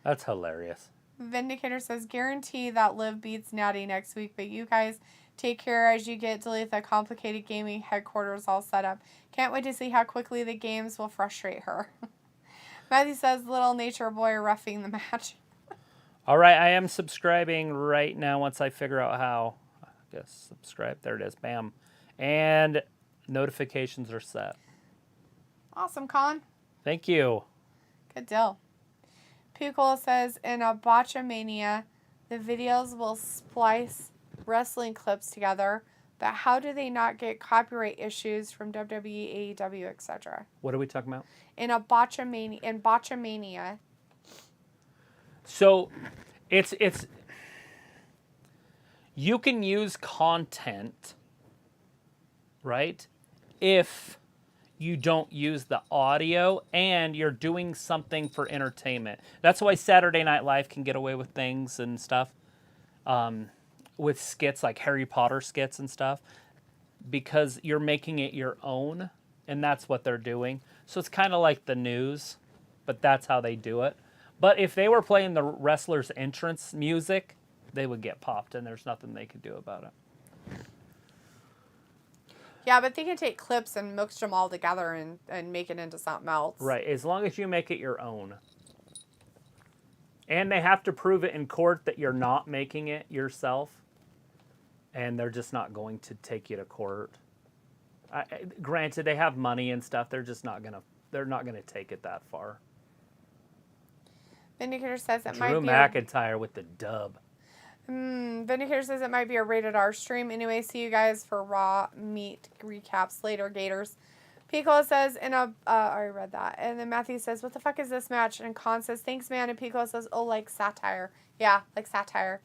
That's hilarious. Vindicator says, guarantee that Liv beats Natty next week, but you guys take care as you get Delete the complicated gaming headquarters all set up. Can't wait to see how quickly the games will frustrate her. Matthew says, little nature boy roughing the match. All right, I am subscribing right now once I figure out how. I guess subscribe. There it is. Bam. And notifications are set. Awesome, Con. Thank you. Good deal. Piccolo says, in a Botchamania, the videos will splice wrestling clips together, but how do they not get copyright issues from WWE, AEW, etc.? What are we talking about? In Botchamania. So, it's you can use content, right? If you don't use the audio and you're doing something for entertainment. That's why Saturday Night Live can get away with things and stuff, with skits like Harry Potter skits and stuff, because you're making it your own, and that's what they're doing. So it's kind of like the news, but that's how they do it. But if they were playing the wrestler's entrance music, they would get popped, and there's nothing they could do about it. Yeah, but they can take clips and mix them all together and make it into something else. Right, as long as you make it your own. And they have to prove it in court that you're not making it yourself, and they're just not going to take you to court. Granted, they have money and stuff. They're just not gonna. They're not gonna take it that far. Vindicator says it Drew might be McIntyre with the dub. Vindicator says it might be a rated R stream. Anyway, see you guys for Raw meet recaps later, Gators. Piccolo says I already read that. And then Matthew says, what the fuck is this match? And Khan says, thanks, man. And Piccolo says, oh, like satire. Yeah, like satire.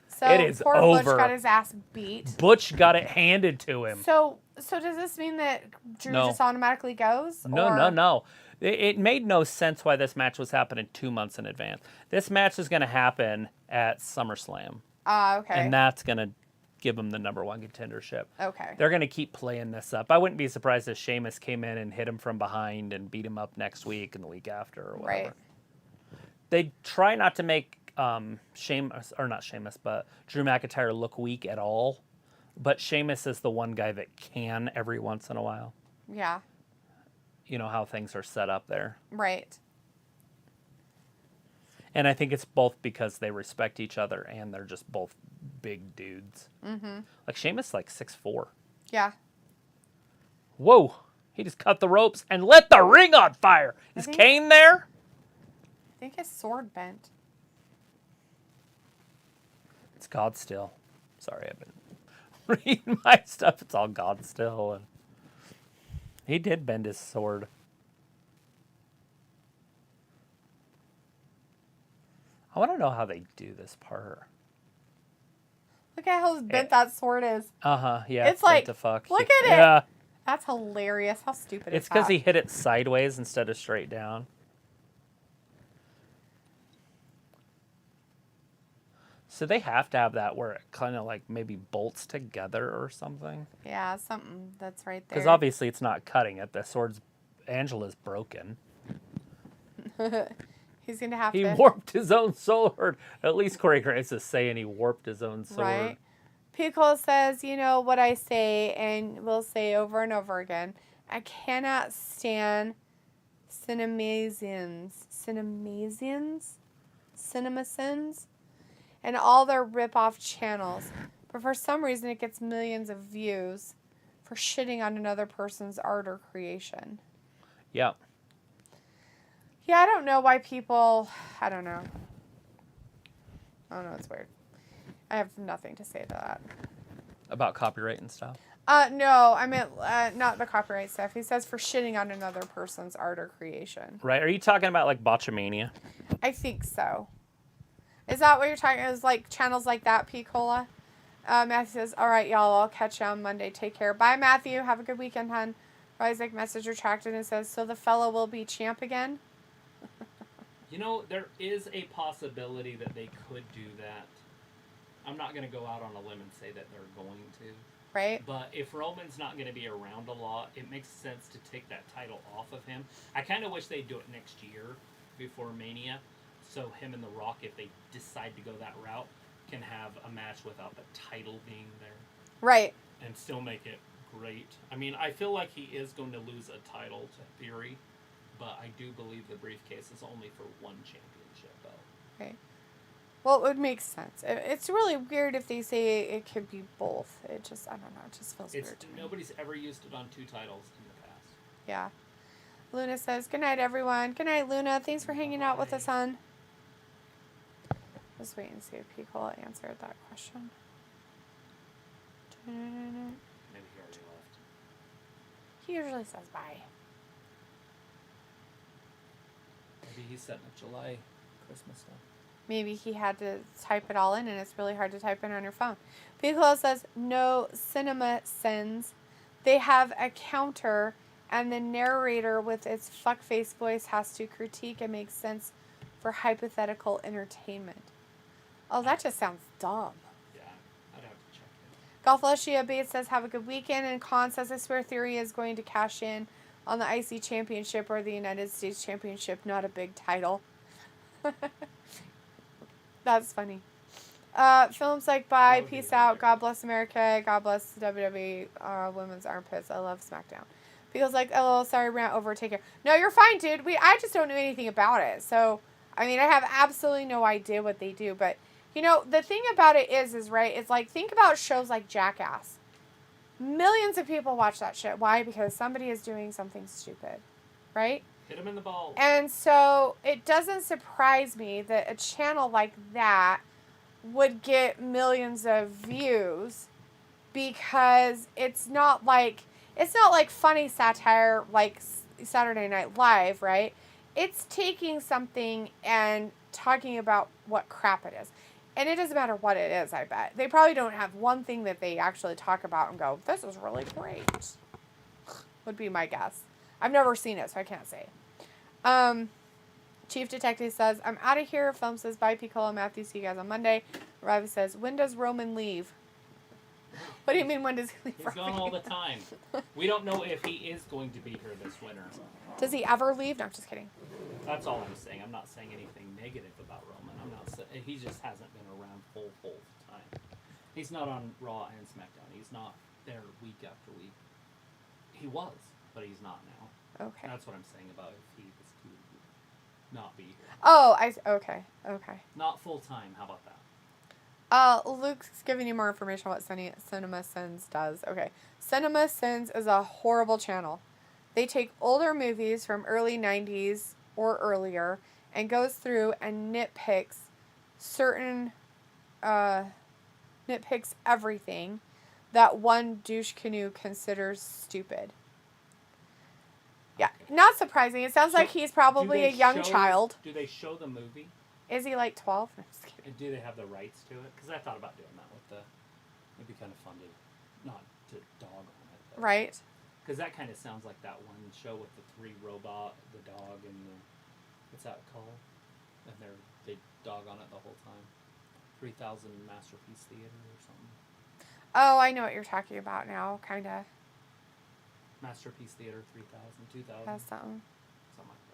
So It is poor over. Butch got his ass beat. Butch got it handed to him. So does this mean that Drew just automatically goes? No. It made no sense why this match was happening 2 months in advance. This match is going to happen at SummerSlam. Okay. And that's going to give them the number one contendership. Okay. They're going to keep playing this up. I wouldn't be surprised if Sheamus came in and hit him from behind and beat him up next week and the week after or whatever. Right. They try not to make Drew McIntyre look weak at all. But Sheamus is the one guy that can every once in a while. Yeah. You know how things are set up there. Right. And I think it's both because they respect each other and they're just both big dudes. Mm-hmm. Like Sheamus, like 6'4". Yeah. Whoa! He just cut the ropes and lit the ring on fire. Is Kane there? I think his sword bent. It's God still. Sorry, I've been reading my stuff. It's all God still. And he did bend his sword. I want to know how they do this part. Look at how bent that sword is. Yeah. It's like, the fuck. Look at it. Yeah. That's hilarious. How stupid is It's that? because he hit it sideways instead of straight down. So they have to have that where it kind of like maybe bolts together or something. Yeah, something that's right there. Because obviously it's not cutting it. The sword's Angela's broken. He's going to have He to... warped his own sword. At least Corey Grace is saying he warped his own sword. Right. Piccolo says, you know what I say and will say over and over again. I cannot stand CinemaSins, and all their rip-off channels. But for some reason it gets millions of views for shitting on another person's art or creation. Yeah. Yeah, I don't know why people... I don't know. It's weird. I have nothing to say to that. About copyright and stuff? No, I meant not the copyright stuff. He says for shitting on another person's art or creation. Right. Are you talking about like Botchamania? I think so. Is that what you're talking about? Is like channels like that, P. Cola? Matthew says, all right, y'all, I'll catch you on Monday. Take care. Bye, Matthew. Have a good weekend, hon. Isaac message retracted and says, so the fella will be champ again? You know, there is a possibility that they could do that. I'm not going to go out on a limb and say that they're going to. Right. But if Roman's not going to be around a lot, it makes sense to take that title off of him. I kind of wish they'd do it next year before Mania. So him and The Rock, if they decide to go that route, can have a match without the title being there. Right. And still make it great. I mean, I feel like he is going to lose a title to Theory. But I do believe the briefcase is only for one championship, though. Right. Well, it would make sense. It's really weird if they say it could be both. It just, I don't know, it just feels weird to me. Nobody's ever used it on two titles in the past. Yeah. Luna says, good night, everyone. Good night, Luna. Thanks for hanging out with us, hon. Just wait and see if people answered that question. Maybe he already left. He usually says bye. Maybe he's setting up July Christmas stuff. Maybe he had to type it all in, and it's really hard to type in on your phone. Piccolo says, no CinemaSins. They have a counter, and the narrator with its fuckface voice has to critique and make sense for hypothetical entertainment. Oh, that just sounds dumb. Yeah, I'd have to check it. Golfleshia Bates says, have a good weekend. And Khan says, I swear Theory is going to cash in on the IC Championship or the United States Championship, not a big title. That's funny. Films like bye, peace out, God bless America, God bless WWE women's armpits. I love SmackDown. People's like, oh, sorry, rant over, take care. No, you're fine, dude. I just don't know anything about it. So, I mean, I have absolutely no idea what they do. But, you know, the thing about it is right, it's like, think about shows like Jackass. Millions of people watch that shit. Why? Because somebody is doing something stupid. right? Hit him in the balls. And so it doesn't surprise me that a channel like that would get millions of views because it's not like funny satire like Saturday Night Live, right? It's taking something and talking about what crap it is. And it doesn't matter what it is, I bet. They probably don't have one thing that they actually talk about and go, this is really great. Would be my guess. I've never seen it, so I can't say. Chief Detective says, I'm out of here. Film says, bye, Piccolo Matthew. See you guys on Monday. Ravi says, when does Roman leave? What do you mean, when does he leave? He's gone all the time. We don't know if he is going to be here this winter. Does he ever leave? No, I'm just kidding. That's all I'm saying. I'm not saying anything negative about Roman. I'm not saying he just hasn't been around full time. He's not on Raw and SmackDown. He's not there week after week. He was, but he's not now. Okay. That's what I'm saying about if he was to not be here. Oh, okay. Not full time. How about that? Luke's giving you more information on what Cinema Sins does. Okay. Cinema Sins is a horrible channel. They take older movies from early 90s or earlier and goes through and nitpicks everything that one douche canoe considers stupid. Yeah, not surprising. It sounds like he's probably a young child. Do they show the movie? Is he like 12? No, I'm just kidding. And do they have the rights to it? Because I thought about doing that with it'd be kind of fun to, not to dog on it. Right. Because that kind of sounds like that one show with the three robot, the dog, and the, what's that called? And they dog on it the whole time. 3000 Masterpiece Theater or something. Oh, I know what you're talking about now, kind of. Masterpiece Theater 3000, 2000. That's something. Something like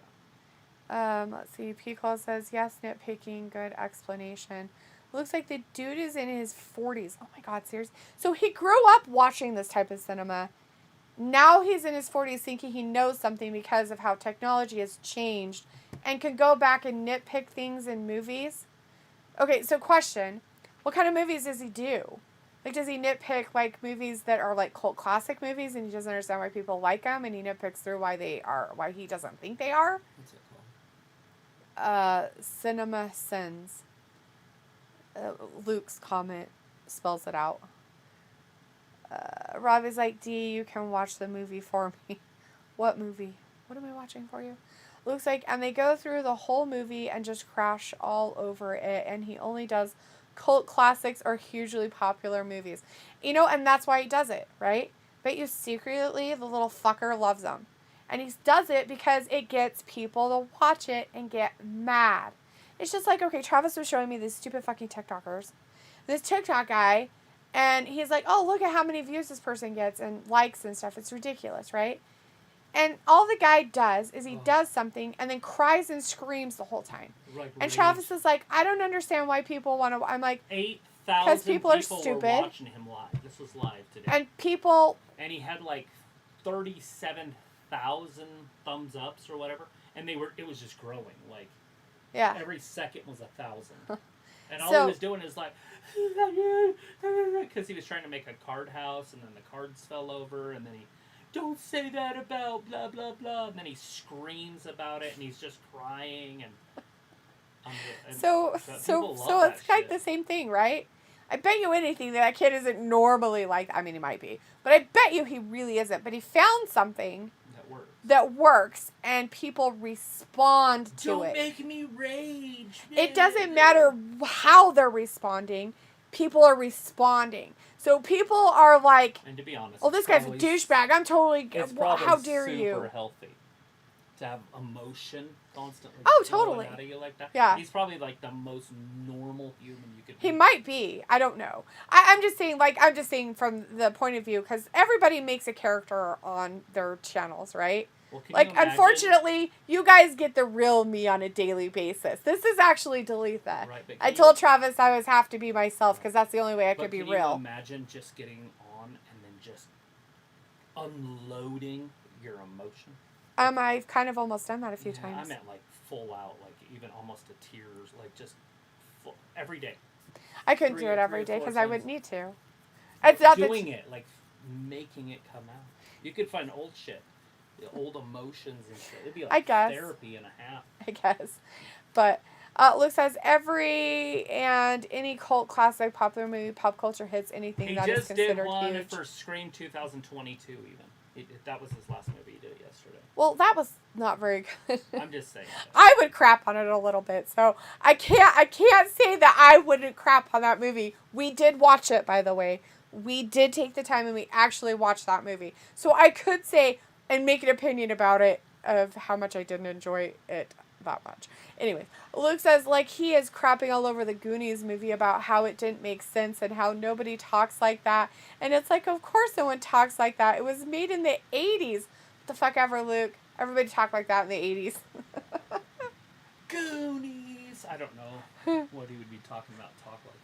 that. Let's see. Pico says, yes, nitpicking, good explanation. Looks like the dude is in his 40s. Oh my God, seriously? So he grew up watching this type of cinema. Now he's in his 40s thinking he knows something because of how technology has changed and can go back and nitpick things in movies. Okay, so question. What kind of movies does he do? Like, does he nitpick, like, movies that are, like, cult classic movies and he doesn't understand why people like them and he nitpicks through why he doesn't think they are? What's it called? Cinema Sins. Luke's comment spells it out. Rob is like, D, you can watch the movie for me. What movie? What am I watching for you? Looks like, and they go through the whole movie and just crash all over it, and he only does cult classics or hugely popular movies. You know, and that's why he does it, right? Bet you secretly the little fucker loves them. And he does it because it gets people to watch it and get mad. It's just like, okay, Travis was showing me these stupid fucking TikTokers. This TikTok guy, and he's like, oh, look at how many views this person gets and likes and stuff. It's ridiculous, right? And all the guy does is he does something and then cries and screams the whole time. Like and Travis is like, I don't understand why people want to... I'm like... 8,000 people are stupid. Were watching him live. This was live today. And people... And he had like 37,000 thumbs ups or whatever. And it was just growing. Like, yeah. Every second was 1,000. And all he was doing is like... Because he was trying to make a card house and then the cards fell over and then he... Don't say that about blah, blah, blah. And then he screams about it, and he's just crying. So it's like the same thing, right? I bet you anything that kid isn't normally like... I mean, he might be. But I bet you he really isn't. But he found something that works, and people respond to it. Don't make me rage. It doesn't matter how they're responding. People are responding. So people are like, and to be honest, oh, this guy's a douchebag. I'm totally... How dare you? It's super healthy to have emotion constantly. Oh, totally. Out of you like that. Yeah. He's probably like the most normal human you could be. He might be. I don't know. I'm just saying from the point of view, because everybody makes a character on their channels, right? Well, like, unfortunately, you guys get the real me on a daily basis. This is actually Dalitha. Right, I told Travis I was have to be myself because that's the only way I could be real. Can you imagine just getting on and then just unloading your emotion? I've kind of almost done that a few times. I meant like full out, like even almost to tears, like just full, every day. I couldn't do it every day because I wouldn't need to. It's not doing it, like making it come out. You could find old shit old emotions and shit. It'd be I guess. therapy and a half. I guess. But Luke says every and any cult classic, popular movie, pop culture hits anything that is considered huge. He just did one for Scream 2022 even. That was his last movie he did yesterday. Well, that was not very good. I'm just saying. I would crap on it a little bit, so I can't say that I wouldn't crap on that movie. We did watch it, by the way. We did take the time and we actually watched that movie. So I could say and make an opinion about it of how much I didn't enjoy it that much. Anyway, Luke says, like, he is crapping all over the Goonies movie about how it didn't make sense and how nobody talks like that. And it's like, of course no one talks like that. It was made in the 80s. What the fuck ever, Luke? Everybody talked like that in the 80s. Goonies! I don't know what he would be talking about, talk like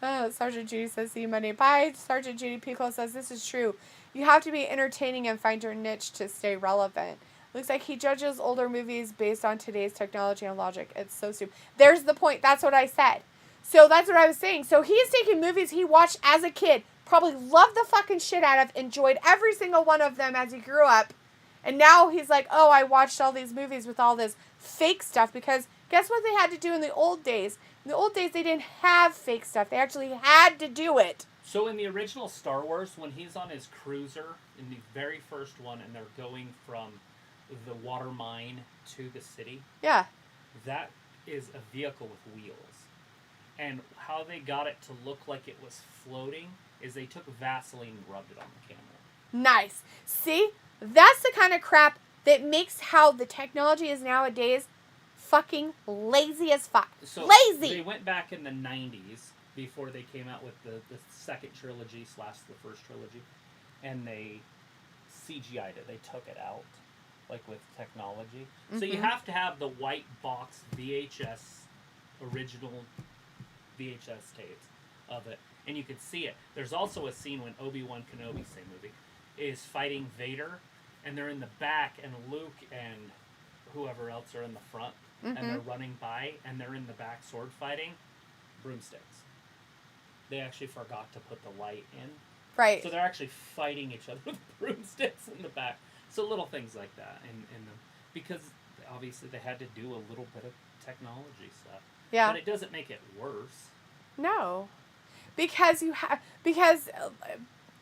that. Sergeant Judy says, see you Monday. Bye. Sergeant Judy Pico says, this is true. You have to be entertaining and find your niche to stay relevant. Looks like he judges older movies based on today's technology and logic. It's so stupid. There's the point. That's what I said. So that's what I was saying. So he's taking movies he watched as a kid, probably loved the fucking shit out of, enjoyed every single one of them as he grew up. And now he's like, oh, I watched all these movies with all this fake stuff. Because guess what they had to do in the old days? In the old days, they didn't have fake stuff. They actually had to do it. So in the original Star Wars, when he's on his cruiser, in the very first one, and they're going from the water mine to the city. Yeah. That is a vehicle with wheels. And how they got it to look like it was floating is they took Vaseline and rubbed it on the camera. Nice. See? That's the kind of crap that makes how the technology is nowadays fucking lazy as fuck. So lazy! They went back in the 90s before they came out with the second trilogy / the first trilogy. And they CGI'd it. They took it out. Like with technology. Mm-hmm. So you have to have the white box original VHS tapes of it. And you could see it. There's also a scene when Obi-Wan Kenobi, same movie, is fighting Vader. And they're in the back and Luke and whoever else are in the front. Mm-hmm. And they're running by and they're in the back sword fighting. Broomsticks. They actually forgot to put the light in. Right. So they're actually fighting each other with broomsticks in the back. So little things like that, because obviously they had to do a little bit of technology stuff. Yeah. But it doesn't make it worse. No, because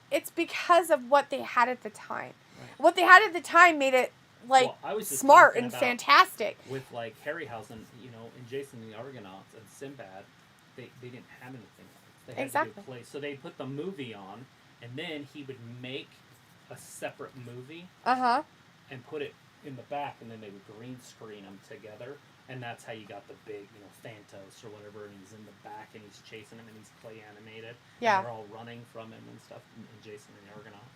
it's because of what they had at the time. Right. What they had at the time made it smart and fantastic. With like Harryhausen, and Jason and the Argonauts and Sinbad, they didn't have anything. They had to do play, so they put the movie on, and then he would make a separate movie and put it in the back, and then they would green screen them together, and that's how you got the big, Thanos or whatever, and he's in the back and he's chasing him and he's play animated. Yeah. And they're all running from him and stuff, and Jason and the Argonaut.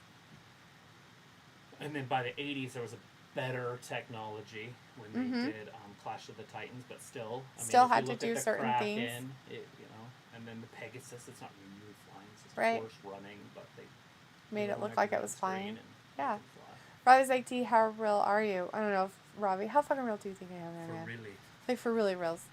And then by the 80s, there was a better technology when they did Clash of the Titans, but still, had to do certain things. And then the Pegasus, it's not really flying, it's just right. a horse running, but they made it look like it was flying. Yeah. Fly. Robbie's like, D, how real are you? I don't know, Robbie, how fucking real do you think I am, man? For really. Like, for really reals.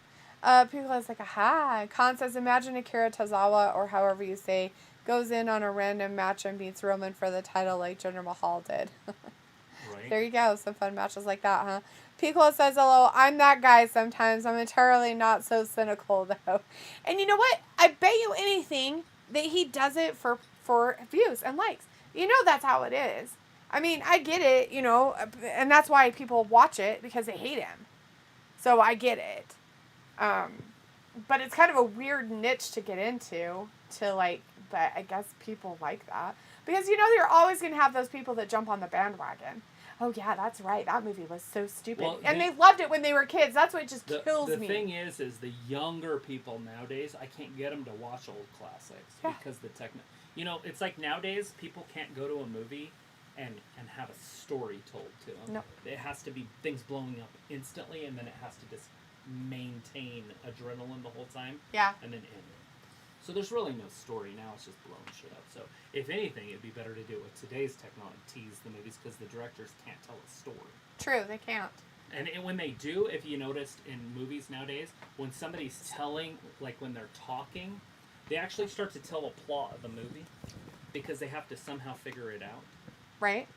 People are like, aha. Khan says, imagine Akira Tozaswa, or however you say, goes in on a random match and beats Roman for the title like Jinder Mahal did. Right. There you go. Some fun matches like that, huh? Piccolo says, hello, I'm that guy sometimes. I'm entirely not so cynical, though. And you know what? I bet you anything that he does it for views and likes. That's how it is. I mean, I get it, and that's why people watch it, because they hate him. So I get it. But it's kind of a weird niche to get into, but I guess people like that. Because, you're always going to have those people that jump on the bandwagon. Oh, yeah, that's right. That movie was so stupid. Well, and they loved it when they were kids. That's what just kills me. The thing is the younger people nowadays, I can't get them to watch old classics because the it's like nowadays people can't go to a movie and have a story told to them. No. It has to be things blowing up instantly, and then it has to just maintain adrenaline the whole time. Yeah. And then end it. So there's really no story now. It's just blowing shit up. So if anything, it'd be better to do it with today's technology, tease the movies, because the directors can't tell a story. True, they can't. And when they do, if you noticed in movies nowadays, when somebody's telling, like when they're talking, they actually start to tell a plot of the movie because they have to somehow figure it out. Right.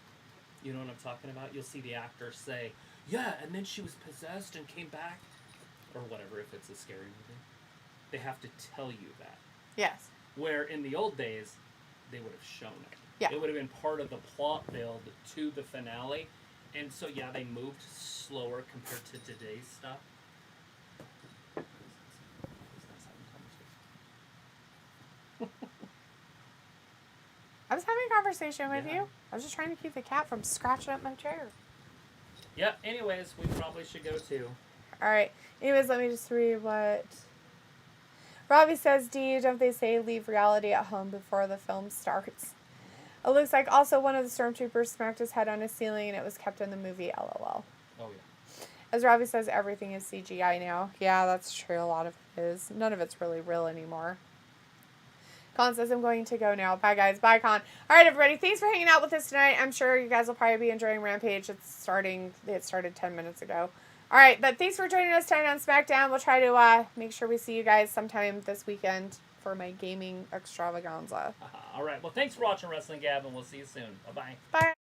You know what I'm talking about? You'll see the actor say, yeah, and then she was possessed and came back. Or whatever, if it's a scary movie. They have to tell you that. Yes. Where in the old days, they would have shown it. Yeah. It would have been part of the plot build to the finale. And so, yeah, they moved slower compared to today's stuff. I was having a conversation with you. I was just trying to keep the cat from scratching up my chair. Yeah, anyways, we probably should go too. Alright. Anyways, let me just read what... Robbie says, D, don't they say leave reality at home before the film starts? It looks like also one of the stormtroopers smacked his head on a ceiling and it was kept in the movie, LOL. Oh, yeah. As Robbie says, everything is CGI now. Yeah, that's true. A lot of it is. None of it's really real anymore. Colin says, I'm going to go now. Bye, guys. Bye, Colin. All right, everybody. Thanks for hanging out with us tonight. I'm sure you guys will probably be enjoying Rampage. It started 10 minutes ago. All right, but thanks for joining us tonight on SmackDown. We'll try to make sure we see you guys sometime this weekend for my gaming extravaganza. All right. Well, thanks for watching Wrestling Gab, and we'll see you soon. Bye-bye. Bye.